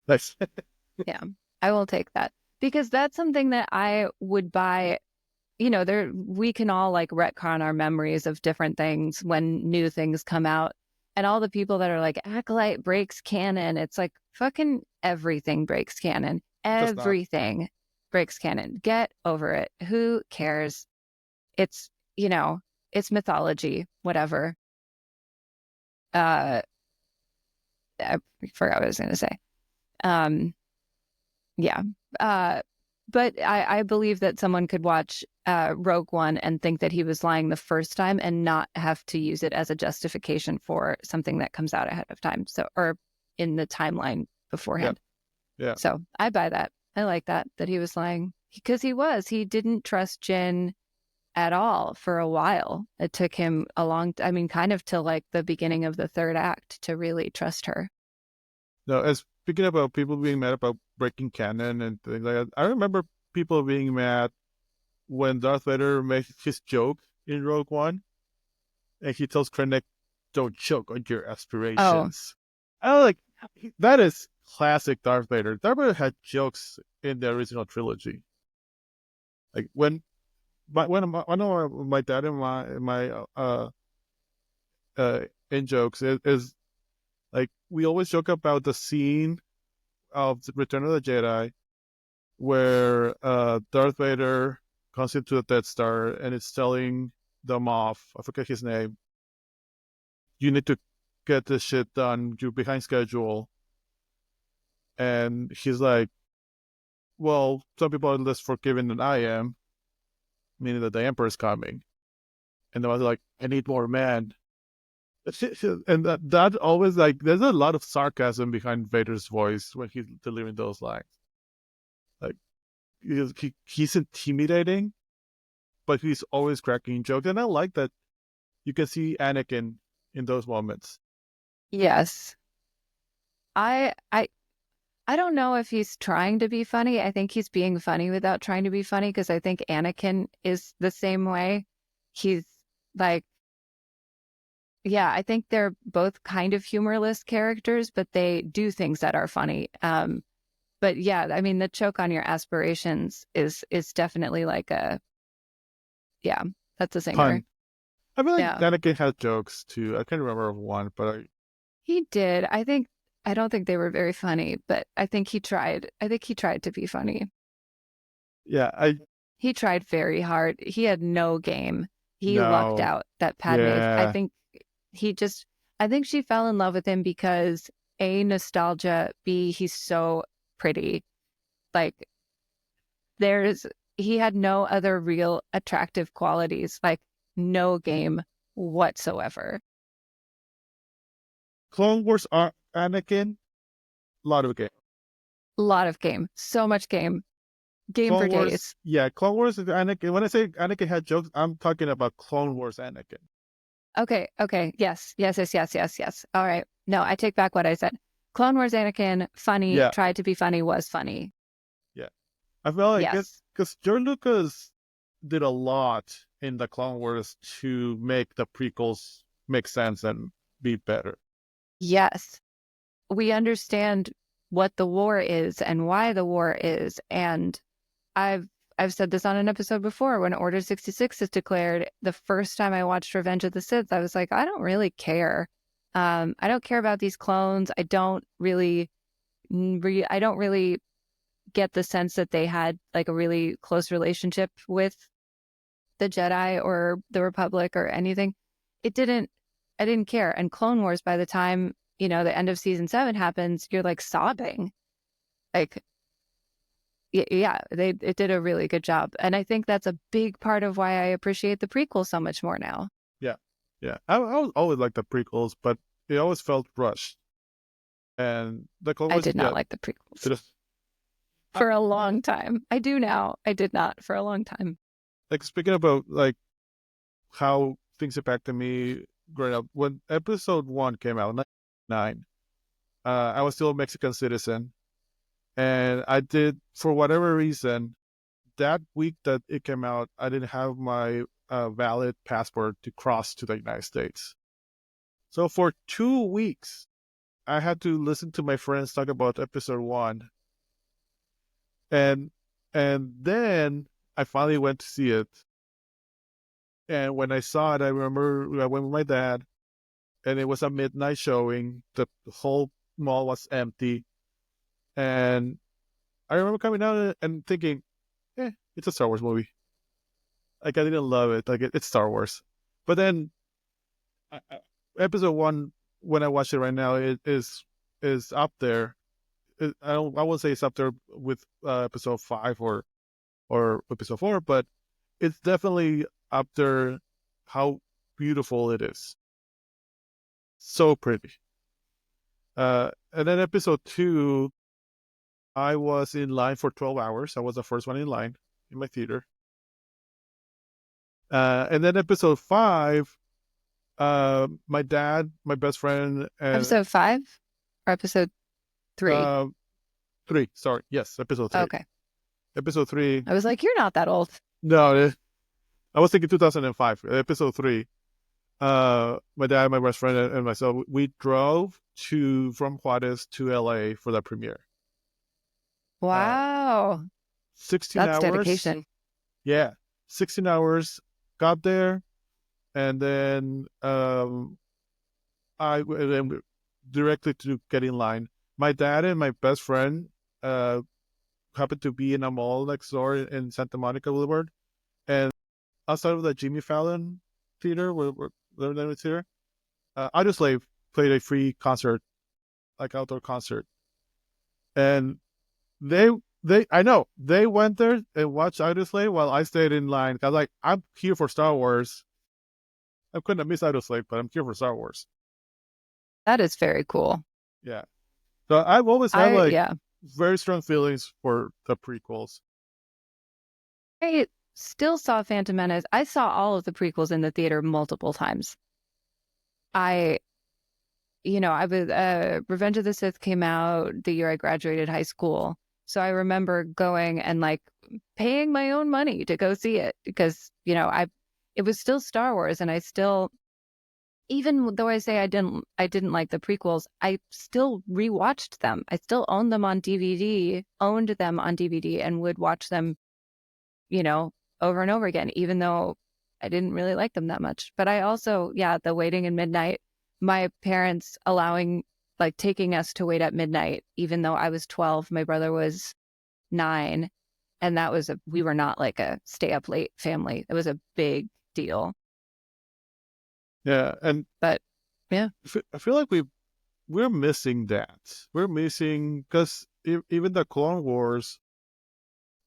[SPEAKER 3] Nice.
[SPEAKER 4] Yeah, I will take that because that's something that I would buy. You know, we can all like retcon our memories of different things when new things come out, and all the people that are like Acolyte breaks canon. It's like fucking everything breaks canon. Everything breaks canon. Get over it. Who cares? It's, you know, it's mythology, whatever. I forgot what I was going to say. Yeah. But I believe that someone could watch Rogue One and think that he was lying the first time and not have to use it as a justification for something that comes out ahead of time. So, or in the timeline beforehand.
[SPEAKER 3] Yeah.
[SPEAKER 4] So I buy that. I like that he was lying because he didn't trust Jyn at all for a while. It took him kind of till like the beginning of the third act to really trust her.
[SPEAKER 3] No, as speaking about people being mad about breaking canon and things like that, I remember people being mad when Darth Vader made his joke in Rogue One, and he tells Krennic, "Don't choke on your aspirations." I was like, that is classic Darth Vader. Darth Vader had jokes in the original trilogy. Like when my dad and my in jokes is like we always joke about the scene of Return of the Jedi where Darth Vader comes into the Death Star and it's telling the Moff, I forget his name, you need to get this shit done, you're behind schedule. And he's like, well, some people are less forgiving than I am, meaning that the Emperor's coming. And I was like, I need more men. And that always, like, there's a lot of sarcasm behind Vader's voice when he's delivering those lines. Like, he's intimidating, but he's always cracking jokes. And I like that you can see Anakin in those moments.
[SPEAKER 4] Yes. I don't know if he's trying to be funny. I think he's being funny without trying to be funny because I think Anakin is the same way. He's like, yeah, I think they're both kind of humorless characters, but they do things that are funny. But yeah, I mean, the choke on your aspirations is definitely like that's a singer.
[SPEAKER 3] Pun. I feel like Anakin had jokes too. I can't remember one, but
[SPEAKER 4] he did. I don't think they were very funny, but I think he tried. I think he tried to be funny.
[SPEAKER 3] Yeah,
[SPEAKER 4] he tried very hard. He had no game. He lucked out that Padme. Yeah. I think she fell in love with him because A, nostalgia, B, he's so pretty. Like he had no other real attractive qualities, like no game whatsoever.
[SPEAKER 3] Clone Wars Anakin, a lot of game.
[SPEAKER 4] So much game.
[SPEAKER 3] Clone
[SPEAKER 4] for
[SPEAKER 3] Wars,
[SPEAKER 4] days.
[SPEAKER 3] Yeah, Clone Wars Anakin. When I say Anakin had jokes, I'm talking about Clone Wars Anakin.
[SPEAKER 4] Okay. Yes. All right. No, I take back what I said. Clone Wars Anakin, funny,
[SPEAKER 3] Yeah.
[SPEAKER 4] tried to be funny, was funny.
[SPEAKER 3] I felt like
[SPEAKER 4] Yes.
[SPEAKER 3] because George Lucas did a lot in the Clone Wars to make the prequels make sense and be better.
[SPEAKER 4] Yes. We understand what the war is and why the war is. And I've said this on an episode before. When Order 66 is declared, the first time I watched Revenge of the Sith, I was like, I don't really care. I don't care about these clones. I don't really get the sense that they had like a really close relationship with the Jedi or the Republic or anything. I didn't care. And Clone Wars, by the time, the end of season 7 happens, you're like sobbing. Like, yeah, it did a really good job. And I think that's a big part of why I appreciate the prequel so much more now.
[SPEAKER 3] Yeah. I always liked the prequels, but it always felt rushed. And the Clone
[SPEAKER 4] I
[SPEAKER 3] Wars,
[SPEAKER 4] did not like the prequels
[SPEAKER 3] just-
[SPEAKER 4] for a long time. I do now. I did not for a long time.
[SPEAKER 3] like speaking about like how things impacted me growing up, when episode 1 came out, 9, I was still a Mexican citizen, and I did, for whatever reason, that week that it came out, I didn't have my valid passport to cross to the United States. So for 2 weeks, I had to listen to my friends talk about episode 1, and then I finally went to see it. And when I saw it, I remember I went with my dad, and it was a midnight showing. The whole mall was empty, and I remember coming out and thinking, it's a Star Wars movie. Like, I didn't love it. Like, it's Star Wars. But then episode 1, when I watch it right now, it is up there. I won't say it's up there with episode 5 or episode 4, but it's definitely up there. How beautiful it is. So pretty. And then episode 2, I was in line for 12 hours. I was the first one in line in my theater. And then episode 5, my dad, my best friend, and
[SPEAKER 4] Episode 5 or episode 3?
[SPEAKER 3] 3. Sorry, yes, episode 3.
[SPEAKER 4] Okay.
[SPEAKER 3] Episode 3.
[SPEAKER 4] I was like, you're not that old.
[SPEAKER 3] No, I was thinking 2005. Episode 3. My dad, my best friend, and myself, we drove from Juarez to LA for the premiere.
[SPEAKER 4] Wow.
[SPEAKER 3] 16
[SPEAKER 4] That's
[SPEAKER 3] hours.
[SPEAKER 4] dedication.
[SPEAKER 3] Yeah, 16 hours. Got there, and then I went directly to get in line. My dad and my best friend happened to be in a mall next door in Santa Monica Boulevard, and outside of the Jimmy Fallon Theater, where their name is here, Audioslave played a free concert, like outdoor concert, and they went there and watched Audioslave while I stayed in line. I was like, I'm here for Star Wars. I couldn't have missed Audioslave, but I'm here for Star Wars.
[SPEAKER 4] That is very cool.
[SPEAKER 3] Yeah. So I've always had very strong feelings for the prequels.
[SPEAKER 4] I still saw Phantom Menace. I saw all of the prequels in the theater multiple times. I was Revenge of the Sith came out the year I graduated high school. So I remember going and like paying my own money to go see it because, it was still Star Wars, and I still, even though I say I didn't like the prequels, I still rewatched them. I still owned them on DVD, and would watch them, over and over again, even though I didn't really like them that much. But I also, the waiting in midnight, my parents taking us to wait at midnight, even though I was 12, my brother was 9. And we were not like a stay up late family. It was a big deal.
[SPEAKER 3] Yeah.
[SPEAKER 4] But yeah,
[SPEAKER 3] I feel like we're missing that. We're missing, because even the Clone Wars,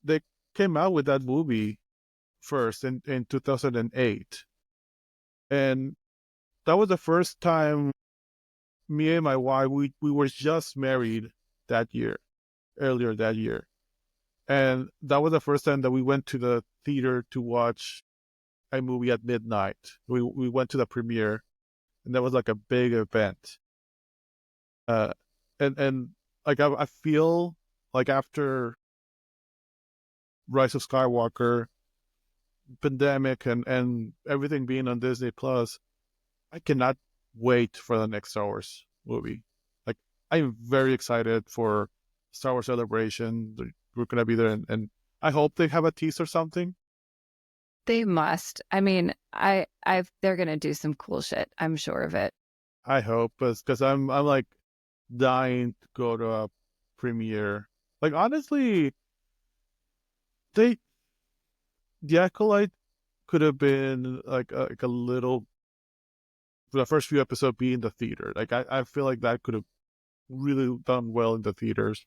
[SPEAKER 3] they came out with that movie first in 2008. And that was the first time me and my wife, we were just married earlier that year. And that was the first time that we went to the theater to watch a movie at midnight. We went to the premiere, and that was like a big event. and like I feel like after Rise of Skywalker, pandemic, and everything being on Disney Plus, I cannot wait for the next Star Wars movie. Like, I'm very excited for Star Wars Celebration. We're gonna be there, and I hope they have a teaser or something.
[SPEAKER 4] They must. I mean, they're gonna do some cool shit. I'm sure of it.
[SPEAKER 3] I hope, because I'm like dying to go to a premiere. Like, honestly, they the Acolyte could have been like a little, the first few episodes be in the theater. Like, I feel like that could have really done well in the theaters.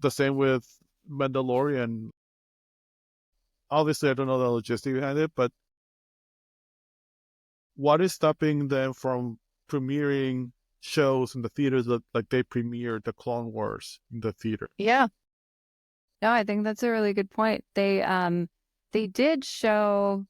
[SPEAKER 3] The same with Mandalorian. Obviously, I don't know the logistics behind it, but what is stopping them from premiering shows in the theaters that like they premiered the Clone Wars in the theater?
[SPEAKER 4] Yeah. No, I think that's a really good point. They did show,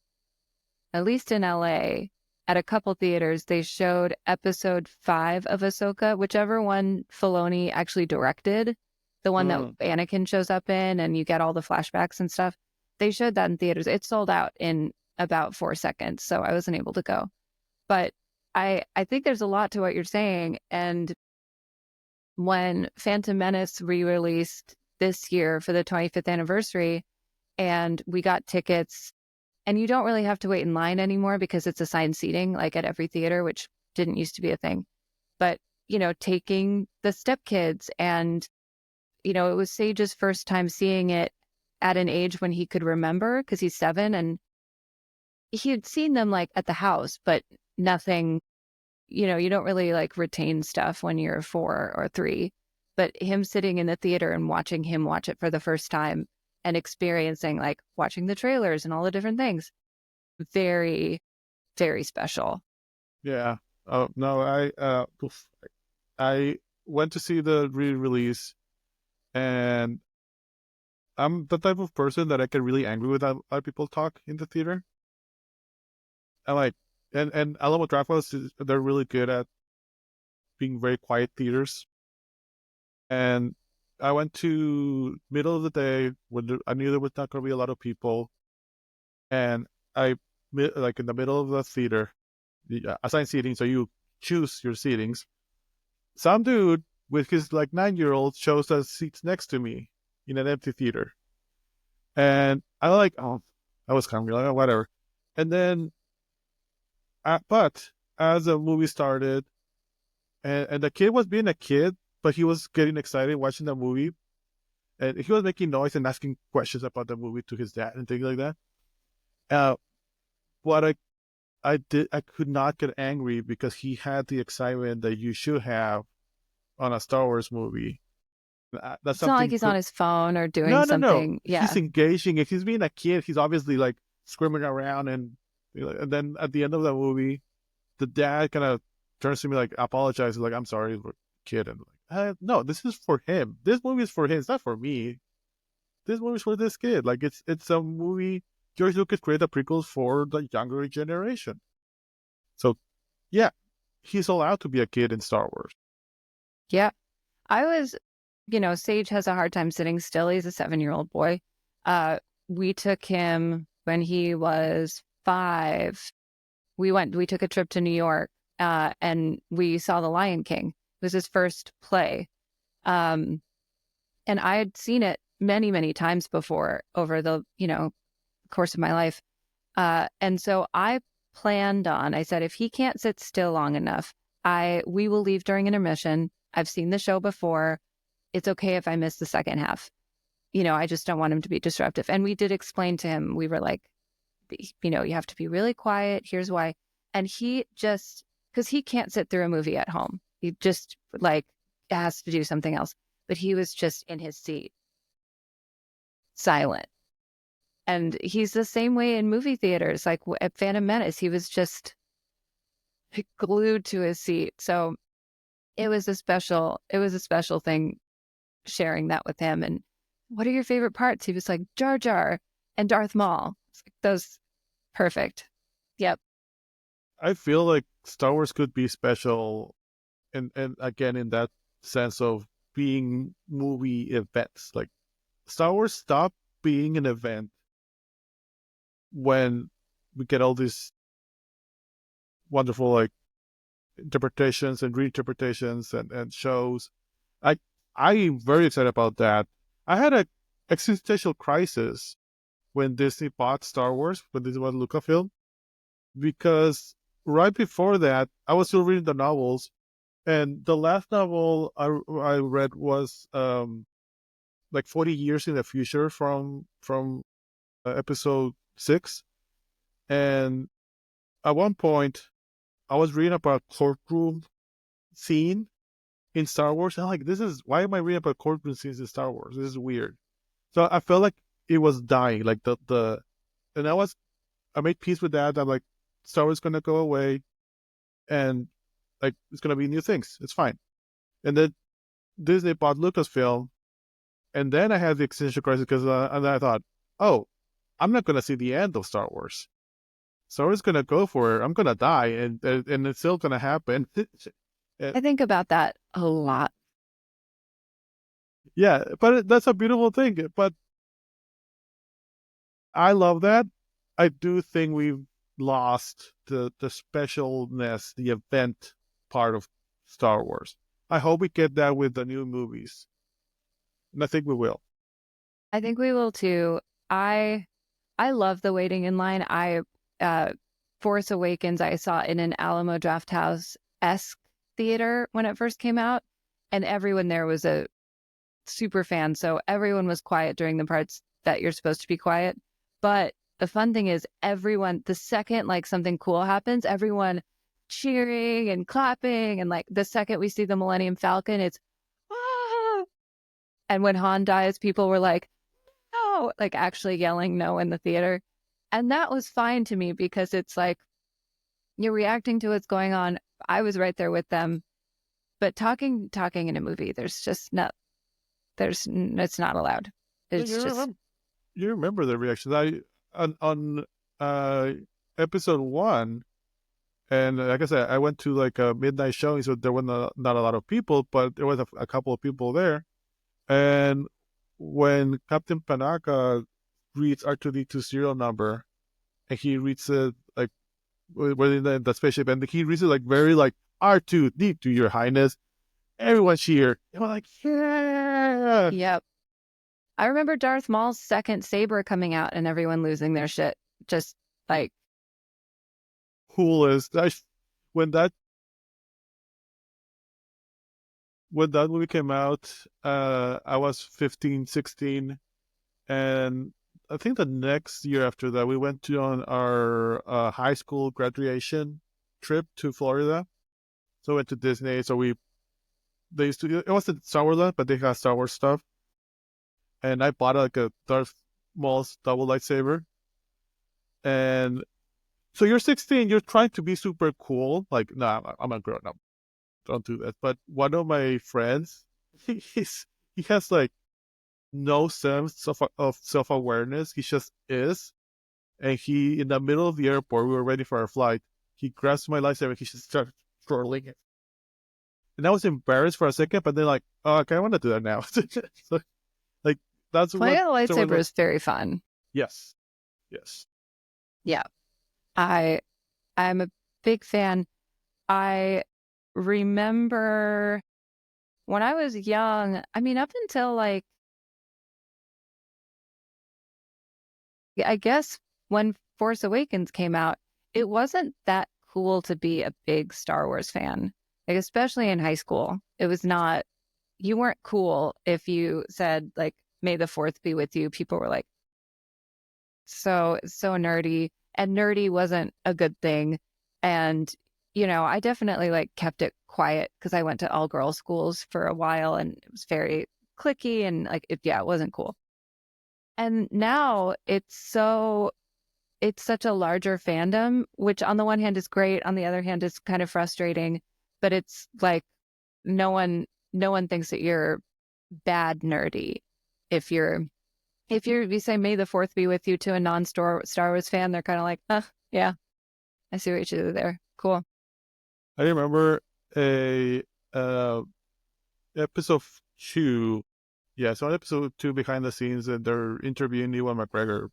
[SPEAKER 4] at least in LA, at a couple theaters, they showed episode 5 of Ahsoka, whichever one Filoni actually directed, the one that Anakin shows up in and you get all the flashbacks and stuff. They showed that in theaters. It sold out in about 4 seconds, so I wasn't able to go. But I think there's a lot to what you're saying. And when Phantom Menace re-released this year for the 25th anniversary, and we got tickets, and you don't really have to wait in line anymore because it's assigned seating, like at every theater, which didn't used to be a thing. But, taking the stepkids, and, it was Sage's first time seeing it at an age when he could remember, because he's 7, and he had seen them like at the house, but nothing, you don't really like retain stuff when you're 4 or 3. But him sitting in the theater and watching him watch it for the first time and experiencing, like, watching the trailers and all the different things, very, very special.
[SPEAKER 3] Yeah. Oh no, I went to see the re-release, and I'm the type of person that I get really angry with how people talk in the theater. I like, and Alamo Drafthouse, they're really good at being very quiet theaters. And I went to middle of the day when I knew there was not going to be a lot of people, and like in the middle of the theater, the assigned seating, so you choose your seatings. Some dude with his like 9-year-old chose us seats next to me in an empty theater, and I like, oh, I was kind of like, oh, whatever. And then, but as the movie started, and the kid was being a kid, but he was getting excited watching the movie, and he was making noise and asking questions about the movie to his dad and things like that. What I could not get angry because he had the excitement that you should have on a Star Wars movie. That's
[SPEAKER 4] it's not like he's on his phone or doing something. Yeah,
[SPEAKER 3] he's engaging. If he's being a kid, he's obviously like squirming around, and then at the end of the movie, the dad kind of turns to me like apologizes, like, I'm sorry, kid, and like, no, this is for him. This movie is for him. It's not for me. This movie is for this kid. Like, it's a movie. George Lucas created the prequels for the younger generation. So, yeah, he's allowed to be a kid in Star Wars.
[SPEAKER 4] Yeah. I was, Sage has a hard time sitting still. He's a 7-year-old boy. We took him when he was 5. We took a trip to New York, and we saw The Lion King. It was his first play. And I had seen it many, many times before over the, course of my life. And so I said, if he can't sit still long enough, we will leave during intermission. I've seen the show before. It's okay if I miss the second half. I just don't want him to be disruptive. And we did explain to him, we were like, you have to be really quiet. Here's why. And he just, because he can't sit through a movie at home. He just like has to do something else. But he was just in his seat, silent. And he's the same way in movie theaters. Like at Phantom Menace, he was just glued to his seat. So it was a special thing sharing that with him. And what are your favorite parts? He was like, Jar Jar and Darth Maul. It's like, those, perfect. Yep.
[SPEAKER 3] I feel like Star Wars could be special, and again in that sense of being movie events. Like Star Wars stopped being an event when we get all these wonderful like interpretations and reinterpretations and shows. I'm very excited about that. I had a existential crisis when Disney bought Star Wars, when Disney bought Lucasfilm, because right before that, I was still reading the novels, and the last novel I read was like 40 years in the future from episode 6, and at one point I was reading about a courtroom scene in Star Wars, and I'm like, why am I reading about courtroom scenes in Star Wars? This is weird. So I felt like it was dying, like and I made peace with that. I'm like, Star Wars is gonna go away, and like it's gonna be new things. It's fine. And then Disney bought Lucasfilm, and then I had the existential crisis because and I thought, oh, I'm not gonna see the end of Star Wars. Star Wars is gonna go for it. I'm gonna die, and it's still gonna happen.
[SPEAKER 4] I think about that a lot.
[SPEAKER 3] Yeah, but that's a beautiful thing. But I love that. I do think we've lost the specialness, the event part of Star Wars. I hope we get that with the new movies, and I think we will.
[SPEAKER 4] I think we will too. I love the waiting in line. Force Awakens I saw in an Alamo Drafthouse-esque theater when it first came out, and everyone there was a super fan, so everyone was quiet during the parts that you're supposed to be quiet. But the fun thing is everyone, the second like something cool happens, everyone cheering and clapping, and like the second we see the Millennium Falcon, it's ah! And when Han dies, people were like, no, like actually yelling no in the theater. And that was fine to me because it's like you're reacting to what's going on. I was right there with them. But talking in a movie, it's not allowed. It's
[SPEAKER 3] You remember the reactions. On episode 1, and like I said, I went to like a midnight showing, so there were not a lot of people, but there was a couple of people there. And when Captain Panaka reads R2-D2's serial number, and he reads it like we're in the spaceship, and he reads it like very like R2-D2, Your Highness. Everyone cheered. They were like, yeah.
[SPEAKER 4] Yep. I remember Darth Maul's second saber coming out and everyone losing their shit. Just like
[SPEAKER 3] coolest. When that movie came out, I was 15, 16, and I think the next year after that, we went on our high school graduation trip to Florida. So we went to Disney. So they used to, it wasn't Star Wars Land, but they had Star Wars stuff. And I bought like a Darth Maul's double lightsaber. And so you're 16, you're trying to be super cool. Like, nah, I'm a grown up. Don't do that. But one of my friends, he has like no sense of self-awareness. He just is. And he, in the middle of the airport, we were ready for our flight. He grabs my lightsaber and he just starts twirling it. And I was embarrassed for a second, but then like, oh, okay, I want to do that now. So, like, that's
[SPEAKER 4] playing a lightsaber is very fun.
[SPEAKER 3] Yes.
[SPEAKER 4] Yeah. I'm a big fan. I remember when I was young, I mean, up until like, I guess when Force Awakens came out, it wasn't that cool to be a big Star Wars fan. Like, especially in high school, it was not, you weren't cool if you said like, may the fourth be with you. People were like, so nerdy, and nerdy wasn't a good thing. And, you know, I definitely like kept it quiet because I went to all girls schools for a while and it was very cliquey and like, it wasn't cool. And now it's such a larger fandom, which on the one hand is great. On the other hand, is kind of frustrating, but it's like no one thinks that you're bad nerdy. If you say may the fourth be with you to a non-Star Wars fan, they're kind of like, yeah, I see what you did there. Cool.
[SPEAKER 3] I remember episode 2, yeah, so on episode 2, behind the scenes, and they're interviewing Ewan McGregor,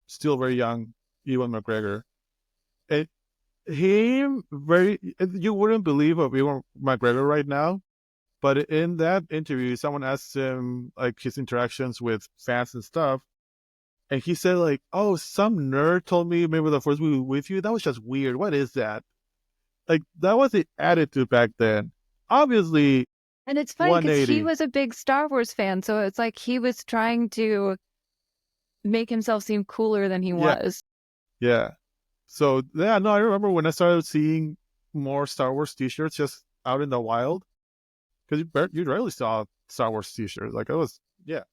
[SPEAKER 3] still very young Ewan McGregor. And you wouldn't believe of Ewan McGregor right now, but in that interview, someone asked him like his interactions with fans and stuff, and he said like, "Oh, some nerd told me maybe the first movie with you. That was just weird. What is that?" Like that was the attitude back then. Obviously,
[SPEAKER 4] And it's funny because
[SPEAKER 3] 180.
[SPEAKER 4] he was a big Star Wars fan, so it's like he was trying to make himself seem cooler than he was.
[SPEAKER 3] Yeah. So yeah, no, I remember when I started seeing more Star Wars T-shirts just out in the wild, because you rarely saw Star Wars T-shirts. Like it was, yeah.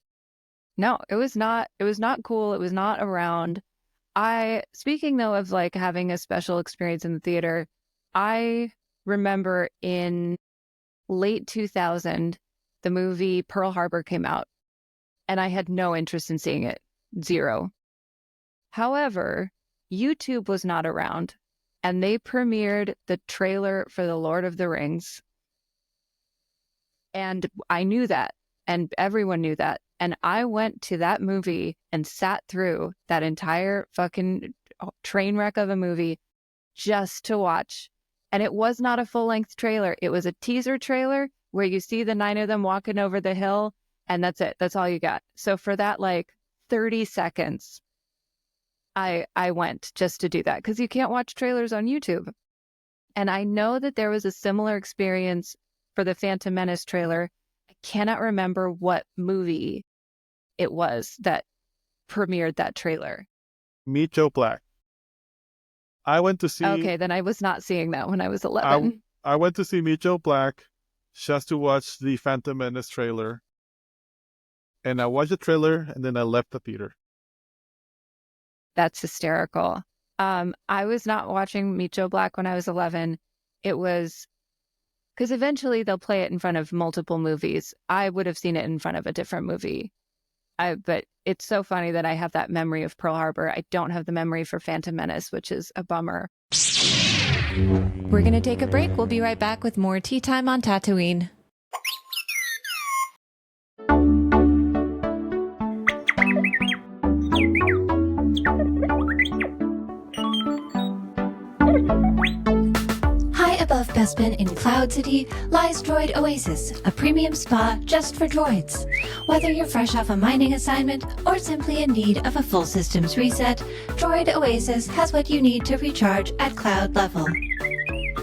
[SPEAKER 4] No, it was not cool. It was not around. Speaking though of like having a special experience in the theater, I remember in late 2000, the movie Pearl Harbor came out, and I had no interest in seeing it. Zero. However, YouTube was not around, and they premiered the trailer for The Lord of the Rings. And I knew that, and everyone knew that. And I went to that movie and sat through that entire fucking train wreck of a movie just to watch. And it was not a full-length trailer. It was a teaser trailer where you see the 9 of them walking over the hill, and that's it. That's all you got. So for that, like, 30 seconds, I went just to do that, because you can't watch trailers on YouTube. And I know that there was a similar experience for the Phantom Menace trailer. I cannot remember what movie it was that premiered that trailer.
[SPEAKER 3] Meet Joe Black. I went to see.
[SPEAKER 4] Okay, then I was not seeing that when I was 11.
[SPEAKER 3] I went to see Meet Joe Black just to watch the Phantom Menace trailer, and I watched the trailer, and then I left the theater.
[SPEAKER 4] That's hysterical. I was not watching Meet Joe Black when I was 11. It was because eventually they'll play it in front of multiple movies. I would have seen it in front of a different movie. But it's so funny that I have that memory of Pearl Harbor. I don't have the memory for Phantom Menace, which is a bummer.
[SPEAKER 1] We're going to take a break. We'll be right back with more Tea Time on Tatooine. High above Bespin in Cloud City lies Droid Oasis, a premium spa just for droids. Whether you're fresh off a mining assignment or simply in need of a full systems reset, Droid Oasis has what you need to recharge at cloud level.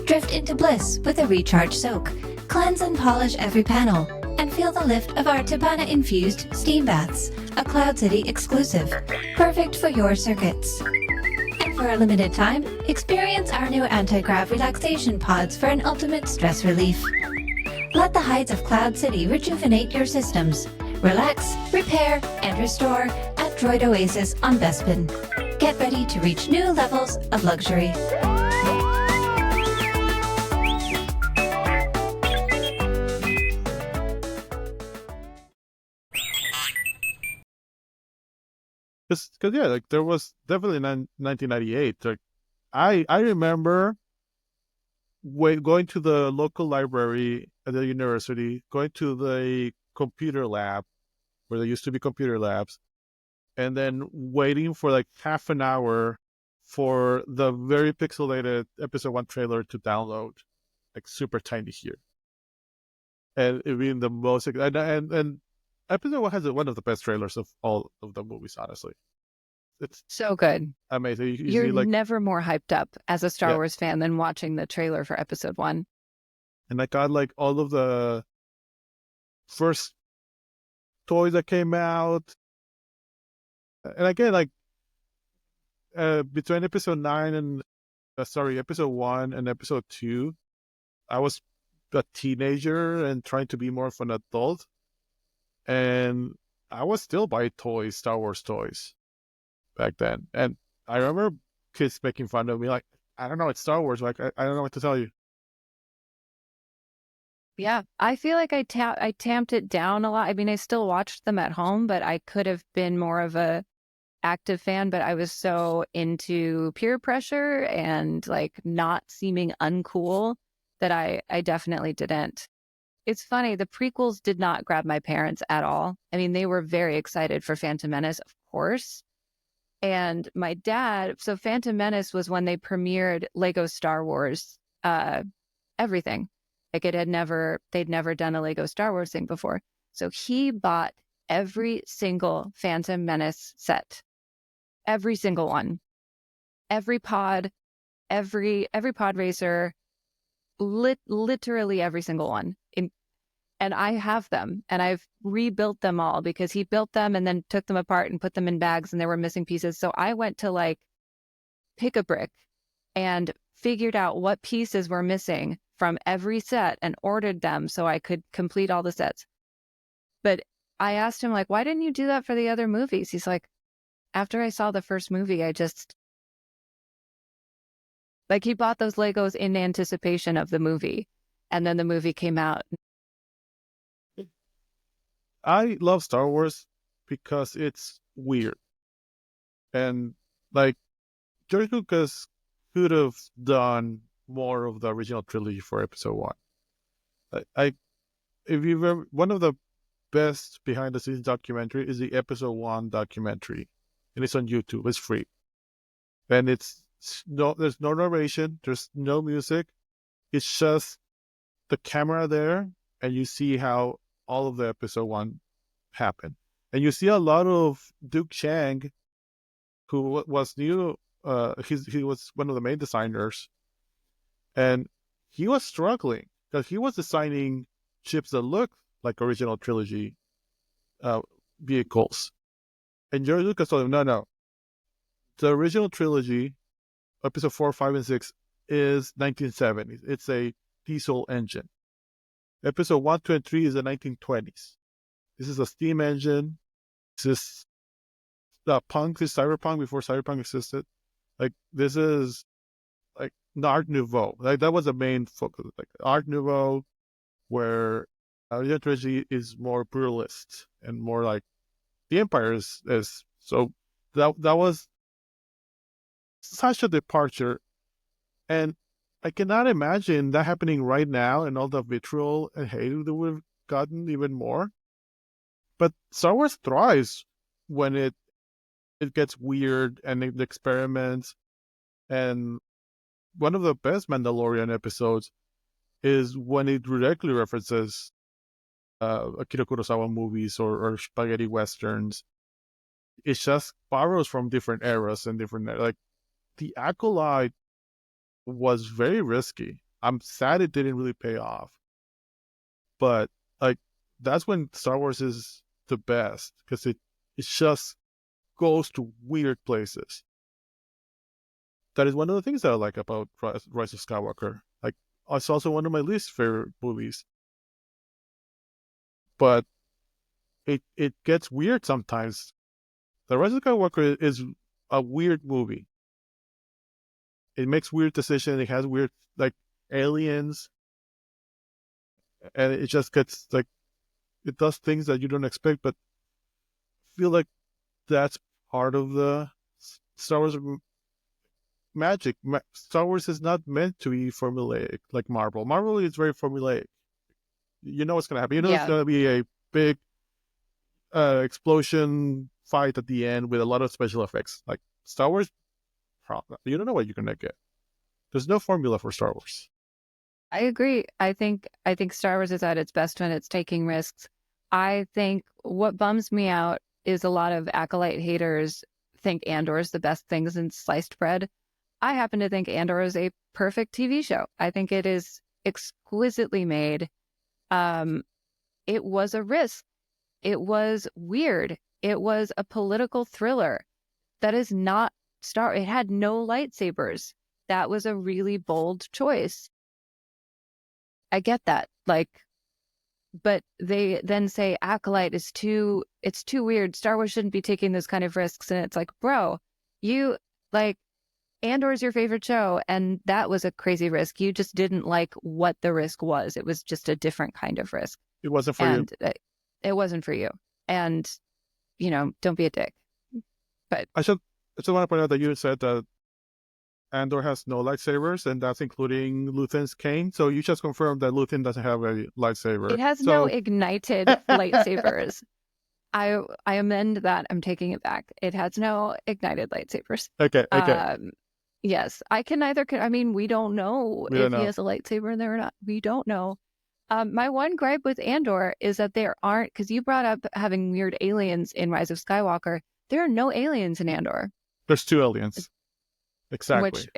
[SPEAKER 1] Drift into bliss with a recharge soak. Cleanse and polish every panel, and feel the lift of our Tabana-infused steam baths, a Cloud City exclusive, perfect for your circuits. And for a limited time, experience our new anti-grav relaxation pods for an ultimate stress relief. Let the heights of Cloud City rejuvenate your systems. Relax, repair, and restore at Droid Oasis on Bespin. Get ready to reach new levels of luxury.
[SPEAKER 3] Because yeah, like there was definitely 1998. Like I remember going to the local library at the university, going to the computer lab where there used to be computer labs, and then waiting for like half an hour for the very pixelated episode 1 trailer to download, like super tiny here. And it being the most, and episode 1 has one of the best trailers of all of the movies, honestly. It's
[SPEAKER 4] so good.
[SPEAKER 3] Amazing.
[SPEAKER 4] You're
[SPEAKER 3] like,
[SPEAKER 4] never more hyped up as a Star Wars fan than watching the trailer for episode 1.
[SPEAKER 3] And I got like all of the first toys that came out. And again, like between episode 9 and episode 1 and episode 2, I was a teenager and trying to be more of an adult. And I was still buying toys, Star Wars toys back then. And I remember kids making fun of me, like, I don't know, it's Star Wars. Like, I don't know what to tell you.
[SPEAKER 4] Yeah, I feel like I tamped it down a lot. I mean, I still watched them at home, but I could have been more of a active fan, but I was so into peer pressure and like not seeming uncool that I definitely didn't. it's funny. The prequels did not grab my parents at all. I mean, they were very excited for Phantom Menace, of course. And my dad, so Phantom Menace was when they premiered Lego Star Wars, everything. Like they'd never done a Lego Star Wars thing before. So he bought every single Phantom Menace set, every single one, every pod, every pod racer, literally every single one. And I have them, and I've rebuilt them all because he built them and then took them apart and put them in bags, and there were missing pieces. So I went to like pick a brick and figured out what pieces were missing from every set and ordered them so I could complete all the sets. But I asked him, like, why didn't you do that for the other movies? He's like, after I saw the first movie, I just, like, he bought those Legos in anticipation of the movie. And then the movie came out.
[SPEAKER 3] I love Star Wars because it's weird. And like George Lucas could have done more of the original trilogy for episode 1. If you've ever, one of the best behind the scenes documentary is the episode 1 documentary. And it's on YouTube. It's free. And there's no narration, there's no music. It's just the camera there, and you see how all of the episode 1 happened. And you see a lot of Duke Chang, who was new, he was one of the main designers, and he was struggling because he was designing ships that looked like original trilogy vehicles. And George Lucas told him, no, the original trilogy, episode 4, 5, and 6, is 1970s. It's a diesel engine. Episode 1, 2, and 3 is the 1920s. This is a steam engine. This is punk, this is cyberpunk before cyberpunk existed. Like, this is like Art Nouveau. Like, that was the main focus. Like Art Nouveau, where the trilogy is more brutalist and more like the Empire is. So that was such a departure. And I cannot imagine that happening right now and all the vitriol and hate that we've gotten even more. But Star Wars thrives when it gets weird and it experiments. And one of the best Mandalorian episodes is when it directly references Akira Kurosawa movies or spaghetti westerns. It just borrows from different eras and different, like, The Acolyte was very risky. I'm sad it didn't really pay off. But like, that's when Star Wars is the best, because it just goes to weird places. That is one of the things that I like about Rise of Skywalker. Like, it's also one of my least favorite movies. But it gets weird sometimes. The Rise of Skywalker is a weird movie. It makes weird decisions. It has weird, like, aliens. And it just gets, like, it does things that you don't expect, but I feel like that's part of the Star Wars magic. Star Wars is not meant to be formulaic like Marvel. Marvel is very formulaic. You know what's going to happen. You know It's going to be a big explosion fight at the end with a lot of special effects. Like Star Wars, you don't know what you're going to get. There's no formula for Star Wars.
[SPEAKER 4] I agree. I think Star Wars is at its best when it's taking risks. I think what bums me out is a lot of Acolyte haters think Andor is the best thing since sliced bread. I happen to think Andor is a perfect TV show. I think it is exquisitely made. It was a risk. It was weird. It was a political thriller. That is not It had no lightsabers. That was a really bold choice. I get that. Like, but they then say Acolyte is too weird. Star Wars shouldn't be taking those kind of risks. And it's like, bro, you, like, Andor is your favorite show, and that was a crazy risk. You just didn't like what the risk was. It was just a different kind of risk.
[SPEAKER 3] It wasn't for you.
[SPEAKER 4] It wasn't for you. And, don't be a dick. But
[SPEAKER 3] I just want to point out that you said that Andor has no lightsabers, and that's including Luthen's cane. So you just confirmed that Luthen doesn't have a lightsaber.
[SPEAKER 4] It has
[SPEAKER 3] so...
[SPEAKER 4] no ignited lightsabers. I amend that. I'm taking it back. It has no ignited lightsabers.
[SPEAKER 3] Okay.
[SPEAKER 4] Yes, I can neither. I mean, we don't know if he has a lightsaber in there or not. We don't know. My one gripe with Andor is that there aren't, because you brought up having weird aliens in Rise of Skywalker. There are no aliens in Andor.
[SPEAKER 3] There's 2 aliens. Exactly.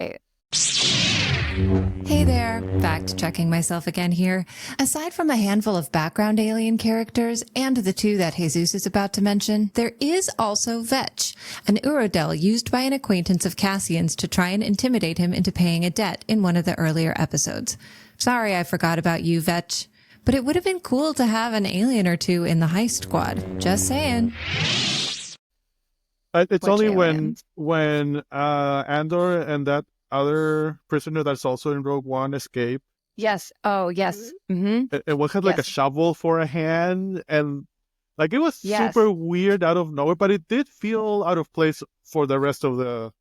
[SPEAKER 1] Hey there, fact-checking myself again here. Aside from a handful of background alien characters and the 2 that Jesus is about to mention, there is also Vetch, an Urodel used by an acquaintance of Cassian's to try and intimidate him into paying a debt in one of the earlier episodes. Sorry I forgot about you, Vetch, but it would have been cool to have an alien or 2 in the heist squad. Just saying.
[SPEAKER 3] It's
[SPEAKER 4] Which
[SPEAKER 3] only
[SPEAKER 4] aliens?
[SPEAKER 3] when Andor and that other prisoner that's also in Rogue One escape.
[SPEAKER 4] Yes. Oh, yes. Mm-hmm.
[SPEAKER 3] It had like a
[SPEAKER 4] Yes.
[SPEAKER 3] shovel for a hand, and like it was
[SPEAKER 4] Yes.
[SPEAKER 3] super weird out of nowhere, but it did feel out of place for the rest of the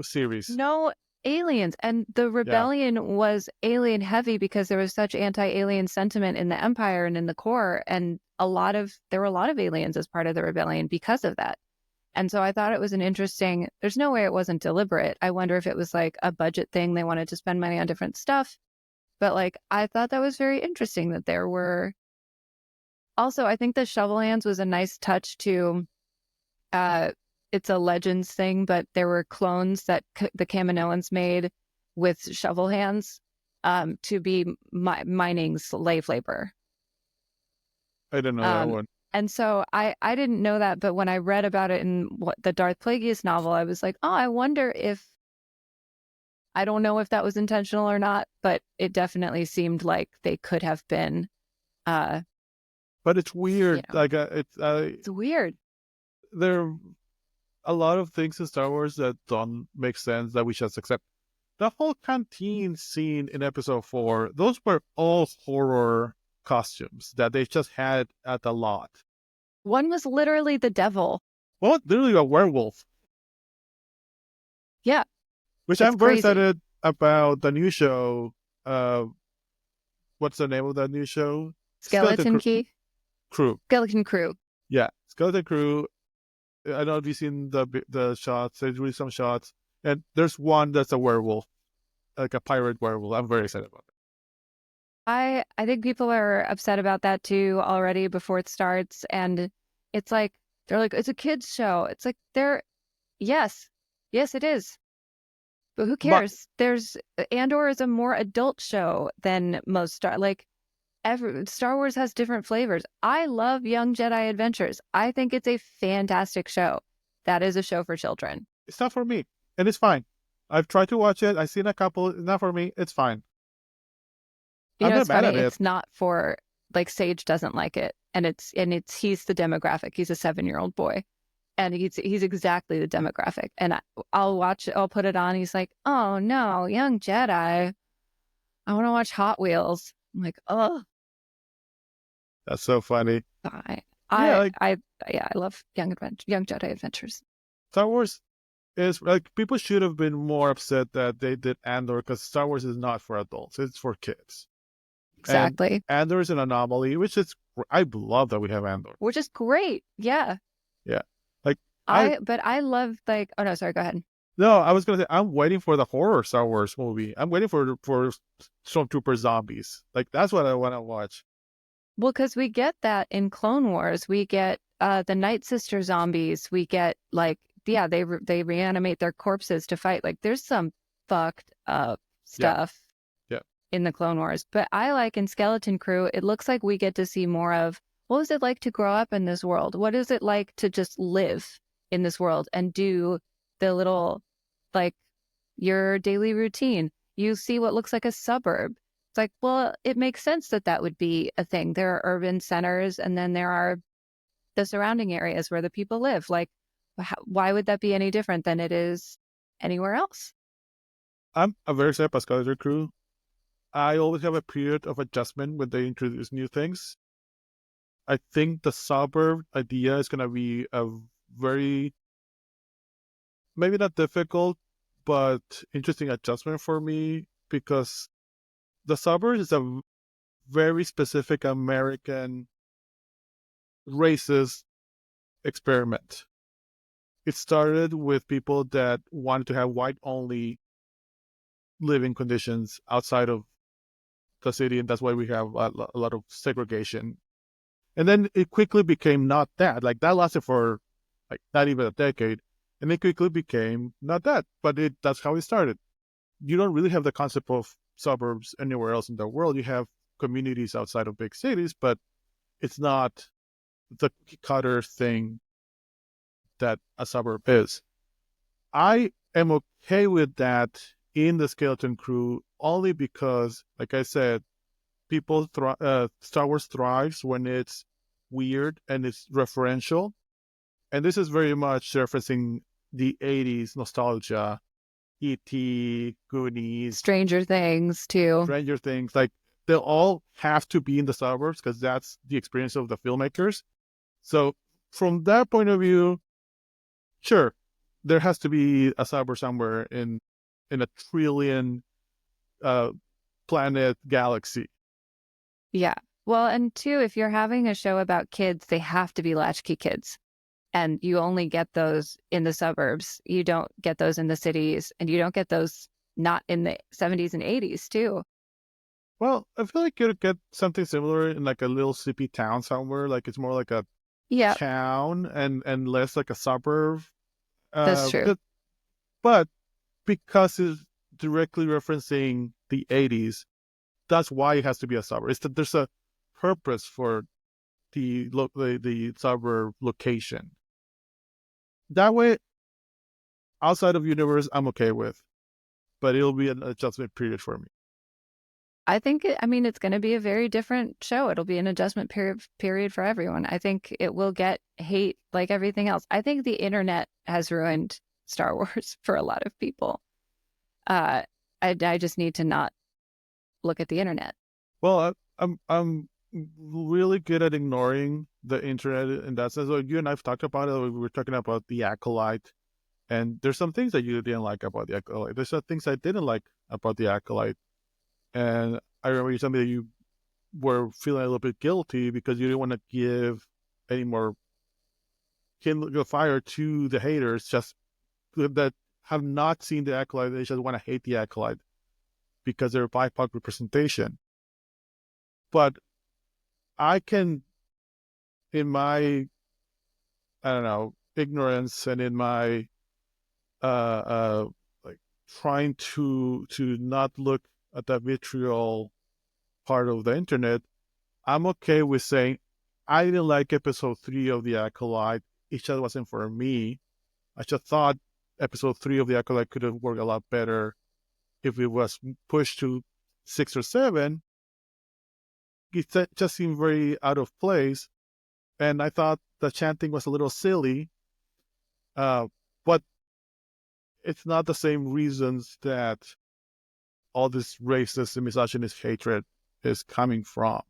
[SPEAKER 3] series.
[SPEAKER 4] No aliens. And the rebellion was alien heavy because there was such anti-alien sentiment in the Empire and in the core. And there were a lot of aliens as part of the rebellion because of that. And so I thought it was there's no way it wasn't deliberate. I wonder if it was like a budget thing. They wanted to spend money on different stuff. But like, I thought that was very interesting that there were. Also, I think the shovel hands was a nice touch to, it's a Legends thing, but there were clones that the Kaminoans made with shovel hands to be mining slave labor.
[SPEAKER 3] I didn't know that one.
[SPEAKER 4] And so I didn't know that, but when I read about it in the Darth Plagueis novel, I was like, oh, I wonder if, I don't know if that was intentional or not, but it definitely seemed like they could have been.
[SPEAKER 3] But it's weird.
[SPEAKER 4] It's weird.
[SPEAKER 3] There are a lot of things in Star Wars that don't make sense that we just accept. The whole canteen scene in Episode 4, those were all horror costumes that they just had at the lot.
[SPEAKER 4] One was literally the devil.
[SPEAKER 3] Well, literally a werewolf.
[SPEAKER 4] Yeah.
[SPEAKER 3] Which
[SPEAKER 4] It's
[SPEAKER 3] I'm very
[SPEAKER 4] crazy.
[SPEAKER 3] excited about the new show. What's the name of that new show?
[SPEAKER 4] Skeleton
[SPEAKER 3] Crew.
[SPEAKER 4] Skeleton Crew.
[SPEAKER 3] Yeah, Skeleton Crew. I don't know if you've seen the shots. There's really some shots. And there's one that's a werewolf, like a pirate werewolf. I'm very excited about it.
[SPEAKER 4] I think people are upset about that too already before it starts. And it's like, they're like, it's a kid's show. It's like, yes, it is. But who cares? Andor is a more adult show than most Star Wars has different flavors. I love Young Jedi Adventures. I think it's a fantastic show. That is a show for children.
[SPEAKER 3] It's not for me, and it's fine. I've tried to watch it. I've seen a couple. It's not for me. It's fine.
[SPEAKER 4] You know,
[SPEAKER 3] I'm
[SPEAKER 4] it's
[SPEAKER 3] not mad
[SPEAKER 4] funny.
[SPEAKER 3] at it.
[SPEAKER 4] It's not for Sage doesn't like it, and he's the demographic. He's a 7-year-old boy, and he's exactly the demographic. And I'll watch it. I'll put it on. He's like, "Oh no, Young Jedi. I want to watch Hot Wheels." I'm like, "Oh,
[SPEAKER 3] That's so funny.
[SPEAKER 4] I love Young Jedi Adventures."
[SPEAKER 3] Star Wars is like, people should have been more upset that they did Andor, because Star Wars is not for adults. It's for kids.
[SPEAKER 4] Exactly.
[SPEAKER 3] And Andor is an anomaly, which is, I love that we have Andor.
[SPEAKER 4] Which is great. Yeah.
[SPEAKER 3] Yeah. Like,
[SPEAKER 4] But I love oh no, sorry, go ahead.
[SPEAKER 3] No, I was going to say, I'm waiting for the horror Star Wars movie. I'm waiting for Stormtrooper zombies. Like, that's what I want to watch.
[SPEAKER 4] Well, because we get that in Clone Wars. We get the Night Sister zombies. We get they reanimate their corpses to fight. Like, there's some fucked up stuff in the Clone Wars. But I like in Skeleton Crew, it looks like we get to see more of what was it like to grow up in this world? What is it like to just live in this world and do the little, your daily routine? You see what looks like a suburb. It's like, well, it makes sense that would be a thing. There are urban centers, and then there are the surrounding areas where the people live. Like, why would that be any different than it is anywhere else?
[SPEAKER 3] I'm very excited about Skeleton Crew. I always have a period of adjustment when they introduce new things. I think the suburb idea is going to be a very, maybe not difficult, but interesting adjustment for me because the suburbs is a very specific American racist experiment. It started with people that wanted to have white-only living conditions outside of the city, and that's why we have a lot of segregation. And then it quickly became not that. Like, that lasted for like not even a decade, and it quickly became not that. But that's how it started. You don't really have the concept of suburbs anywhere else in the world. You have communities outside of big cities, but it's not the cutter thing that a suburb is. I am okay with that in the Skeleton Crew only because, like I said, Star Wars thrives when it's weird and it's referential. And this is very much referencing the 80s nostalgia, E.T., Goonies,
[SPEAKER 4] Stranger Things too.
[SPEAKER 3] Like, they all have to be in the suburbs because that's the experience of the filmmakers. So from that point of view, sure, there has to be a suburb somewhere in a trillion planet galaxy.
[SPEAKER 4] Yeah. Well, and two, if you're having a show about kids, they have to be latchkey kids. And you only get those in the suburbs. You don't get those in the cities, and you don't get those not in the 70s and 80s too.
[SPEAKER 3] Well, I feel like you'd get something similar in like a little sleepy town somewhere. Like, it's more like a town and less like a suburb.
[SPEAKER 4] That's true.
[SPEAKER 3] But because it's directly referencing the 80s, that's why it has to be a suburb. It's that there's a purpose for the suburb location. That way, outside of universe, I'm okay with, but it'll be an adjustment period for me.
[SPEAKER 4] I think, it's going to be a very different show. It'll be an adjustment period for everyone. I think it will get hate like everything else. I think the internet has ruined Star Wars for a lot of people. I just need to not look at the internet.
[SPEAKER 3] Well, I'm really good at ignoring the internet in that sense. So you and I've talked about it. We were talking about the Acolyte, and there's some things that you didn't like about the Acolyte. There's some things I didn't like about the Acolyte. And I remember you told me that you were feeling a little bit guilty because you didn't want to give any more kindle of fire to the haters just that have not seen the Acolyte. They just want to hate the Acolyte because they're BIPOC representation. But I can, in my, ignorance and in my, like, trying to not look at that vitriol part of the internet, I'm okay with saying I didn't like episode 3 of The Acolyte. It just wasn't for me. I just thought episode 3 of The Acolyte could have worked a lot better if it was pushed to 6 or 7. It just seemed very out of place. And I thought the chanting was a little silly. But it's not the same reasons that all this racist and misogynist hatred is coming from.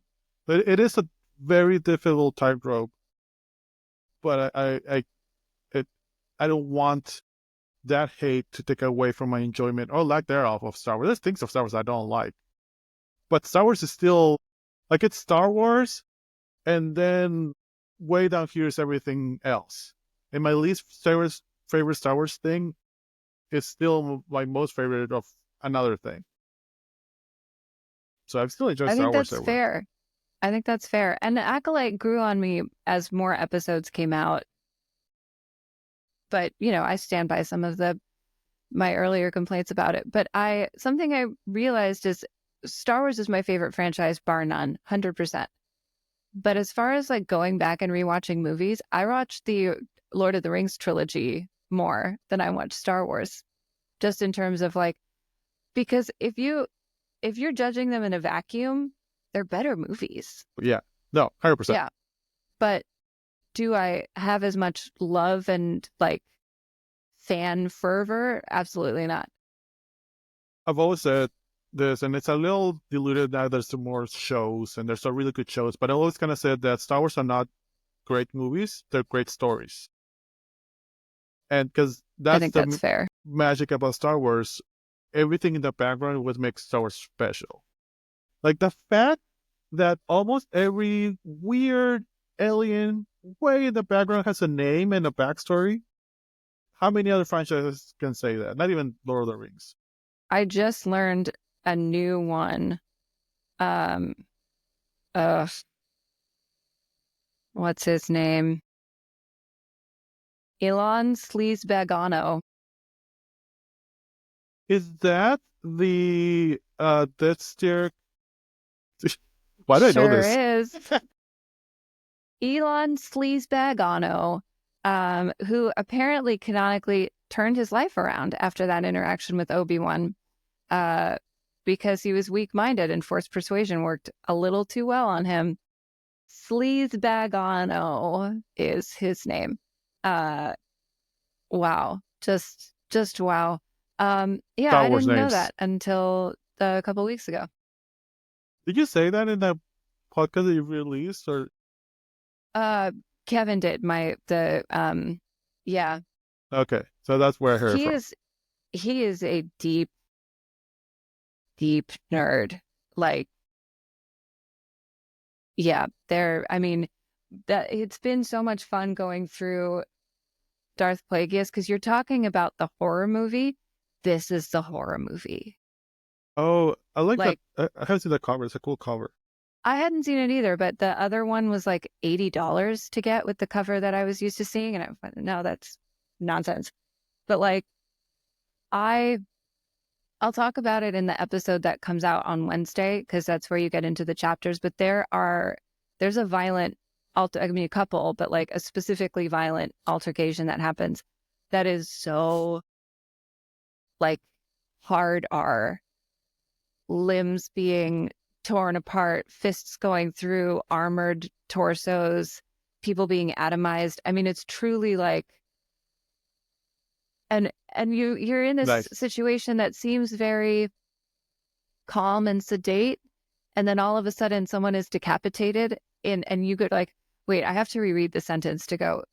[SPEAKER 3] But it is a very difficult tightrope. But I don't want that hate to take away from my enjoyment or lack thereof of Star Wars. There's things of Star Wars I don't like. But Star Wars is still, like, it's Star Wars, and then way down here is everything else. And my least favorite Star Wars thing is still my most favorite of another thing. So I've still enjoyed Star Wars.
[SPEAKER 4] I think that's fair. And the Acolyte grew on me as more episodes came out. But, I stand by some of my earlier complaints about it. But something I realized is Star Wars is my favorite franchise, bar none, 100%. But as far as like going back and rewatching movies, I watched the Lord of the Rings trilogy more than I watched Star Wars. Just in terms of like, because if you're judging them in a vacuum, they're better movies.
[SPEAKER 3] Yeah. No, 100%.
[SPEAKER 4] Yeah. But do I have as much love and like fan fervor? Absolutely not.
[SPEAKER 3] I've always said this, and it's a little diluted now. There's some more shows, and there's some really good shows. But I always kind of said that Star Wars are not great movies; they're great stories. And because
[SPEAKER 4] I think that's fair.
[SPEAKER 3] magic about Star Wars. Everything in the background would make Star Wars special. Like the fact that almost every weird alien way in the background has a name and a backstory. How many other franchises can say that? Not even Lord of the Rings.
[SPEAKER 4] I just learned a new one. What's his name? Elon Sleazebagano.
[SPEAKER 3] Is that the Death Star? Why do I know this?
[SPEAKER 4] Sure is. Elon Sleazebagano, who apparently canonically turned his life around after that interaction with Obi-Wan, because he was weak-minded and forced persuasion worked a little too well on him. Sleazebagano is his name. Wow. Just wow. Yeah,
[SPEAKER 3] Star
[SPEAKER 4] I
[SPEAKER 3] Wars
[SPEAKER 4] didn't know
[SPEAKER 3] names.
[SPEAKER 4] that until a couple weeks ago.
[SPEAKER 3] Did you say that in that podcast that you released, or?
[SPEAKER 4] Kevin did yeah.
[SPEAKER 3] Okay, so that's where I heard it from.
[SPEAKER 4] He is a deep nerd. Like, yeah, I mean, that it's been so much fun going through Darth Plagueis, because you're talking about the horror movie. This is the horror movie.
[SPEAKER 3] Oh, I like
[SPEAKER 4] Like,
[SPEAKER 3] that. I haven't seen that cover. It's a cool cover.
[SPEAKER 4] I hadn't seen it either, but the other one was like $80 to get with the cover that I was used to seeing, and I went, no, that's nonsense. But like, I'll talk about it in the episode that comes out on Wednesday, because that's where you get into the chapters. But there's a violent, a couple, but like a specifically violent altercation that happens that is so like hard R, limbs being torn apart, fists going through armored torsos, people being atomized. I mean, it's truly like, and you're in this
[SPEAKER 3] Nice.
[SPEAKER 4] situation that seems very calm and sedate, and then all of a sudden someone is decapitated, and you could like, wait, I have to reread the sentence to go,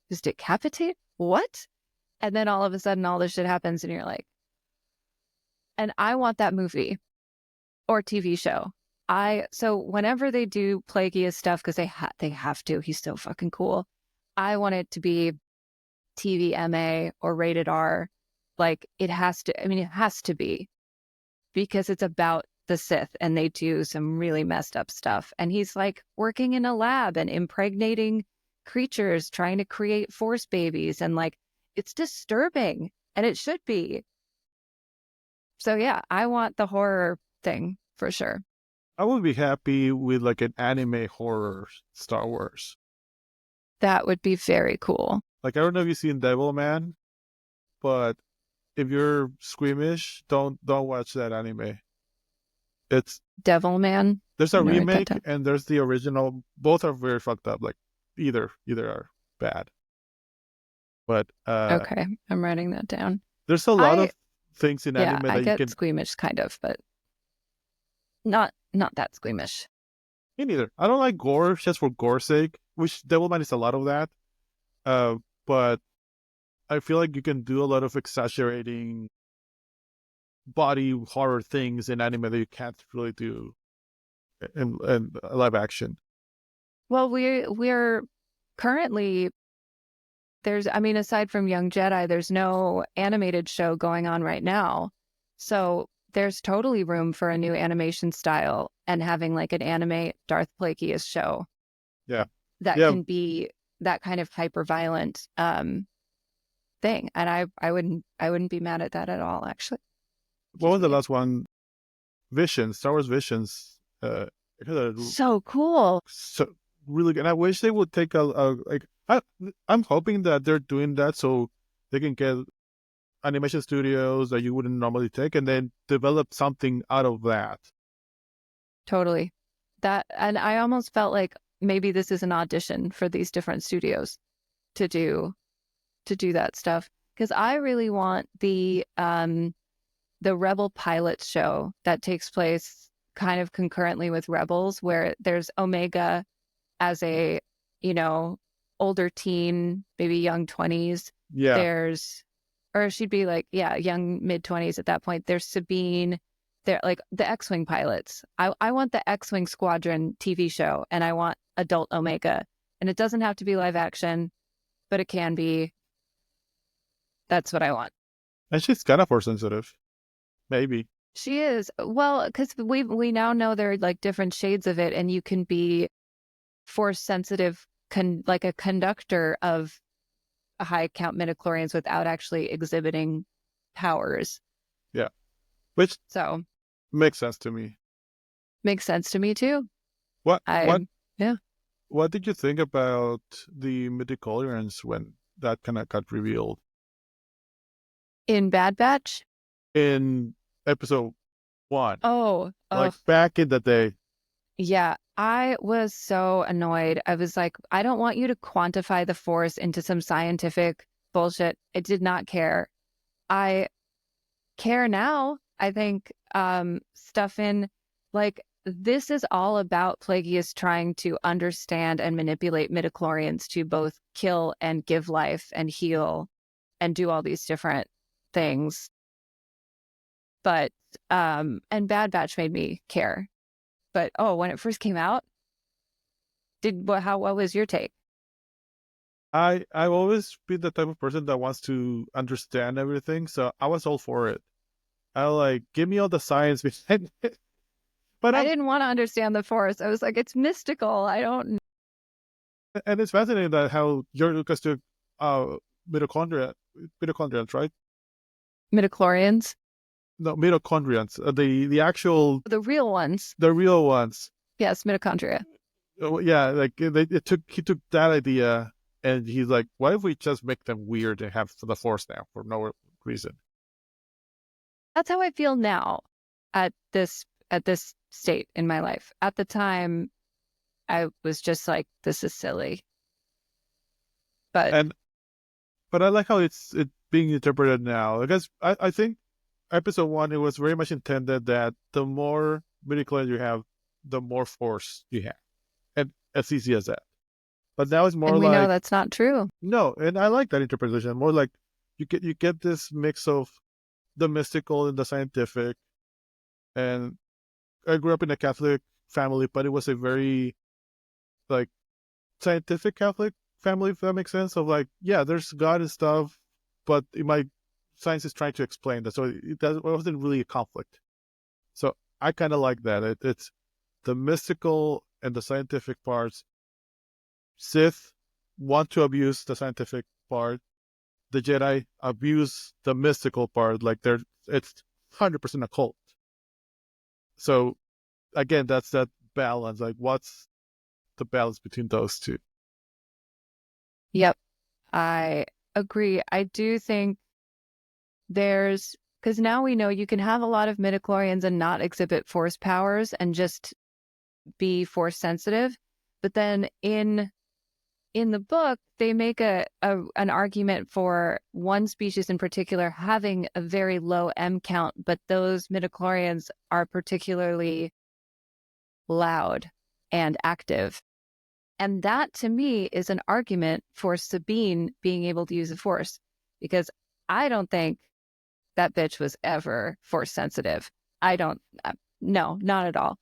[SPEAKER 4] is decapitate? What? And then all of a sudden all this shit happens, and you're like, and I want that movie or TV show. So whenever they do Plagueis stuff, because they have to, he's so fucking cool. I want it to be TVMA or rated R. Like, it has to be, because it's about the Sith and they do some really messed up stuff. And he's like working in a lab and impregnating creatures, trying to create Force babies, and like, it's disturbing, and it should be. So yeah, I want the horror thing for sure.
[SPEAKER 3] I would be happy with like an anime horror Star Wars.
[SPEAKER 4] That would be very cool.
[SPEAKER 3] Like, I don't know if you've seen Devilman, but if you're squeamish, don't watch that anime. It's
[SPEAKER 4] Devilman.
[SPEAKER 3] There's a
[SPEAKER 4] I'm gonna write that
[SPEAKER 3] remake
[SPEAKER 4] down.
[SPEAKER 3] and there's the original. Both are very fucked up. Like, either are bad. But
[SPEAKER 4] Okay, I'm writing that down.
[SPEAKER 3] there's a lot of things in
[SPEAKER 4] Yeah,
[SPEAKER 3] anime
[SPEAKER 4] I
[SPEAKER 3] that you
[SPEAKER 4] get
[SPEAKER 3] can.
[SPEAKER 4] squeamish kind of, but not that squeamish.
[SPEAKER 3] Me neither. I don't like gore just for gore's sake, which Devilman is a lot of that. But I feel like you can do a lot of exaggerating body horror things in anime that you can't really do in live action.
[SPEAKER 4] Well, we're currently aside from Young Jedi, there's no animated show going on right now. So there's totally room for a new animation style and having like an anime Darth Plagueis show.
[SPEAKER 3] Yeah.
[SPEAKER 4] That can be that kind of hyper violent thing. And I wouldn't be mad at that at all, actually.
[SPEAKER 3] What was the last one? Visions, Star Wars Visions.
[SPEAKER 4] So cool.
[SPEAKER 3] So really good. And I wish they would take I'm hoping that they're doing that so they can get animation studios that you wouldn't normally take and then develop something out of that.
[SPEAKER 4] Totally. And I almost felt like maybe this is an audition for these different studios to do that stuff, because I really want the Rebel Pilots show that takes place kind of concurrently with Rebels, where there's Omega as a, older teen, maybe young 20s.
[SPEAKER 3] Yeah.
[SPEAKER 4] There's or she'd be like, yeah, young mid-20s at that point. There's Sabine. They're like the X-Wing pilots. I want the X-Wing Squadron TV show, and I want adult Omega. And it doesn't have to be live action, but it can be. That's what I want.
[SPEAKER 3] And she's kind of force sensitive. Maybe.
[SPEAKER 4] She is. Well, because we now know there are like different shades of it, and you can be force sensitive, like a conductor of a high count midichlorians without actually exhibiting powers.
[SPEAKER 3] Yeah. Which
[SPEAKER 4] So
[SPEAKER 3] makes sense to me.
[SPEAKER 4] makes sense to me too.
[SPEAKER 3] What
[SPEAKER 4] Yeah.
[SPEAKER 3] What did you think about the midichlorians when that kind of got revealed
[SPEAKER 4] In Bad Batch?
[SPEAKER 3] in episode 1?
[SPEAKER 4] Oh,
[SPEAKER 3] Like back in the day.
[SPEAKER 4] yeah. I was so annoyed. I was like, I don't want you to quantify the force into some scientific bullshit. I did not care. I care now. I think stuff in like this is all about Plagueis trying to understand and manipulate midichlorians to both kill and give life and heal and do all these different things. But and Bad Batch made me care. But when it first came out, what was your take?
[SPEAKER 3] I've always been the type of person that wants to understand everything, so I was all for it. I like, give me all the science behind it. But
[SPEAKER 4] I didn't want to understand the force. I was like, it's mystical. I don't know.
[SPEAKER 3] And it's fascinating that how George Lucas took mitochondrians, right?
[SPEAKER 4] Midichlorians,
[SPEAKER 3] No, mitochondrians, the actual,
[SPEAKER 4] the real ones.
[SPEAKER 3] the real ones.
[SPEAKER 4] Yes, mitochondria.
[SPEAKER 3] Yeah, like he took that idea and he's like, why if we just make them weird and have the force now for no reason?
[SPEAKER 4] That's how I feel now at this state in my life. At the time, I was just like, this is silly. But
[SPEAKER 3] I like how it's being interpreted now. Because I think episode 1, it was very much intended that the more midichlorians you have, the more force you have. And as easy as that. But now it's more
[SPEAKER 4] and we
[SPEAKER 3] like,
[SPEAKER 4] know that's not true.
[SPEAKER 3] no, and I like that interpretation. More like you get this mix of the mystical and the scientific. And I grew up in a Catholic family, but it was a very like scientific Catholic family, if that makes sense. Of like, yeah, there's God and stuff, but science is trying to explain that, so it wasn't really a conflict. So I kind of like that. It's the mystical and the scientific parts. Sith want to abuse the scientific part. The Jedi abuse the mystical part. Like it's 100% a cult. So again, that's that balance. Like, what's the balance between those two?
[SPEAKER 4] Yep, I agree. I do think because now we know you can have a lot of midichlorians and not exhibit force powers and just be force sensitive. But then in the book, they make an argument for one species in particular having a very low M count, but those midichlorians are particularly loud and active. And that, to me, is an argument for Sabine being able to use the force, because I don't think that bitch was ever force sensitive. No, not at all.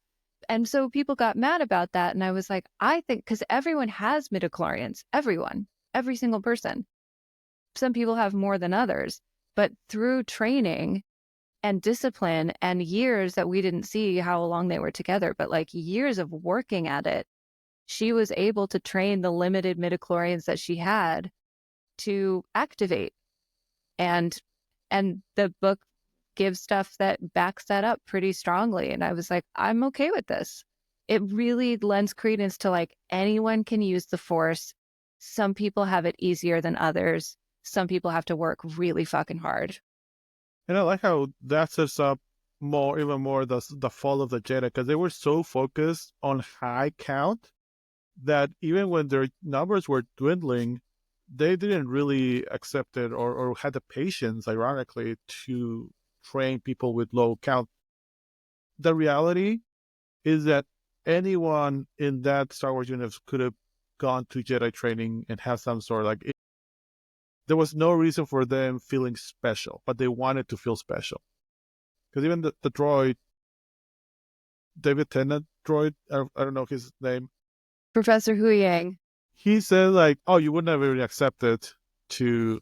[SPEAKER 4] And so people got mad about that. And I was like, I think, because everyone has midichlorians, every single person. Some people have more than others, but through training and discipline and years that we didn't see how long they were together, but like years of working at it, she was able to train the limited midichlorians that she had to activate. And the book gives stuff that backs that up pretty strongly. And I was like, I'm okay with this. It really lends credence to like anyone can use the force. Some people have it easier than others. Some people have to work really fucking hard.
[SPEAKER 3] And I like how that sets up even more the fall of the Jedi, because they were so focused on high count that even when their numbers were dwindling, they didn't really accept it or had the patience, ironically, to train people with low count. The reality is that anyone in that Star Wars universe could have gone to Jedi training and had some sort of like there was no reason for them feeling special, but they wanted to feel special. Because even the droid, David Tennant droid, I don't know his name.
[SPEAKER 4] Professor Hu Yang.
[SPEAKER 3] He said like, "Oh, you would never really accept it because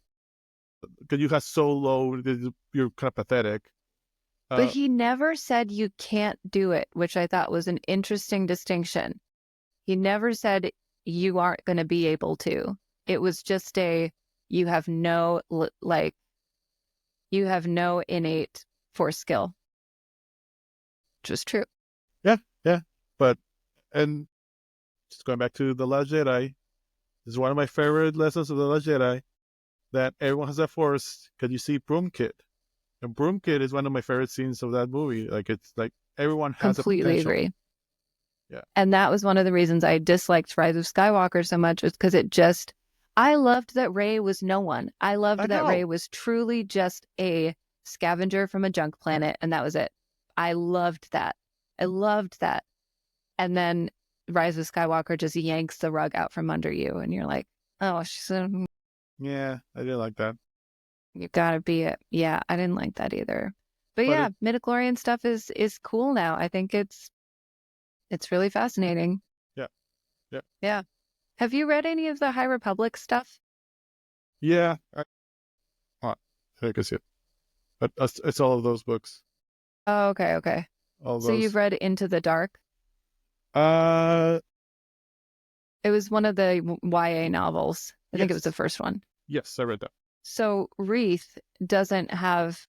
[SPEAKER 3] you have so low, you're kind of pathetic."
[SPEAKER 4] But he never said you can't do it, which I thought was an interesting distinction. He never said you aren't going to be able to. It was just you have no innate force skill, which was true.
[SPEAKER 3] Yeah. But, and just going back to The Last Jedi, this is one of my favorite lessons of The Last Jedi, that everyone has a force because you see Broom Kid. And Broom Kid is one of my favorite scenes of that movie. Like, it's like everyone has
[SPEAKER 4] Completely
[SPEAKER 3] a potential.
[SPEAKER 4] agree.
[SPEAKER 3] Yeah.
[SPEAKER 4] And that was one of the reasons I disliked Rise of Skywalker so much, was because I loved that Rey was no one. I loved that Rey was truly just a scavenger from a junk planet, and that was it. I loved that. And then Rise of Skywalker just yanks the rug out from under you, and you're like, oh,
[SPEAKER 3] Yeah, I didn't like that.
[SPEAKER 4] you gotta be it. Yeah, I didn't like that either. But yeah, midichlorian stuff is cool now. I think it's really fascinating.
[SPEAKER 3] Yeah.
[SPEAKER 4] Have you read any of the High Republic stuff?
[SPEAKER 3] Yeah. I can see it. But it's all of those books.
[SPEAKER 4] Oh, okay.
[SPEAKER 3] All
[SPEAKER 4] So
[SPEAKER 3] those.
[SPEAKER 4] you've read Into the Dark?
[SPEAKER 3] Uh,
[SPEAKER 4] It was one of the YA novels. I think it was
[SPEAKER 3] Yes.
[SPEAKER 4] the first one.
[SPEAKER 3] yes, I read that.
[SPEAKER 4] So Reith doesn't have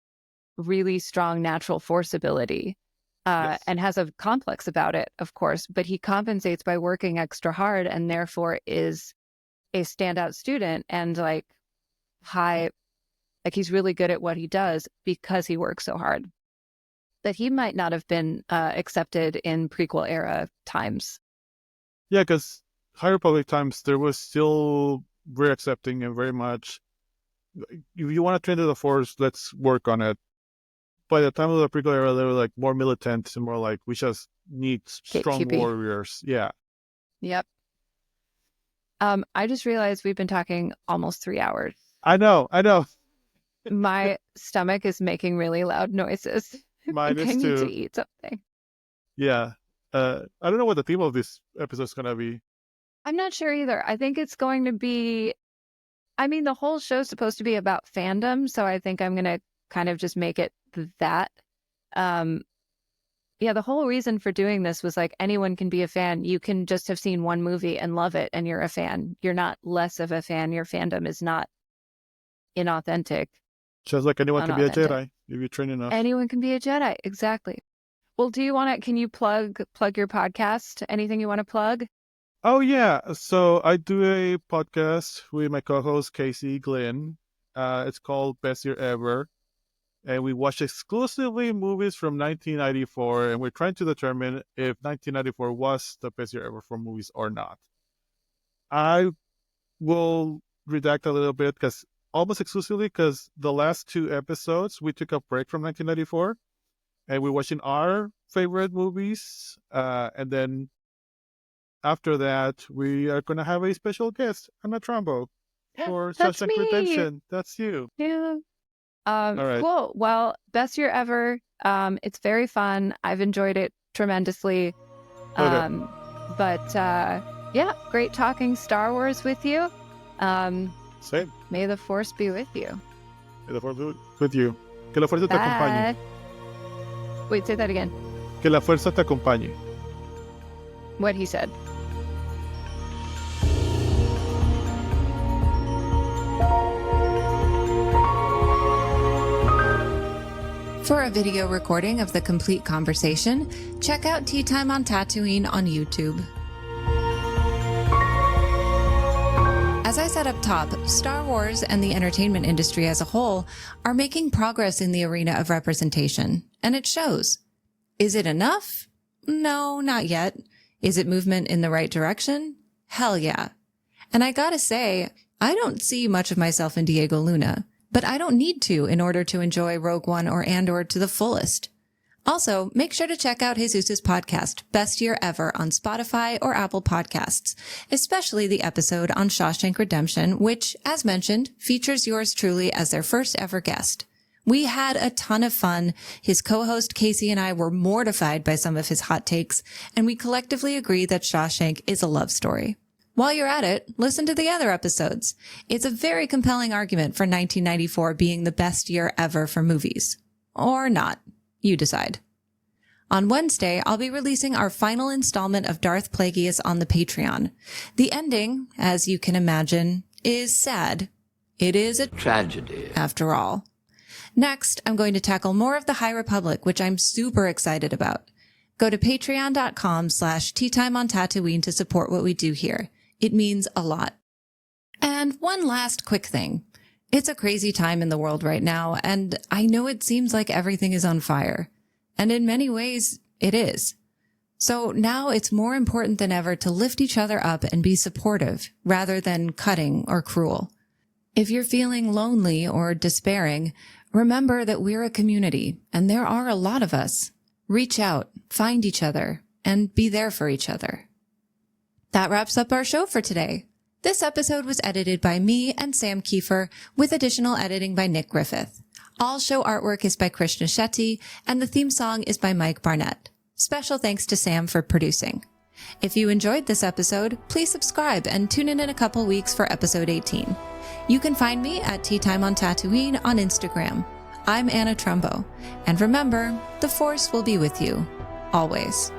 [SPEAKER 4] really strong natural force ability,
[SPEAKER 3] Yes.
[SPEAKER 4] and has a complex about it, of course, but he compensates by working extra hard, and therefore is a standout student and he's really good at what he does because he works so hard. That he might not have been accepted in prequel era times.
[SPEAKER 3] Yeah, because High Republic times, there was still very accepting and very much, if you want to train to the Force, let's work on it. By the time of the prequel era, they were like more militant and more like, we just need strong
[SPEAKER 4] Gatekeepy.
[SPEAKER 3] warriors. Yeah.
[SPEAKER 4] Yep. I just realized we've been talking almost 3 hours.
[SPEAKER 3] I know.
[SPEAKER 4] My stomach is making really loud noises.
[SPEAKER 3] Mine
[SPEAKER 4] I
[SPEAKER 3] is
[SPEAKER 4] need to
[SPEAKER 3] too.
[SPEAKER 4] eat something.
[SPEAKER 3] Yeah. I don't know what the theme of this episode is going to be.
[SPEAKER 4] I'm not sure either. I think it's going to be, the whole show's supposed to be about fandom, so I think I'm going to kind of just make it that. The whole reason for doing this was like, anyone can be a fan. You can just have seen one movie and love it, and you're a fan. You're not less of a fan. Your fandom is not inauthentic.
[SPEAKER 3] Just like anyone can be a
[SPEAKER 4] Unauthentic.
[SPEAKER 3] Jedi if you train enough.
[SPEAKER 4] Anyone can be a Jedi. Exactly. Well, can you plug your podcast? Anything you want to plug?
[SPEAKER 3] Oh, yeah. So I do a podcast with my co-host, Casey Glynn. It's called Best Year Ever. And we watch exclusively movies from 1994. And we're trying to determine if 1994 was the best year ever for movies or not. I will redact a little bit because almost exclusively because the last 2 episodes, we took a break from 1994. And we're watching our favorite movies. And then after that, we are going to have a special guest, Anna Trumbo, for
[SPEAKER 4] That's
[SPEAKER 3] Shawshank
[SPEAKER 4] me.
[SPEAKER 3] Redemption. That's you.
[SPEAKER 4] Yeah.
[SPEAKER 3] All right.
[SPEAKER 4] Cool. Well, best year ever. It's very fun. I've enjoyed it tremendously.
[SPEAKER 3] Okay.
[SPEAKER 4] Yeah, great talking Star Wars with you.
[SPEAKER 3] Same.
[SPEAKER 4] May the Force be with you.
[SPEAKER 3] Que la fuerza with you. Que la fuerza te acompañe.
[SPEAKER 4] Bye. Wait, say that again.
[SPEAKER 3] Que la fuerza te acompañe.
[SPEAKER 4] What he said.
[SPEAKER 1] For a video recording of the complete conversation, check out Tea Time on Tatooine on YouTube. As I said up top, Star Wars and the entertainment industry as a whole are making progress in the arena of representation, and it shows. Is it enough? No, not yet. Is it movement in the right direction? Hell yeah. And I gotta say, I don't see much of myself in Diego Luna, but I don't need to in order to enjoy Rogue One or Andor to the fullest. Also, make sure to check out Jesus's podcast, Best Year Ever, on Spotify or Apple Podcasts, especially the episode on Shawshank Redemption, which, as mentioned, features yours truly as their first ever guest. We had a ton of fun. His co-host Casey and I were mortified by some of his hot takes, and we collectively agree that Shawshank is a love story. While you're at it, listen to the other episodes. It's a very compelling argument for 1994 being the best year ever for movies. Or not. You decide. On Wednesday, I'll be releasing our final installment of Darth Plagueis on the Patreon. The ending, as you can imagine, is sad. It is a
[SPEAKER 2] Tragedy.
[SPEAKER 1] after all. Next, I'm going to tackle more of the High Republic, which I'm super excited about. Go to patreon.com/teatime on Tatooine to support what we do here. It means a lot. And one last quick thing. It's a crazy time in the world right now, and I know it seems like everything is on fire. And in many ways, it is. So now it's more important than ever to lift each other up and be supportive, rather than cutting or cruel. If you're feeling lonely or despairing, remember that we're a community, and there are a lot of us. Reach out, find each other, and be there for each other. That wraps up our show for today. This episode was edited by me and Sam Kieffer, with additional editing by Nick Griffith. All show artwork is by Krishna Shetty, and the theme song is by Mike Barnett. Special thanks to Sam for producing. If you enjoyed this episode, please subscribe and tune in a couple weeks for episode 18. You can find me at Tea Time on Tatooine on Instagram. I'm Anna Trumbo. And remember, the Force will be with you. Always.